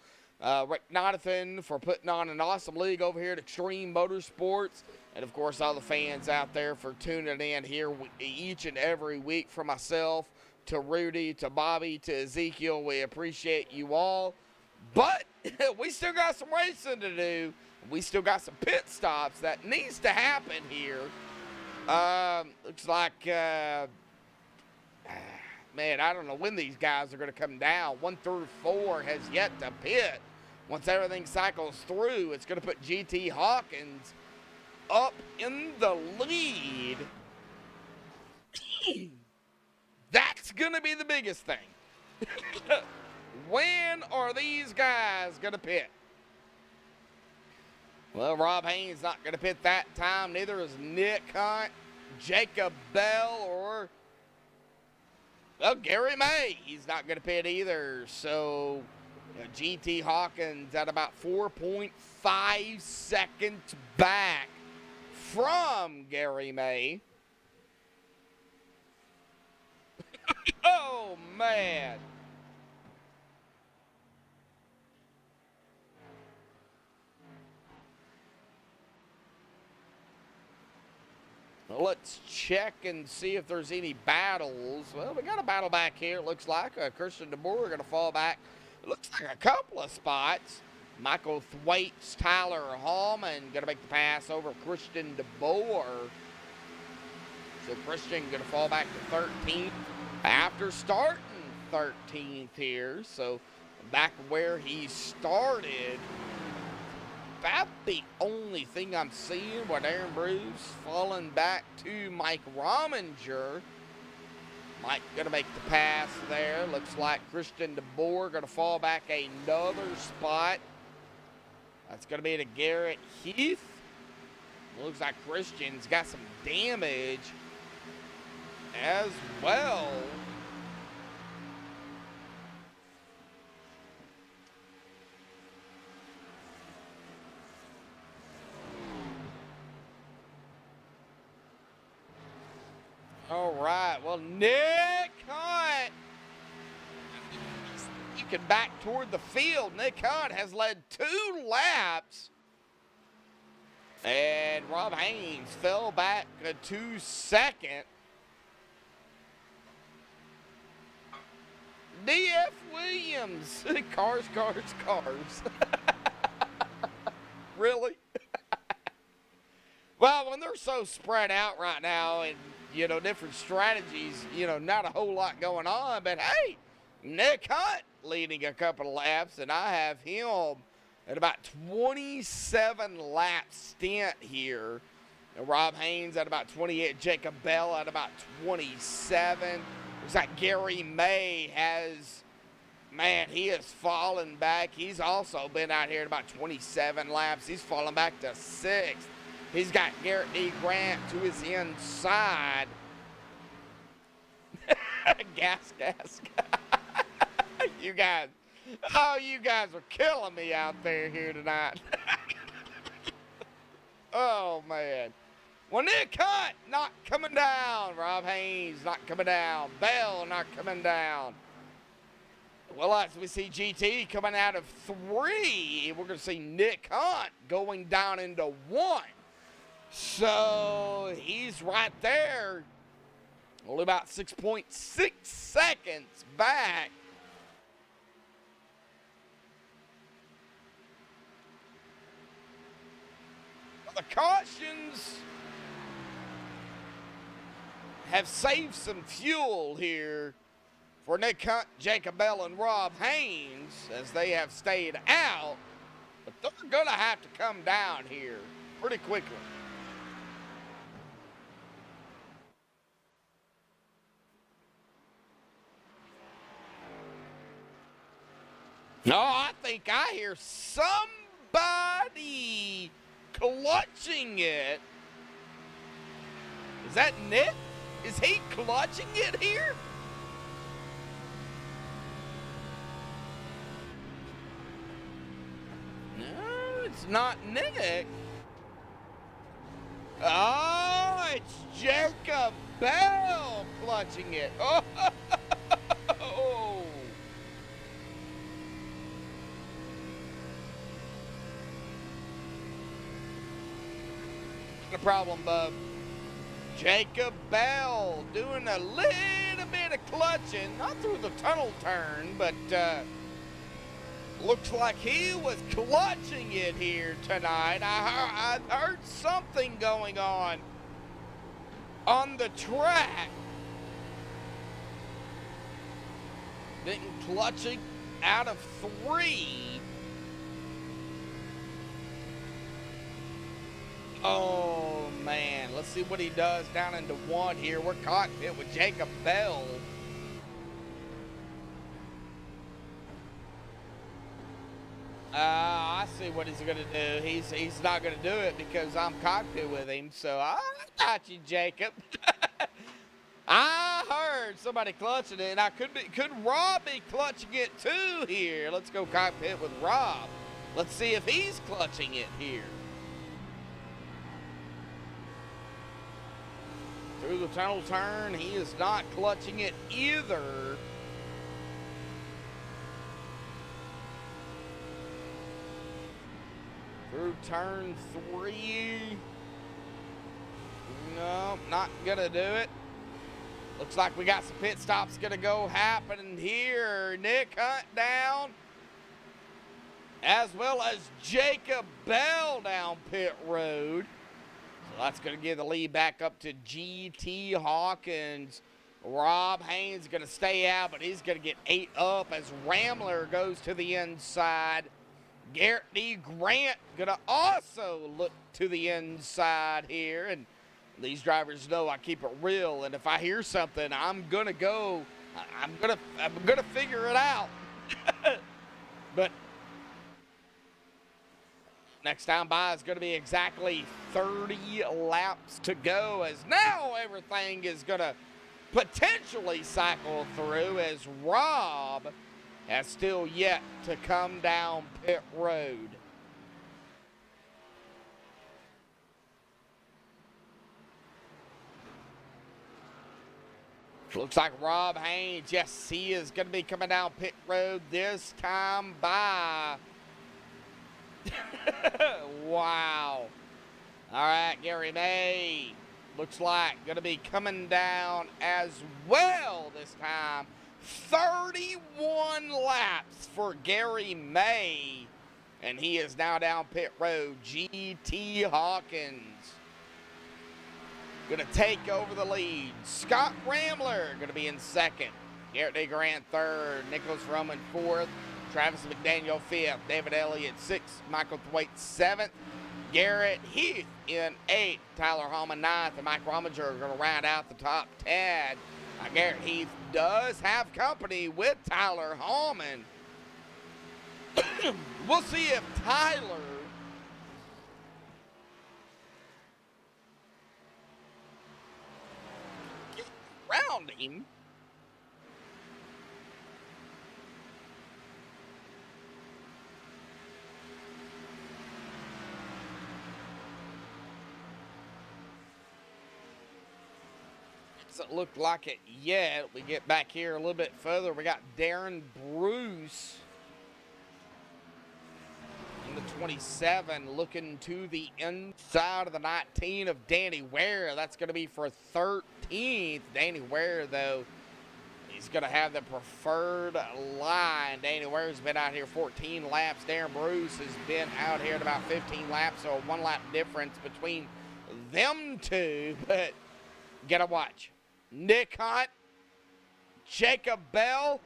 Rick Nothathan for putting on an awesome league over here at Extreme Motorsports. And, of course, all the fans out there for tuning in here each and every week. From myself to Rudy to Bobby to Ezekiel, we appreciate you all. But we still got some racing to do. We still got some pit stops that needs to happen here. Looks like, man, I don't know when these guys are going to come down. 1 through 4 has yet to pit. Once everything cycles through, it's going to put GT Hawkins up in the lead. That's going to be the biggest thing. When are these guys going to pit? Well, Rob Haynes not going to pit that time. Neither is Nick Hunt, Jacob Bell, or, well, Gary May. He's not going to pit either. So, GT Hawkins at about 4.5 seconds back from Gary May. Oh, man. Well, let's check and see if there's any battles. Well, we got a battle back here, it looks like. Christian DeBoer going to fall back. It looks like a couple of spots. Michael Thwaites, Tyler Hallman going to make the pass over Christian DeBoer. So Christian going to fall back to 13th after starting 13th here. So back where he started. About the only thing I'm seeing with Aaron Bruce falling back to Mike Rominger. Mike going to make the pass there. Looks like Christian DeBoer going to fall back another spot. That's going to be to Garrett Heath. Looks like Christian's got some damage as well. All right, well, Nick Hunt, you can back toward the field. Nick Hunt has led 2 laps. And Rob Haynes fell back to 2nd. D.F. Williams, cars. Really? Well, when they're so spread out right now and, different strategies, not a whole lot going on. But, hey, Nick Hunt leading a couple of laps, and I have him at about 27 lap stint here. And Rob Haynes at about 28, Jacob Bell at about 27. Looks like Gary May has, man, he has fallen back. He's also been out here at about 27 laps. He's fallen back to 6th. He's got Garrett D. Grant to his inside. Gas. You guys are killing me out there here tonight. Oh, man. Well, Nick Hunt not coming down. Rob Haynes not coming down. Bell not coming down. Well, as we see GT coming out of 3, we're going to see Nick Hunt going down into 1. So he's right there, only about 6.6 seconds back. The cautions have saved some fuel here for Nick Hunt, Jacob Bell, and Rob Haynes as they have stayed out. But they're going to have to come down here pretty quickly. No, I think I hear somebody clutching it. Is that Nick? Is he clutching it here? No, it's not Nick. Oh, it's Jacob Bell clutching it. Oh. The problem, Bub. Jacob Bell doing a little bit of clutching, not through the tunnel turn, but looks like he was clutching it here tonight. I heard something going on the track. Didn't clutching out of 3. Oh, man. Let's see what he does down into 1 here. We're cockpit with Jacob Bell. I see what he's going to do. He's not going to do it because I'm cockpit with him. So I got you, Jacob. I heard somebody clutching it, and could Rob be clutching it too here? Let's go cockpit with Rob. Let's see if he's clutching it here. Through the tunnel turn, he is not clutching it either. Through turn 3. No, not gonna do it. Looks like we got some pit stops gonna go happening here. Nick Hunt down, as well as Jacob Bell down pit road. So that's going to give the lead back up to GT Hawkins. Rob Haynes going to stay out, but he's going to get 8 up as Rambler goes to the inside. Garrett D. Grant going to also look to the inside here. And these drivers know I keep it real. And if I hear something, I'm going to go. I'm going to figure it out. But next time by is going to be exactly 30 laps to go, as now everything is going to potentially cycle through as Rob has still yet to come down pit road. Looks like Rob Haynes, yes, he is going to be coming down pit road this time by. Wow. All right, Gary May looks like going to be coming down as well this time. 31 laps for Gary May, and he is now down pit road. GT Hawkins going to take over the lead. Scott Rambler going to be in second. Garrett D. Grant third. Nicholas Roman fourth. Travis McDaniel 5th, David Elliott 6th, Michael Thwaite 7th, Garrett Heath in 8th, Tyler Hallman 9th, and Mike Rominger are going to round out the top 10. Now, Garrett Heath does have company with Tyler Hallman. We'll see if Tyler gets around him. Doesn't look like it yet. We get back here a little bit further. We got Darren Bruce in the 27 looking to the inside of the 19 of Danny Ware. That's going to be for 13th. Danny Ware, though, He's going to have the preferred line. Danny Ware's been out here 14 laps. Darren Bruce has been out here at about 15 laps, so a 1 lap difference between them two. But gotta watch. Nick Hunt, Jacob Bell,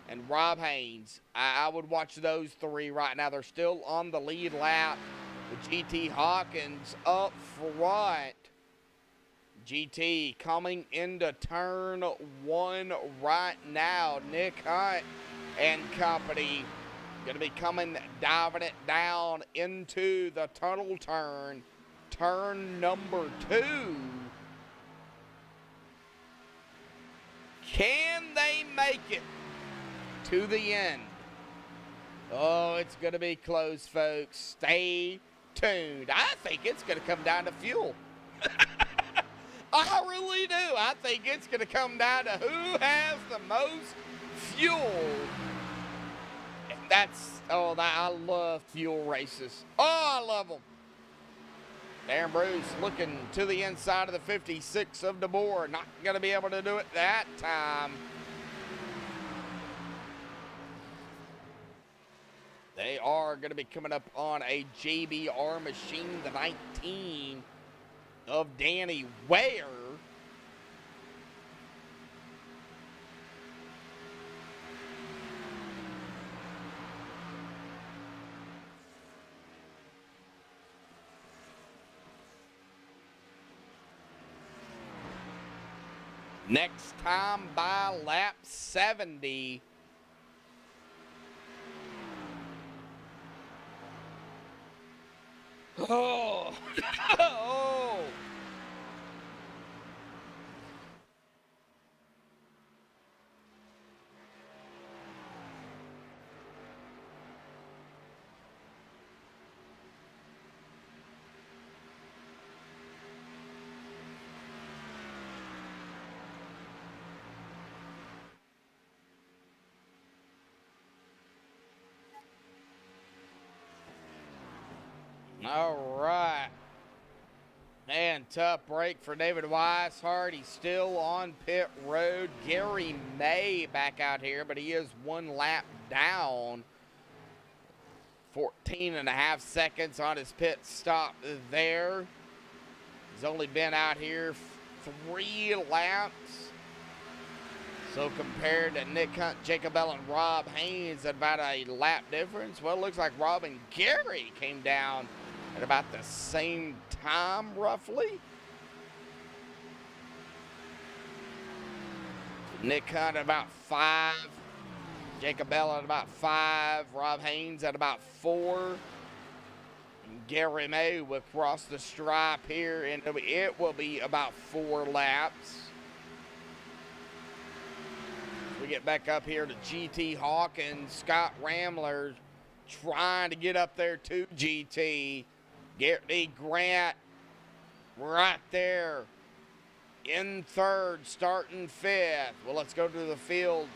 and Rob Haynes. I would watch those 3 right now. They're still on the lead lap. With GT Hawkins up front. GT coming into turn 1 right now. Nick Hunt and company going to be diving it down into the tunnel turn. Turn number 2. Can they make it to the end? Oh, it's going to be close, folks. Stay tuned. I think it's going to come down to fuel. I really do. I think it's going to come down to who has the most fuel. And I love fuel races. Oh, I love them. Darren Bruce looking to the inside of the 56 of the board. Not going to be able to do it that time. They are going to be coming up on a JBR machine, the 19 of Danny Ware. Next time by lap 70. Oh, oh. All right. Man, tough break for David Weishart. He's still on pit road. Gary May back out here, but he is 1 lap down. 14.5 seconds on his pit stop there. He's only been out here 3 laps. So compared to Nick Hunt, Jacob Bell, and Rob Haynes at about a lap difference, well, it looks like Rob and Gary came down at about the same time, roughly. Nick Hunt at about 5. Jacob Bell at about 5. Rob Haynes at about 4. And Gary May will cross the stripe here, and it will be about 4 laps. We get back up here to GT Hawkins. Scott Ramler trying to get up there to GT. Garrett D. Grant right there in 3rd, starting 5th. Well, let's go to the field.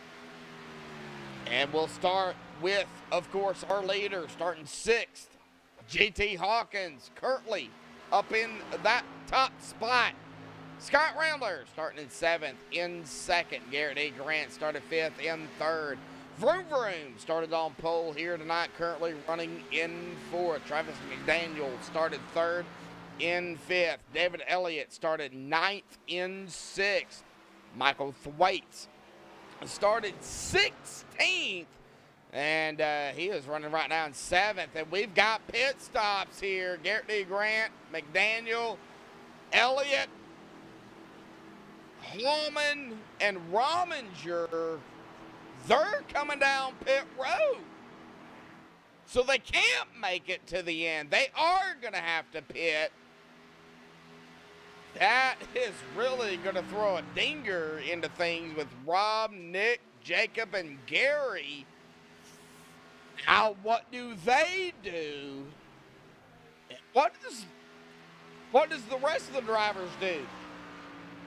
And we'll start with, of course, our leader starting 6th. GT Hawkins currently up in that top spot. Scott Rambler starting in 7th. In 2nd, Garrett A. Grant started 5th. In 3rd, Vroom Vroom started on pole here tonight, currently running in 4th. Travis McDaniel started 3rd. In 5th, David Elliott started 9th. In 6th, Michael Thwaites started 16th. And he is running right now in 7th. And we've got pit stops here. Garrett D. Grant, McDaniel, Elliott, Holman, and Rominger. They're coming down pit road. So they can't make it to the end. They are going to have to pit. That is really going to throw a dinger into things with Rob, Nick, Jacob, and Gary. Now, what do they do? What does the rest of the drivers do?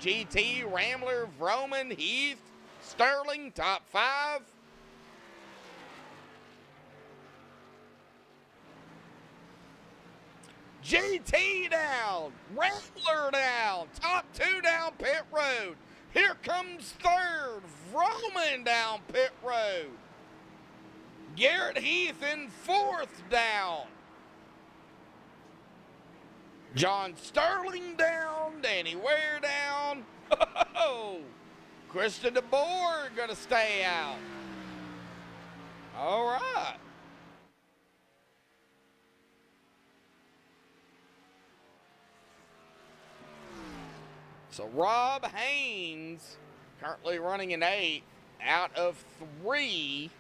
GT, Rambler, Vroman, Heath, Sterling, top 5. GT down, Rambler down, top 2 down pit road. Here comes third, roaming down pit road. Garrett Heath in fourth down. John Sterling down, Danny Ware down. Oh, Christian DeBoer gonna stay out. All right. So Rob Haynes currently running an 8 out of 3.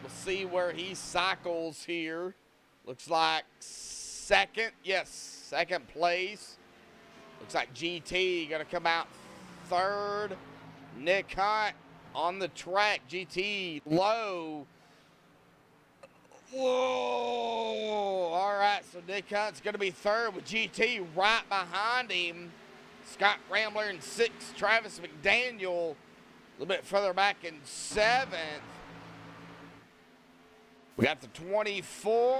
We'll see where he cycles here. Looks like second. Yes, second place. Looks like GT going to come out third. Nick Hunt on the track. GT low. Whoa. All right, so Nick Hunt's going to be third with GT right behind him. Scott Rambler in 6th. Travis McDaniel a little bit further back in 7th. We got the 24.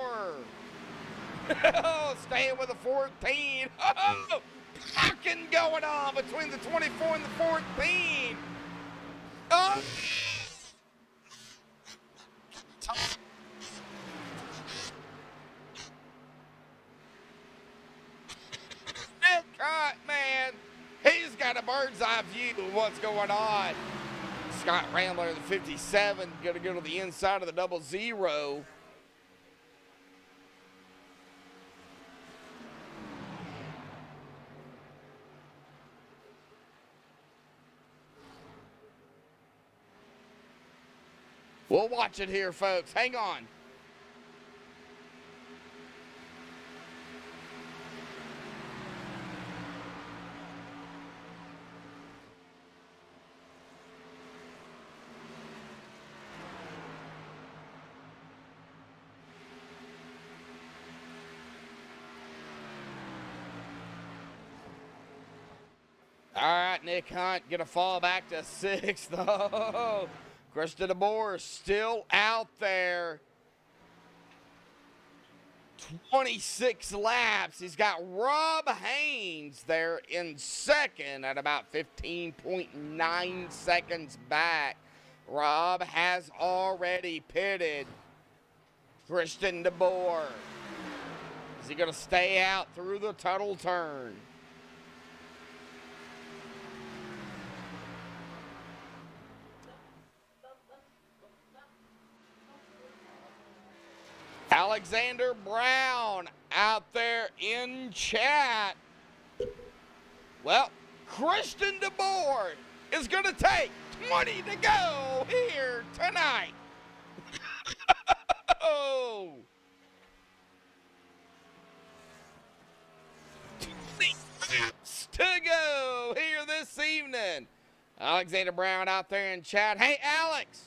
Oh, staying with the 14. Oh, packing going on between the 24 and the 14. Oh. Nick Hunt, man, he's got a bird's eye view of what's going on. Scott Rambler, the 57, going to go to the inside of the 00. We'll watch it here, folks. Hang on. All right, Nick Hunt gonna fall back to 6th. Oh, Christian DeBoer still out there. 26 laps. He's got Rob Haynes there in 2nd at about 15.9 seconds back. Rob has already pitted. Christian DeBoer. Is he gonna stay out through the Tuttle turn? Alexander Brown out there in chat. Well, Christian DeBoer is going to take 20 to go here tonight. Oh. 20 laps to go here this evening. Alexander Brown out there in chat. Hey, Alex.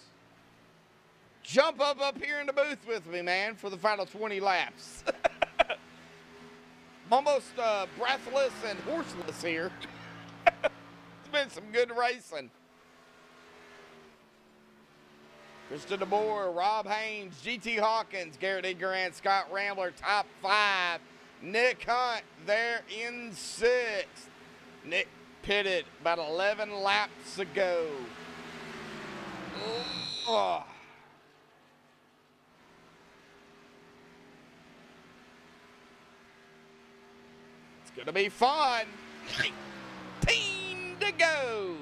Jump up here in the booth with me, man, for the final 20 laps. I'm almost breathless and horseless here. It's been some good racing. Christian DeBoer, Rob Haynes, GT Hawkins, Garrett E. Grant, Scott Rambler, top 5. Nick Hunt there in 6th. Nick pitted about 11 laps ago. Oh. Gonna be fun. 19 to go.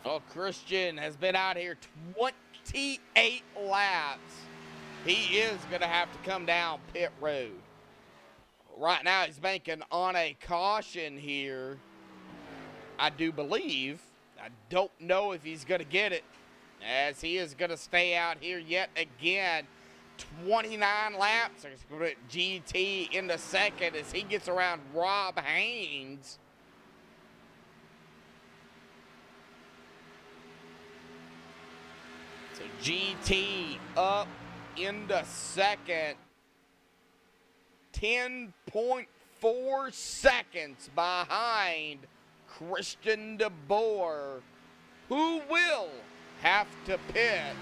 Well, Christian has been out here 28 laps. He is going to have to come down pit road. Right now, he's banking on a caution here, I do believe. I don't know if he's going to get it, as he is going to stay out here yet again. 29 laps. Let's put GT into second as he gets around Rob Haynes. So GT up into second. 10.4 seconds behind Christian DeBoer, who will have to pit.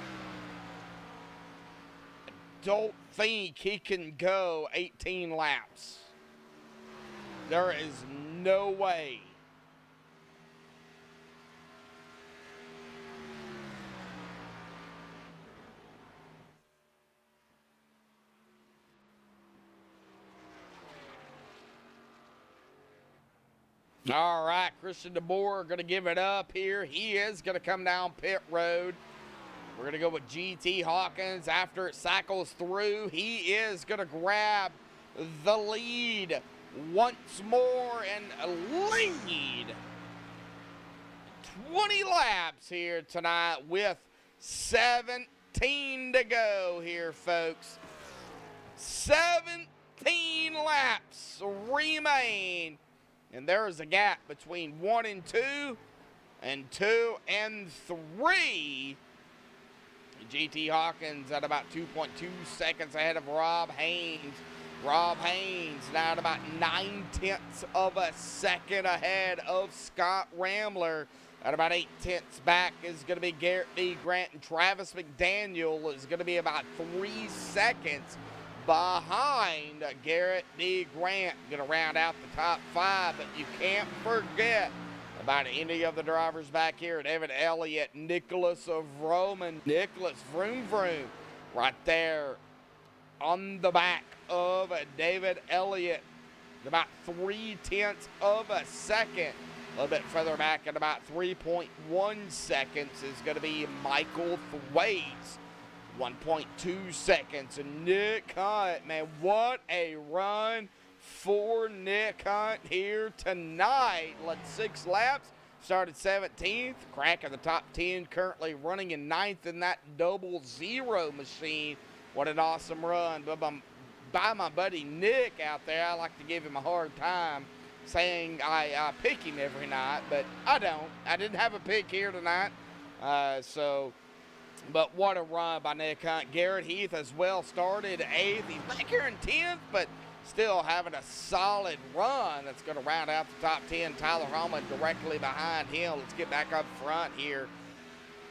I don't think he can go 18 laps. There is no way. All right, Christian DeBoer going to give it up here. He is going to come down pit road. We're going to go with GT Hawkins. After it cycles through, he is going to grab the lead once more and lead 20 laps here tonight with 17 to go here, folks. 17 laps remain. And there is a gap between 1 and 2, and 2 and 3. GT Hawkins at about 2.2 seconds ahead of Rob Haynes. Rob Haynes now at about 9/10 of a second ahead of Scott Rambler. At about 8/10 back is going to be Garrett D. Grant, and Travis McDaniel is going to be about 3 seconds behind Garrett D. Grant. Going to round out the top 5, but you can't forget about any of the drivers back here. David Elliott, Nicholas of Roman, Nicholas Vroom Vroom right there on the back of David Elliott. About 3/10 of a second. A little bit further back at about 3.1 seconds is going to be Michael Thwaites. 1.2 seconds. And Nick Hunt, man, what a run for Nick Hunt here tonight. Led 6 laps, started 17th, cracking the top 10, currently running in 9th in that 00 machine. What an awesome run by my buddy Nick out there. I like to give him a hard time saying I pick him every night, but I don't. I didn't have a pick here tonight. But what a run by Nick Hunt. Garrett Heath as well started 8th. He's back here in 10th, but still having a solid run. That's going to round out the top 10. Tyler Hallman directly behind him. Let's get back up front here.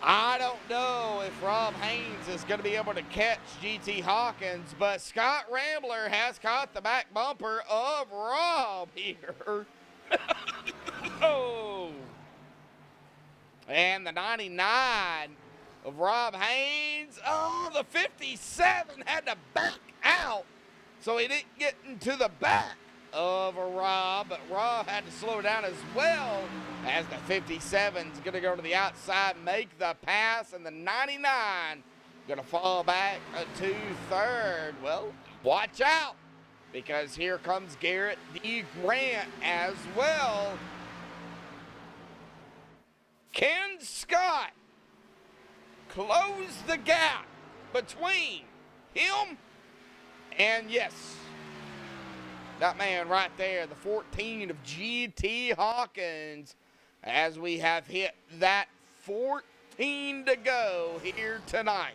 I don't know if Rob Haynes is going to be able to catch GT Hawkins, but Scott Rambler has caught the back bumper of Rob here. Oh. And the 99 of Rob Haynes. Oh, the 57 had to back out, so he didn't get into the back of Rob, but Rob had to slow down as well, as the 57 is going to go to the outside, make the pass, and the 99 going to fall back to 3rd. Well, watch out, because here comes Garrett D. Grant as well. Can Scott close the gap between him and, yes, that man right there, the 14 of GT Hawkins, as we have hit that 14 to go here tonight.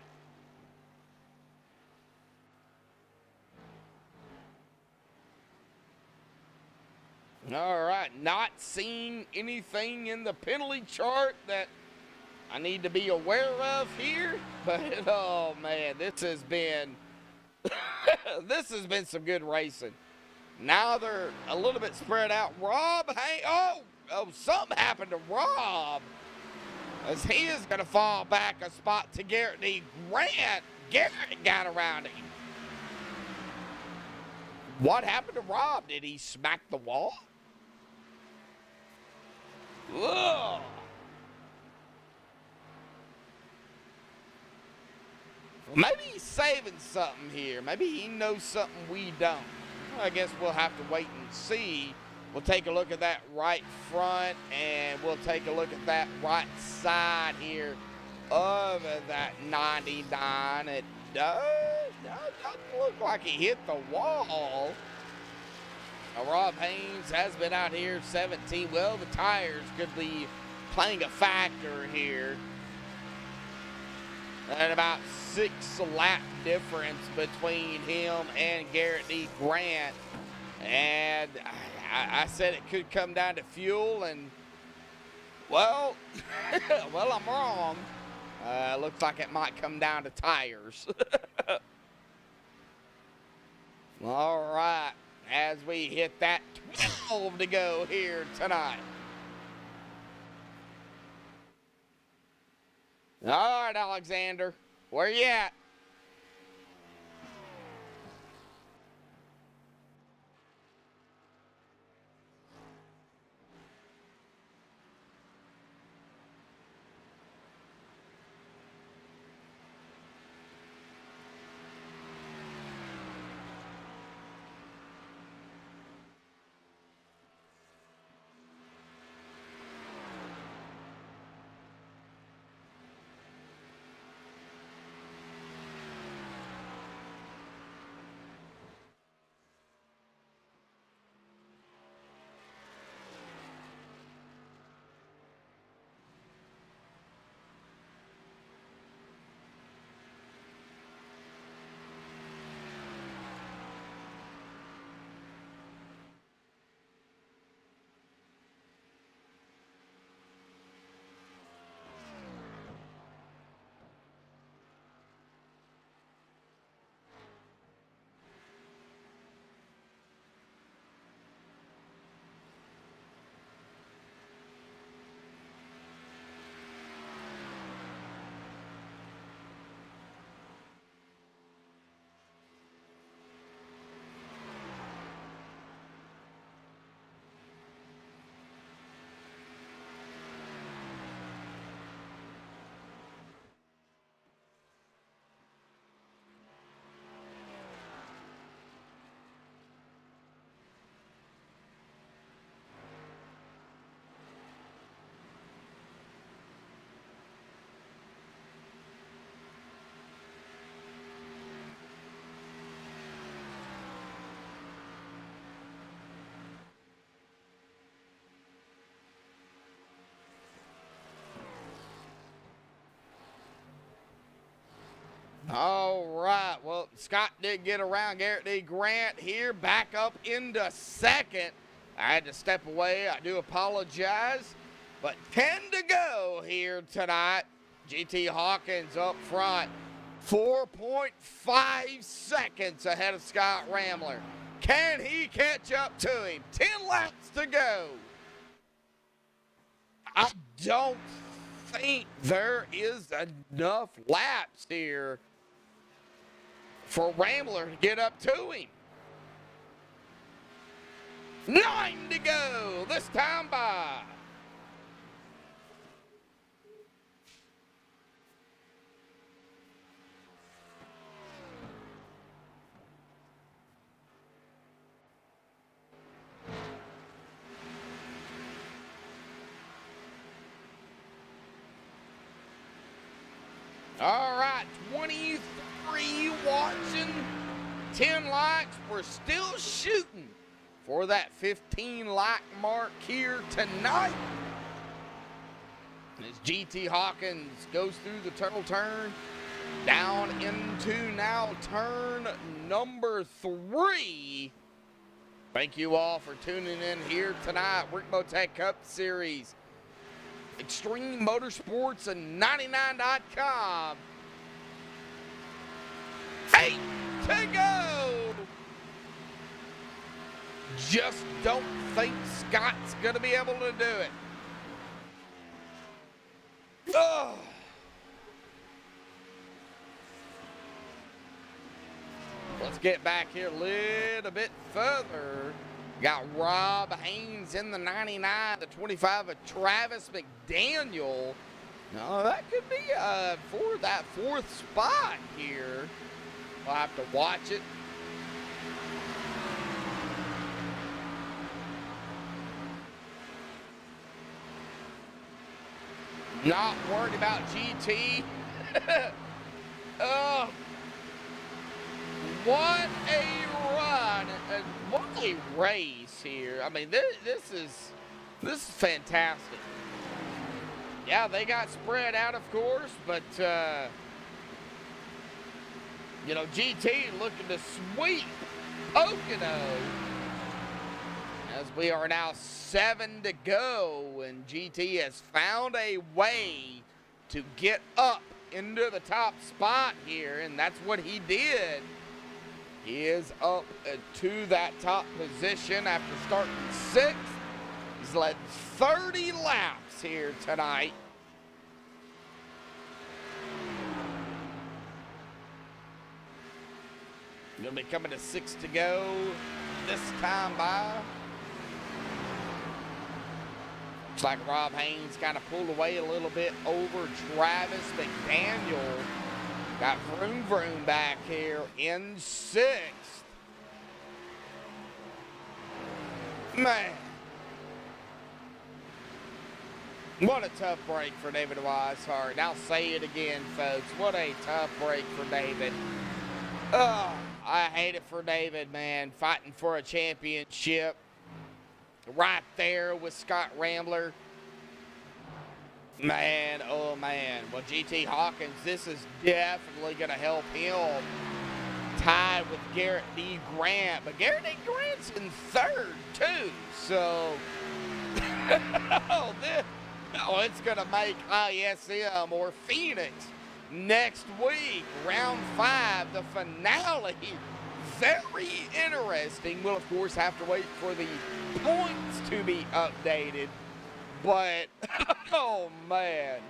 All right, not seeing anything in the penalty chart that I need to be aware of here, but oh man, this has been this has been some good racing. Now they're a little bit spread out. Rob, hey, oh, something happened to Rob, as he is going to fall back a spot to Garrett D. Grant. Garrett got around him. What happened to Rob? Did he smack the wall? Ugh. Maybe he's saving something here. Maybe he knows something we don't. I guess we'll have to wait and see. We'll take a look at that right front, and we'll take a look at that right side here of that 99. It does Doesn't look like he hit the wall. Now, Rob Haynes has been out here 17. Well, the tires could be playing a factor here. And about 6 lap difference between him and Garrett D. Grant. And I said it could come down to fuel, and well, well, I'm wrong. Looks like it might come down to tires. All right, as we hit that 12 to go here tonight. All right, Alexander, where you at? All right, well, Scott did get around Garrett D. Grant here, back up into second. I had to step away. I do apologize. But 10 to go here tonight. GT Hawkins up front. 4.5 seconds ahead of Scott Ramler. Can he catch up to him? 10 laps to go. I don't think there is enough laps here for Rambler to get up to him. 9 to go this time by. All right, 23 watching, 10 likes. We're still shooting for that 15 like mark here tonight. As GT Hawkins goes through the turtle turn, down into now turn number 3. Thank you all for tuning in here tonight. Rick Motec Cup Series. Extreme Motorsports and 99.com. 8 to go. Just don't think Scott's going to be able to do it. Oh. Let's get back here a little bit further. Got Rob Haynes in the 99, the 25 of Travis McDaniel. No, that could be for that 4th spot here. We'll have to watch it. Not worried about GT. Oh. what a run. And what a race here. I mean, this is fantastic. Yeah, they got spread out, of course, but, you know, GT looking to sweep Pocono as we are now 7 to go, and GT has found a way to get up into the top spot here, and that's what he did. He is up to that top position after starting 6th. He's led 30 laps here tonight. Gonna be coming to 6 to go this time by. Looks like Rob Haynes kind of pulled away a little bit over Travis McDaniel. Got Vroom Vroom back here in 6th. Man. What a tough break for David Weishart. I'll say it again, folks. What a tough break for David. Oh, I hate it for David, man. Fighting for a championship. Right there with Scott Rambler. Man, oh man. Well, GT Hawkins, this is definitely going to help him tie with Garrett D. Grant. But Garrett D. Grant's in 3rd, too. So, it's going to make ISM or Phoenix next week, round 5, the finale. Very interesting. We'll, of course, have to wait for the points to be updated. But, oh, man.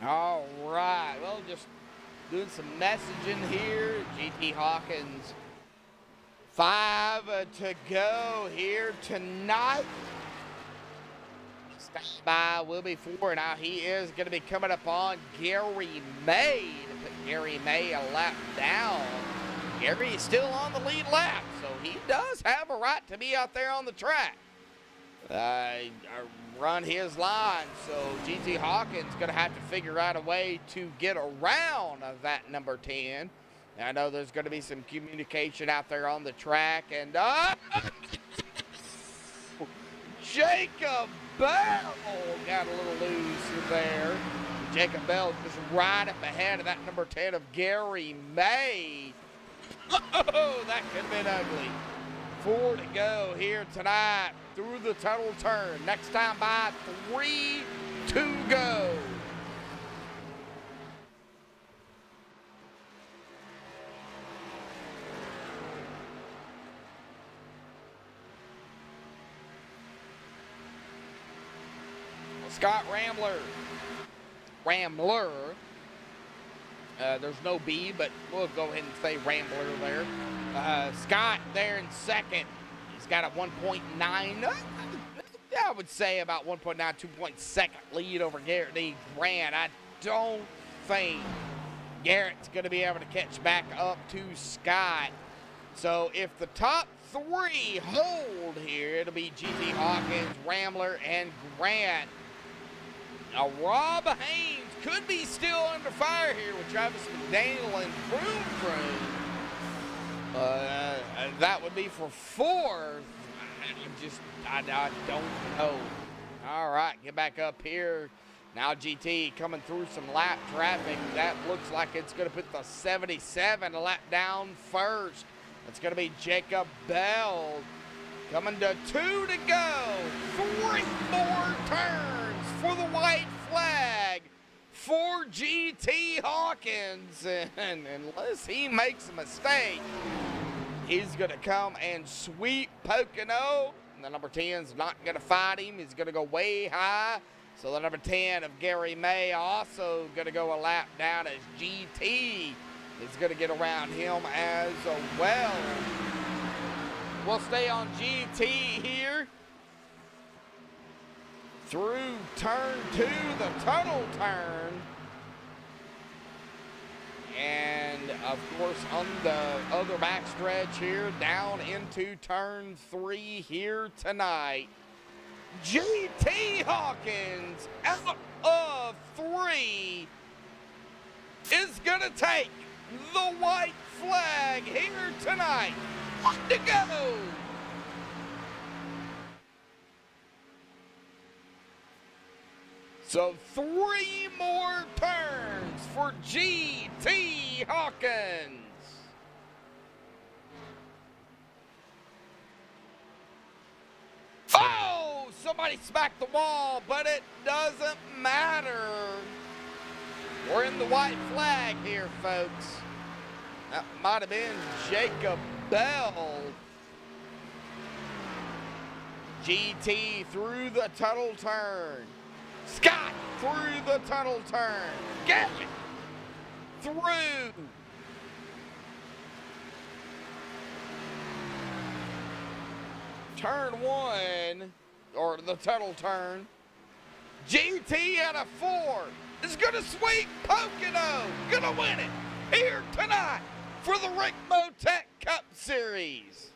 All right, well, just doing some messaging here. GT Hawkins, 5 to go here tonight. Stop by will be 4. Now he is going to be coming up on Gary May to put Gary May a lap down. Gary is still on the lead lap, so he does have a right to be out there on the track. Run his line, so GT Hawkins going to have to figure out a way to get around that number 10. I know there's going to be some communication out there on the track, and Jacob Bell got a little loose there. Jacob Bell just right up ahead of that number 10 of Gary May. Oh, that could have been ugly. 4 to go here tonight through the tunnel turn. Next time by, 3 to go. Scott Rambler. There's no B, but we'll go ahead and say Rambler there. Scott there in 2nd. He's got a 1.9. I would say about 1.9, 2.2 lead over Garrett D. Grant. I don't think Garrett's going to be able to catch back up to Scott. So if the top 3 hold here, it'll be GT Hawkins, Rambler, and Grant. Now, Rob Haynes could be still under fire here with Travis McDaniel and Vroom Vroom. That would be for 4th. I don't know. All right, get back up here. Now GT coming through some lap traffic. That looks like it's going to put the 77 a lap down first. It's going to be Jacob Bell coming to 2 to go. 3 more turns for the white flag for GT Hawkins. And unless he makes a mistake, he's going to come and sweep Pocono. The number 10's not going to fight him. He's going to go way high. So the number 10 of Gary May also going to go a lap down as GT is going to get around him as well. We'll stay on GT here. Through turn 2, the tunnel turn. And, of course, on the other backstretch here, down into turn 3 here tonight. GT Hawkins, out of 3, is going to take the white flag here tonight. To go! So 3 more turns for GT Hawkins. Oh, somebody smacked the wall, but it doesn't matter. We're in the white flag here, folks. That might have been Jacob Bell. GT through the tunnel turn. Scott through the tunnel turn. Get it through. Turn 1, or the tunnel turn. GT out of 4 is going to sweep Pocono. Going to win it here tonight for the Rick Motec Cup Series.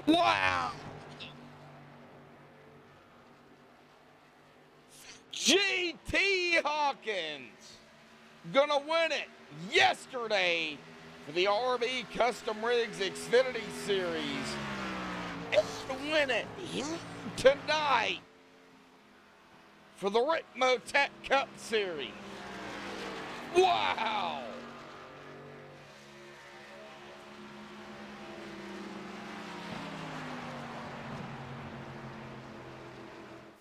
Wow. GT Hawkins gonna win it yesterday for the RB Custom Rigs Xfinity Series and win it tonight for the Rick Motec Cup Series. Wow!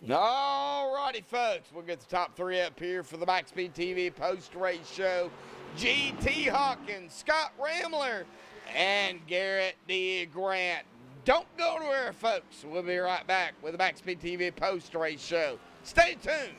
Alrighty, folks, we'll get the top 3 up here for the MaxspeedTV TV post-race show. GT Hawkins, Scott Ramler, and Garrett D. Grant. Don't go anywhere, folks. We'll be right back with the MaxspeedTV TV post-race show. Stay tuned.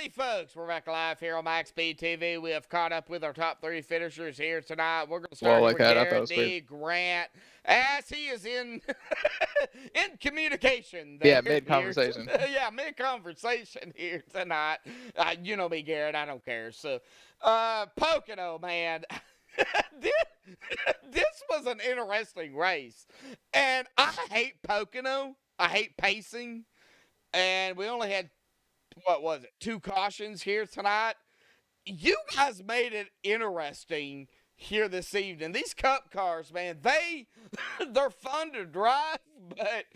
Howdy, folks. We're back live here on MaxspeedTV. We have caught up with our top 3 finishers here tonight. We're going to start like with that. I thought it Garrett was D. weird. Grant, as he is in in communication. There Yeah, mid-conversation. Yeah, mid-conversation here tonight. You know me, Garrett. I don't care. So, Pocono, man. This was an interesting race. And I hate Pocono. I hate pacing. And we only had, 2 cautions here tonight. You guys made it interesting here this evening. These cup cars, man, they're fun to drive, but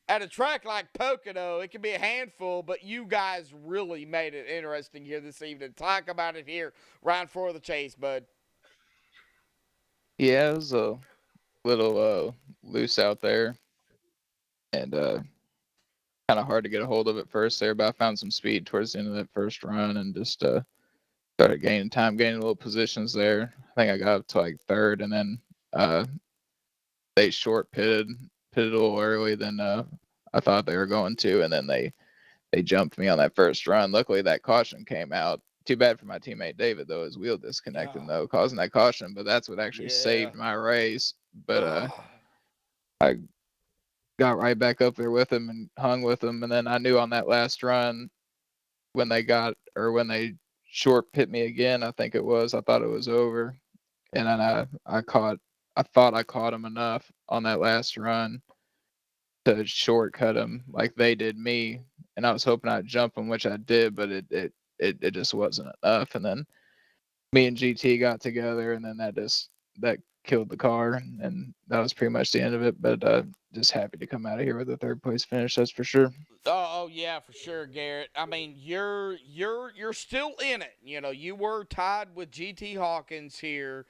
at a track like Pocono, it can be a handful, but you guys really made it interesting here this evening. Talk about it here, round 4 of the chase, bud. Yeah, it was a little loose out there, and kind of hard to get a hold of at first there, but I found some speed towards the end of that first run and just started gaining time, gaining little positions there. I think I got up to like 3rd, and then they short pitted a little early than I thought they were going to, and then they jumped me on that first run. Luckily, that caution came out. Too bad for my teammate David, though. His wheel disconnected, though, causing that caution, but that's what actually saved my race. But I got right back up there with him and hung with him, and then I knew on that last run when they short pit me again, I think it was, I thought it was over, and then I thought I caught him enough on that last run to shortcut him like they did me, and I was hoping I'd jump him, which I did, but it just wasn't enough. And then me and GT got together, and then that killed the car, and that was pretty much the end of it. But just happy to come out of here with a 3rd place finish, that's for sure. Oh yeah, for sure, Garrett. I mean, you're still in it. You know, you were tied with GT Hawkins here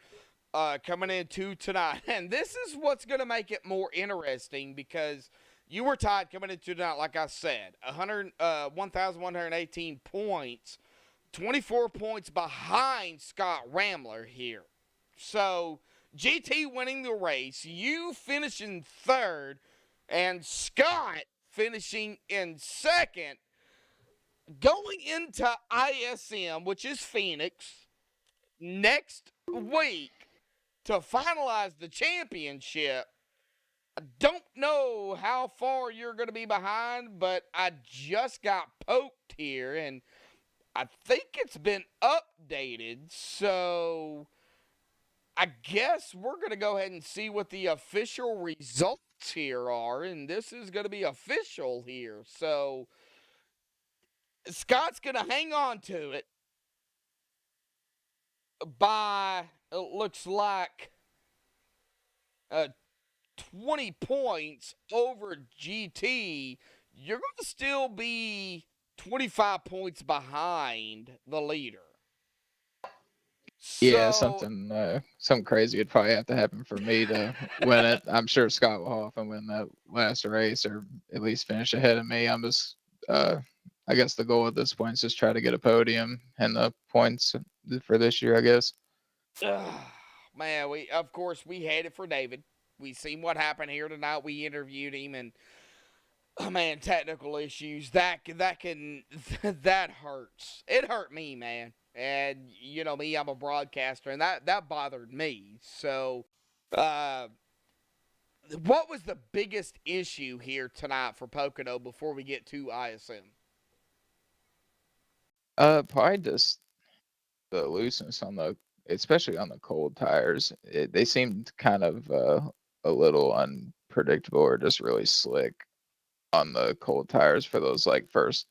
coming into tonight, and this is what's going to make it more interesting because you were tied coming into tonight, like I said, 1,118 points, 24 points behind Scott Ramler here. So GT winning the race, you finishing 3rd, and Scott finishing in 2nd. Going into ISM, which is Phoenix, next week to finalize the championship. I don't know how far you're going to be behind, but I just got poked here, and I think it's been updated, so I guess we're going to go ahead and see what the official results here are, and this is going to be official here. So Scott's going to hang on to it by, it looks like, 20 points over GT. You're going to still be 25 points behind the leader. Yeah, So, something crazy would probably have to happen for me to win it. I'm sure Scott will often win that last race, or at least finish ahead of me. I'm just, I guess the goal at this point is just try to get a podium and the points for this year, I guess. Man, we had it for David. We seen what happened here tonight. We interviewed him, and man, technical issues that hurts. It hurt me, man. And you know me, I'm a broadcaster, and that bothered me. So, what was the biggest issue here tonight for Pocono before we get to ISM? Probably just the looseness especially on the cold tires. They seemed kind of a little unpredictable, or just really slick on the cold tires for those like first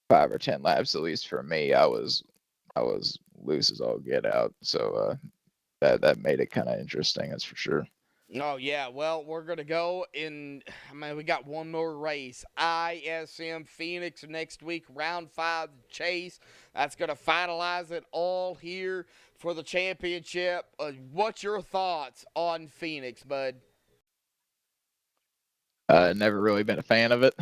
5 or 10 laps. At least for me, I was loose as all get out. So that made it kind of interesting, that's for sure. Oh, yeah. Well, we're going to go we got one more race. ISM Phoenix next week, round 5 chase. That's going to finalize it all here for the championship. What's your thoughts on Phoenix, bud? Never really been a fan of it.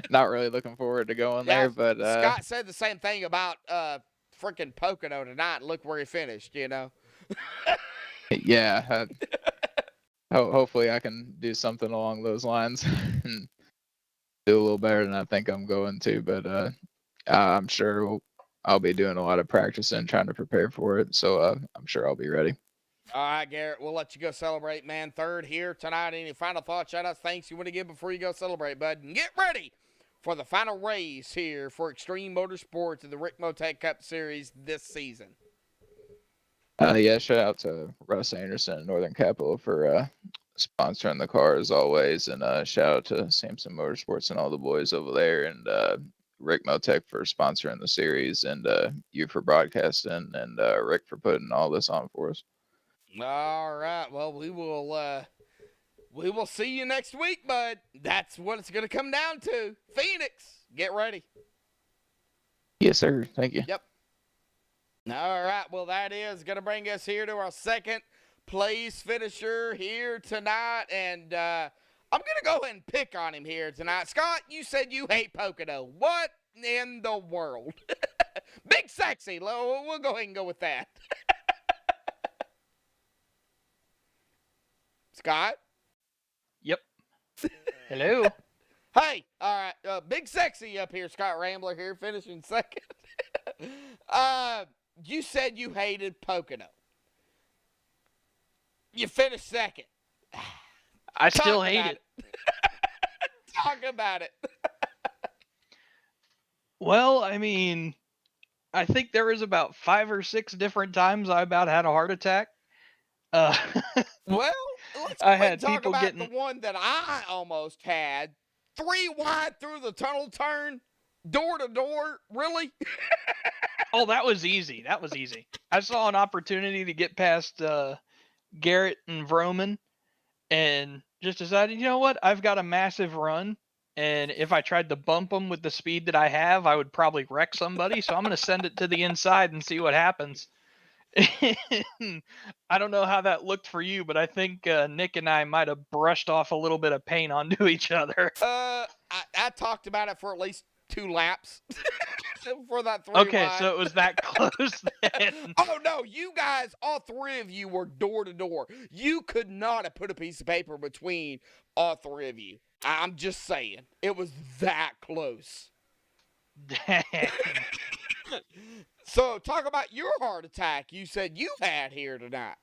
Not really looking forward to going there, but Scott said the same thing about freaking Pocono tonight. Look where he finished, you know. Yeah. Hopefully I can do something along those lines and do a little better than I think I'm going to. But I'm sure I'll be doing a lot of practicing, trying to prepare for it. So I'm sure I'll be ready. All right, Garrett, we'll let you go celebrate, man. Third here tonight. Any final thoughts, shout-outs, thanks you want to give before you go celebrate, bud? And get ready for the final race here for Extreme Motorsports in the Rick Motec Cup Series this season. Yeah, shout out to Russ Anderson and Northern Capital for sponsoring the car as always, and shout out to Samson Motorsports and all the boys over there, and Rick Motec for sponsoring the series, and you for broadcasting, and Rick for putting all this on for us. All right, well, we will see you next week, bud. That's what it's going to come down to. Phoenix, get ready. Yes, sir. Thank you. Yep. All right, well, that is going to bring us here to our second place finisher here tonight, and I'm going to go ahead and pick on him here tonight. Scott, you said you hate Pocono. What in the world? Big Sexy. We'll go ahead and go with that. Scott? Yep. Hello. Hey, all right, Big Sexy up here, Scott Rambler here, finishing second. You said you hated Pocono. You finished second. I still hate it. Talk about it. Well, I mean, I think there was about 5 or 6 different times I about had a heart attack. Well, let's I had talk people about getting the one that I almost had. 3 wide through the tunnel turn, door to door. Really? Oh, that was easy. That was easy. I saw an opportunity to get past Garrett and Vroman, and just decided, you know what? I've got a massive run, and if I tried to bump them with the speed that I have, I would probably wreck somebody. So I'm going to send it to the inside and see what happens. I don't know how that looked for you, but I think Nick and I might have brushed off a little bit of paint onto each other. I talked about it for at least 2 laps. For that 3 Okay, wide. so it was that close then. Oh, no, you guys, all 3 of you were door to door. You could not have put a piece of paper between all 3 of you. I'm just saying. It was that close. Dang. So, talk about your heart attack you said you had here tonight.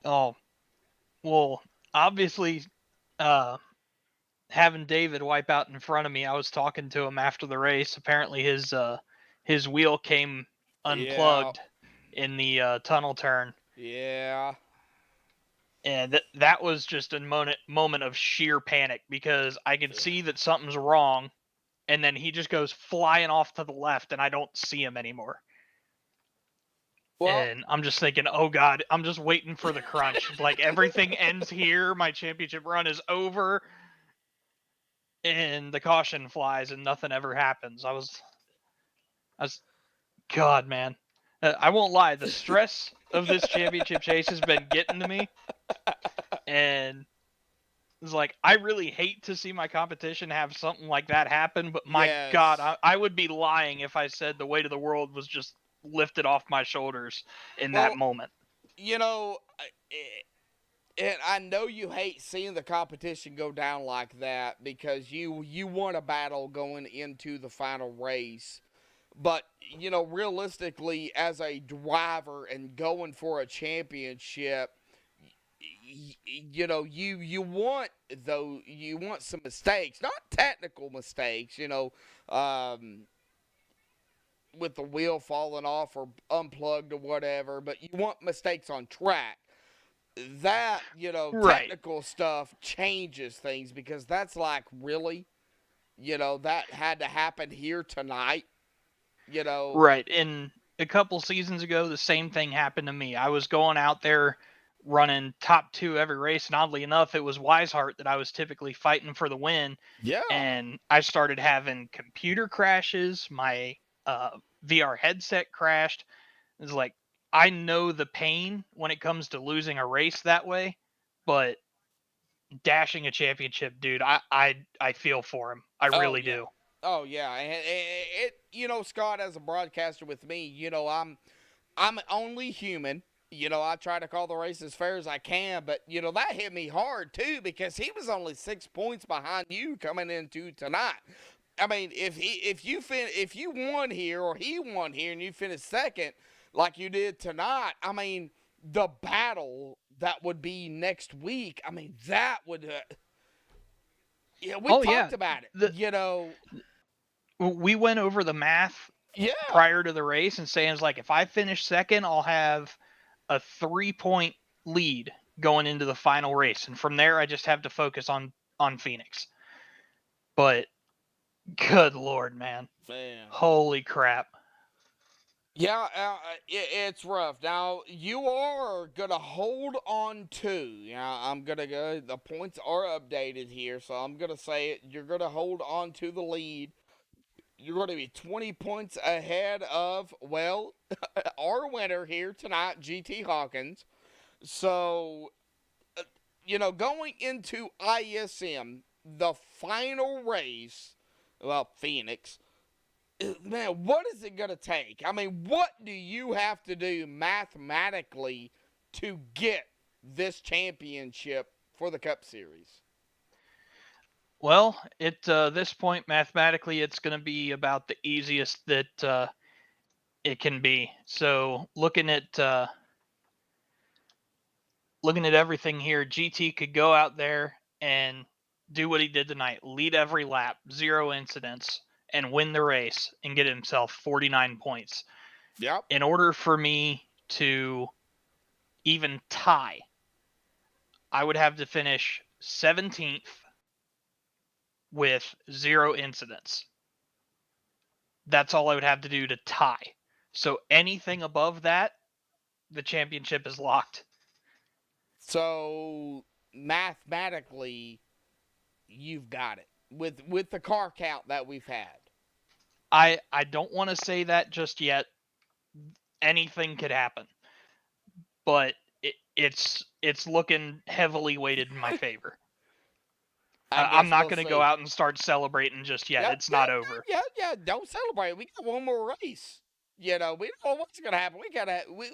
Oh, well, obviously, having David wipe out in front of me, I was talking to him after the race. Apparently, his wheel came unplugged in the tunnel turn. Yeah. And that was just a moment of sheer panic, because I could see that something's wrong, and then he just goes flying off to the left, and I don't see him anymore. Well, and I'm just thinking, oh God, I'm just waiting for the crunch. Like, everything ends here, my championship run is over, and the caution flies, and nothing ever happens. I was, God, man. I won't lie, the stress of this championship chase has been getting to me, and it's like, I really hate to see my competition have something like that happen, but my God, I would be lying if I said the weight of the world was just lifted off my shoulders in that moment. You know, and I know you hate seeing the competition go down like that, because you want a battle going into the final race. But, you know, realistically, as a driver and going for a championship, you know, you want some mistakes, not technical mistakes, you know, with the wheel falling off or unplugged or whatever, but you want mistakes on track. That, you know, technical stuff changes things, because that's like, really, you know, that had to happen here tonight, you know. Right. And a couple seasons ago, the same thing happened to me. I was going out there running top 2 every race, and oddly enough, it was Weishart that I was typically fighting for the win. Yeah. And I started having computer crashes. My VR headset crashed. It's like, I know the pain when it comes to losing a race that way, but dashing a championship, dude, I feel for him. I really do. Oh yeah, and you know, Scott, as a broadcaster with me, you know, I'm only human. You know, I try to call the race as fair as I can, but you know, that hit me hard too, because he was only 6 points behind you coming into tonight. I mean, if you won here or he won here and you finished second like you did tonight, I mean, the battle that would be next week. I mean, that would. Yeah, we talked about it. We went over the math prior to the race and saying it's like if I finish second, I'll have a 3-point lead going into the final race, and from there I just have to focus on Phoenix. But good Lord, man, holy crap! Yeah, it's rough. Now you are gonna hold on to. I'm gonna go. The points are updated here, so I'm gonna say it. You're gonna hold on to the lead. You're going to be 20 points ahead of, well, our winner here tonight, GT Hawkins. So, going into ISM, the final race, well, Phoenix, man, what is it going to take? I mean, what do you have to do mathematically to get this championship for the Cup Series? Well, at this point, mathematically, it's going to be about the easiest that it can be. So, looking at everything here, GT could go out there and do what he did tonight: lead every lap, 0 incidents, and win the race and get himself 49 points. Yep. In order for me to even tie, I would have to finish 17th. With 0 incidents. That's all I would have to do to tie. So anything above that, the championship is locked. So mathematically, you've got it with the car count that we've had. I don't want to say that just yet. Anything could happen, but it's looking heavily weighted in my favor. I'm not going to go out and start celebrating just yet. It's not over. Yeah. Don't celebrate. We got one more race. We don't know what's going to happen.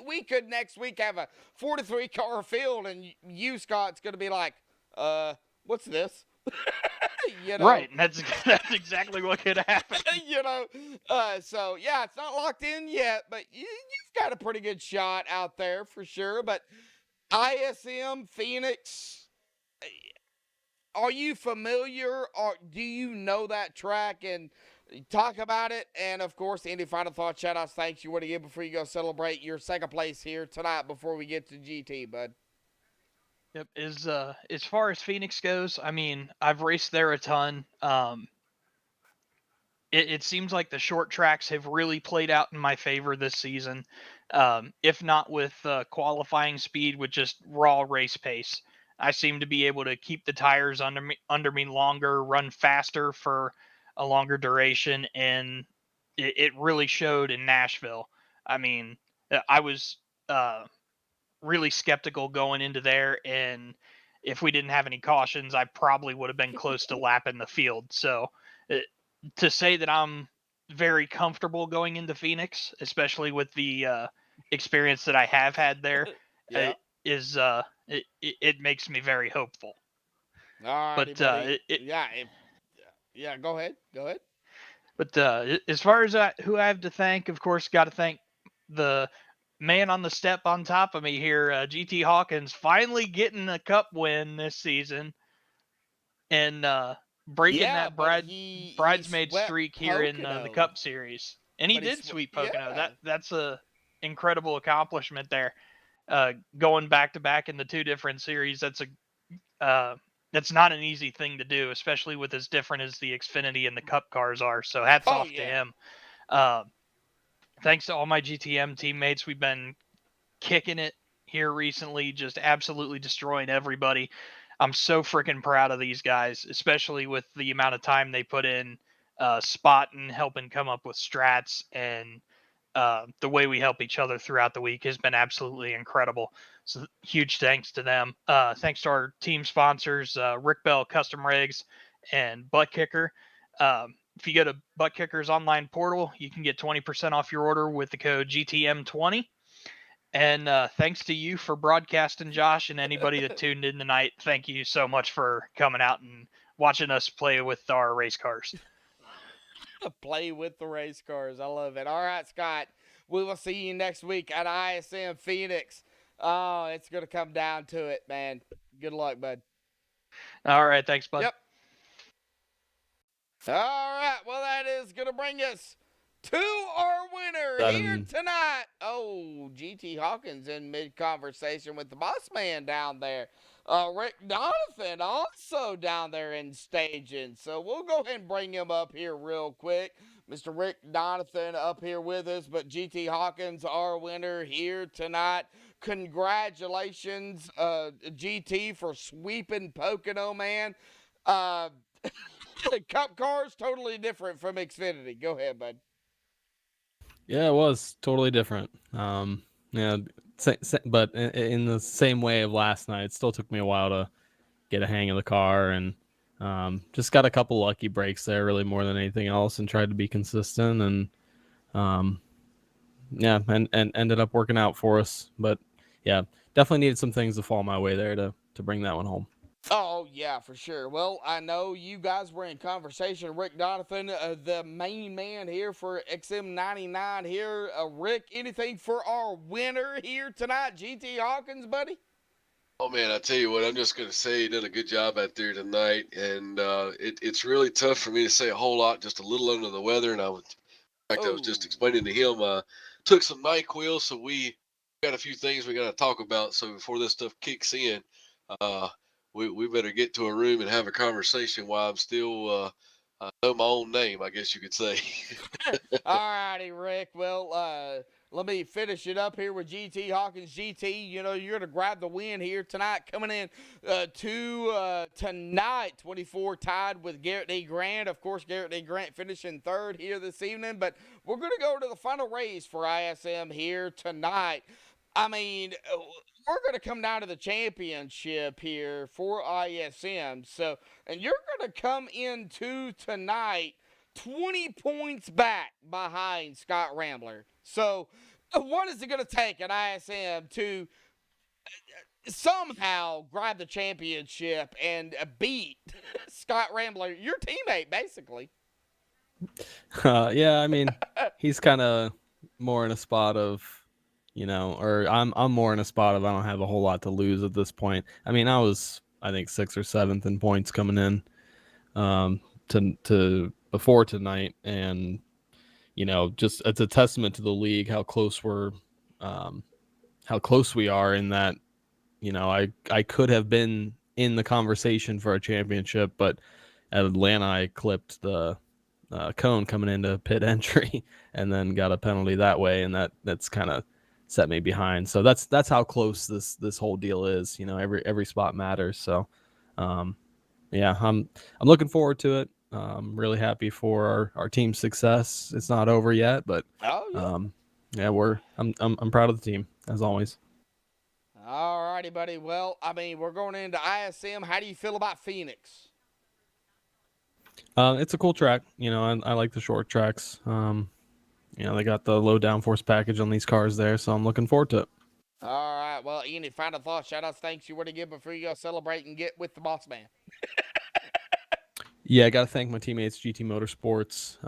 We could next week have a 43 car field, and you, Scott's going to be like, what's this? Right. And that's exactly what could happen. So yeah, it's not locked in yet, but you've got a pretty good shot out there for sure. But ISM Phoenix. Are you familiar, or do you know that track and talk about it? And, of course, any final thoughts, shout-outs, thanks you want to give before you go celebrate your second place here tonight before we get to GT, bud? Yep. As far as Phoenix goes, I mean, I've raced there a ton. It seems like the short tracks have really played out in my favor this season, if not with qualifying speed, with just raw race pace. I seem to be able to keep the tires under me longer, run faster for a longer duration, and it really showed in Nashville. I mean, I was really skeptical going into there, and if we didn't have any cautions, I probably would have been close to lapping the field. So to say that I'm very comfortable going into Phoenix, especially with the experience that I have had there, is it makes me very hopeful. All right, but go ahead. But as far as who I have to thank, of course, got to thank the man on the step on top of me here, GT Hawkins, finally getting a Cup win this season and breaking that bridesmaid streak here in the Cup Series. And he did sweep Pocono. Yeah. That's a incredible accomplishment there. Going back to back in the 2 different series, that's not an easy thing to do, especially with as different as the Xfinity and the Cup cars are. So hats off to him. Thanks to all my GTM teammates. We've been kicking it here recently, just absolutely destroying everybody. I'm so freaking proud of these guys, especially with the amount of time they put in spotting, helping come up with strats, and the way we help each other throughout the week has been absolutely incredible. So huge thanks to them. Thanks to our team sponsors, Rick Bell Custom Rigs and Butt Kicker. If you go to Butt Kicker's online portal, you can get 20% off your order with the code GTM20. And thanks to you for broadcasting, Josh, and anybody that tuned in tonight. Thank you so much for coming out and watching us play with our race cars. Play with the race cars. I love it. All right, Scott. We will see you next week at ISM Phoenix. Oh, it's going to come down to it, man. Good luck, bud. All right, thanks, bud. Yep. All right. Well, that is going to bring us to our winner here tonight. Oh, GT Hawkins in mid-conversation with the boss man down there. Rick Donovan also down there in staging. So we'll go ahead and bring him up here real quick. Mr. Rick Donovan up here with us, but GT Hawkins, our winner here tonight. Congratulations, GT, for sweeping Pocono, man. Cup cars, totally different from Xfinity. Go ahead, bud. Yeah, it was totally different. Yeah, but in the same way of last night, it still took me a while to get a hang of the car, and just got a couple lucky breaks there, really more than anything else, and tried to be consistent, and yeah, and ended up working out for us. But yeah, definitely needed some things to fall my way there to bring that one home. Oh, yeah, for sure. Well, I know you guys were in conversation. Rick Donovan, the main man here for XM99 here. Rick, anything for our winner here tonight, GT Hawkins, buddy? Oh, man, I tell you what, I'm just going to say you did a good job out there tonight. And it's really tough for me to say a whole lot, just a little under the weather. And I was just explaining to him, took some NyQuil, so we got a few things we got to talk about. So before this stuff kicks in, we better get to a room and have a conversation while I'm still know my own name, I guess you could say. All righty, Rick. Well, let me finish it up here with GT Hawkins. GT, you know, you're going to grab the win here tonight. Coming in to tonight, 24 tied with Garrett D. Grant. Of course, Garrett D. Grant finishing third here this evening. But we're going to go to the final race for ISM here tonight. I mean, we're going to come down to the championship here for ISM. So, and you're going to come into tonight 20 points back behind Scott Rambler. So, what is it going to take at ISM to somehow grab the championship and beat Scott Rambler, your teammate, basically? Yeah, I mean, he's kind of more in a spot of, you know, or I'm more in a spot of I don't have a whole lot to lose at this point. I mean, I was, I think, 6th or 7th in points coming in to before tonight, and you know, just it's a testament to the league how close we are in that, you know, I could have been in the conversation for a championship, but at Atlanta I clipped the cone coming into pit entry and then got a penalty that way, and that's kind of set me behind. So that's how close this whole deal is. You know, every spot matters. So yeah, I'm looking forward to it. Really happy for our team's success. It's not over yet, but yeah, I'm proud of the team as always. All righty, buddy. Well, I mean, we're going into ISM. How do you feel about Phoenix? It's a cool track. You know, I like the short tracks. You know, they got the low downforce package on these cars there, so I'm looking forward to it. All right. Well, any final thoughts, shout-outs, thanks you want to give before you go celebrate and get with the boss man? Yeah, I got to thank my teammates, GT Motorsports,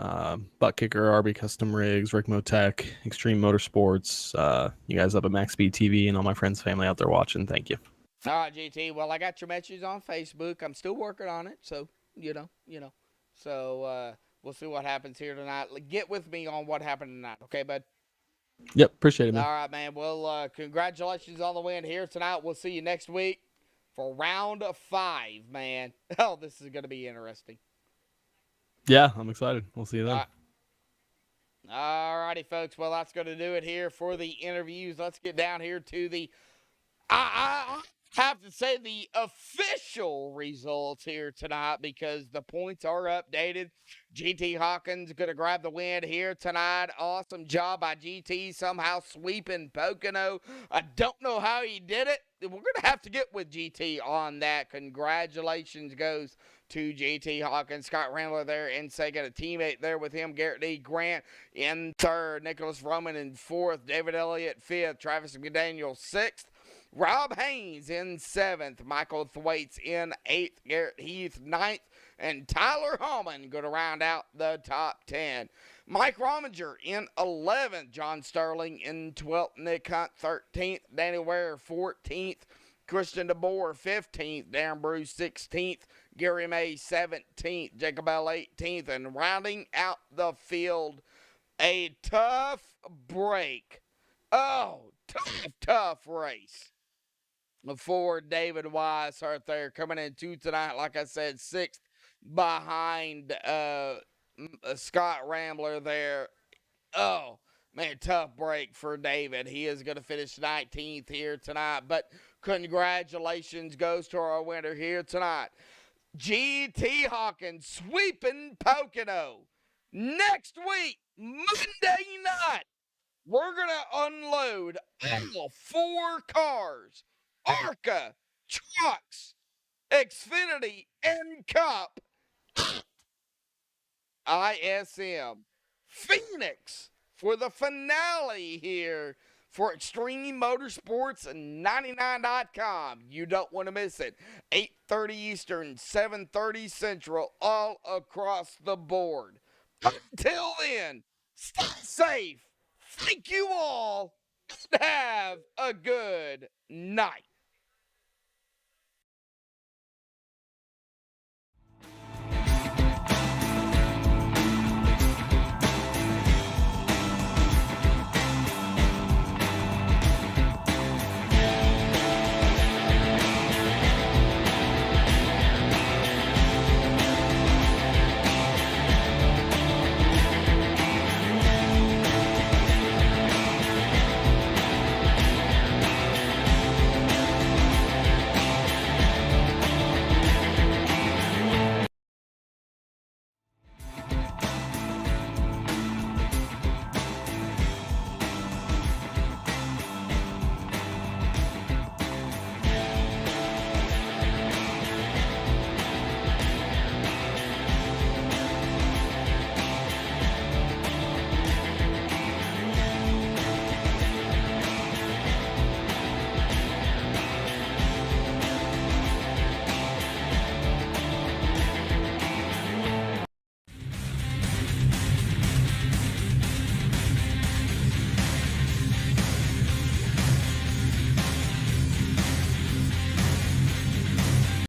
Butt Kicker, RB Custom Rigs, Rick Motec, Extreme Motorsports, you guys up at MaxspeedTV, and all my friends, family out there watching. Thank you. All right, GT. Well, I got your messages on Facebook. I'm still working on it, so, you know. So, we'll see what happens here tonight. Get with me on what happened tonight, okay, bud? Yep, appreciate it, man. All right, man. Well, congratulations on the win here tonight. We'll see you next week for round 5, man. Oh, this is going to be interesting. Yeah, I'm excited. We'll see you then. All righty, folks. Well, that's going to do it here for the interviews. Let's get down here to the I have to say the official results here tonight because the points are updated. GT Hawkins going to grab the win here tonight. Awesome job by GT, somehow sweeping Pocono. I don't know how he did it. We're going to have to get with GT on that. Congratulations goes to GT Hawkins. Scott Rambler there in second. A teammate there with him, Garrett D. Grant in third. Nicholas Roman in fourth. David Elliott fifth. Travis McDaniel sixth. Rob Haynes in 7th, Michael Thwaites in 8th, Garrett Heath 9th, and Tyler Hallman going to round out the top 10. Mike Rominger in 11th, John Sterling in 12th, Nick Hunt 13th, Danny Ware 14th, Christian DeBoer 15th, Darren Bruce 16th, Gary May 17th, Jacob Bell 18th, and rounding out the field, a tough break. Oh, tough race for David Weishart there, coming into tonight, like I said, 6th behind Scott Rambler there. Oh, man, tough break for David. He is going to finish 19th here tonight, but congratulations goes to our winner here tonight, GT Hawkins, sweeping Pocono. Next week, Monday night, we're going to unload all 4 cars, ARCA, trucks, Xfinity, and Cup, ISM Phoenix for the finale here for Extreme Motorsports 99.com. You don't want to miss it. 8:30 Eastern, 7:30 Central, all across the board. Until then, stay safe. Thank you all, and have a good night.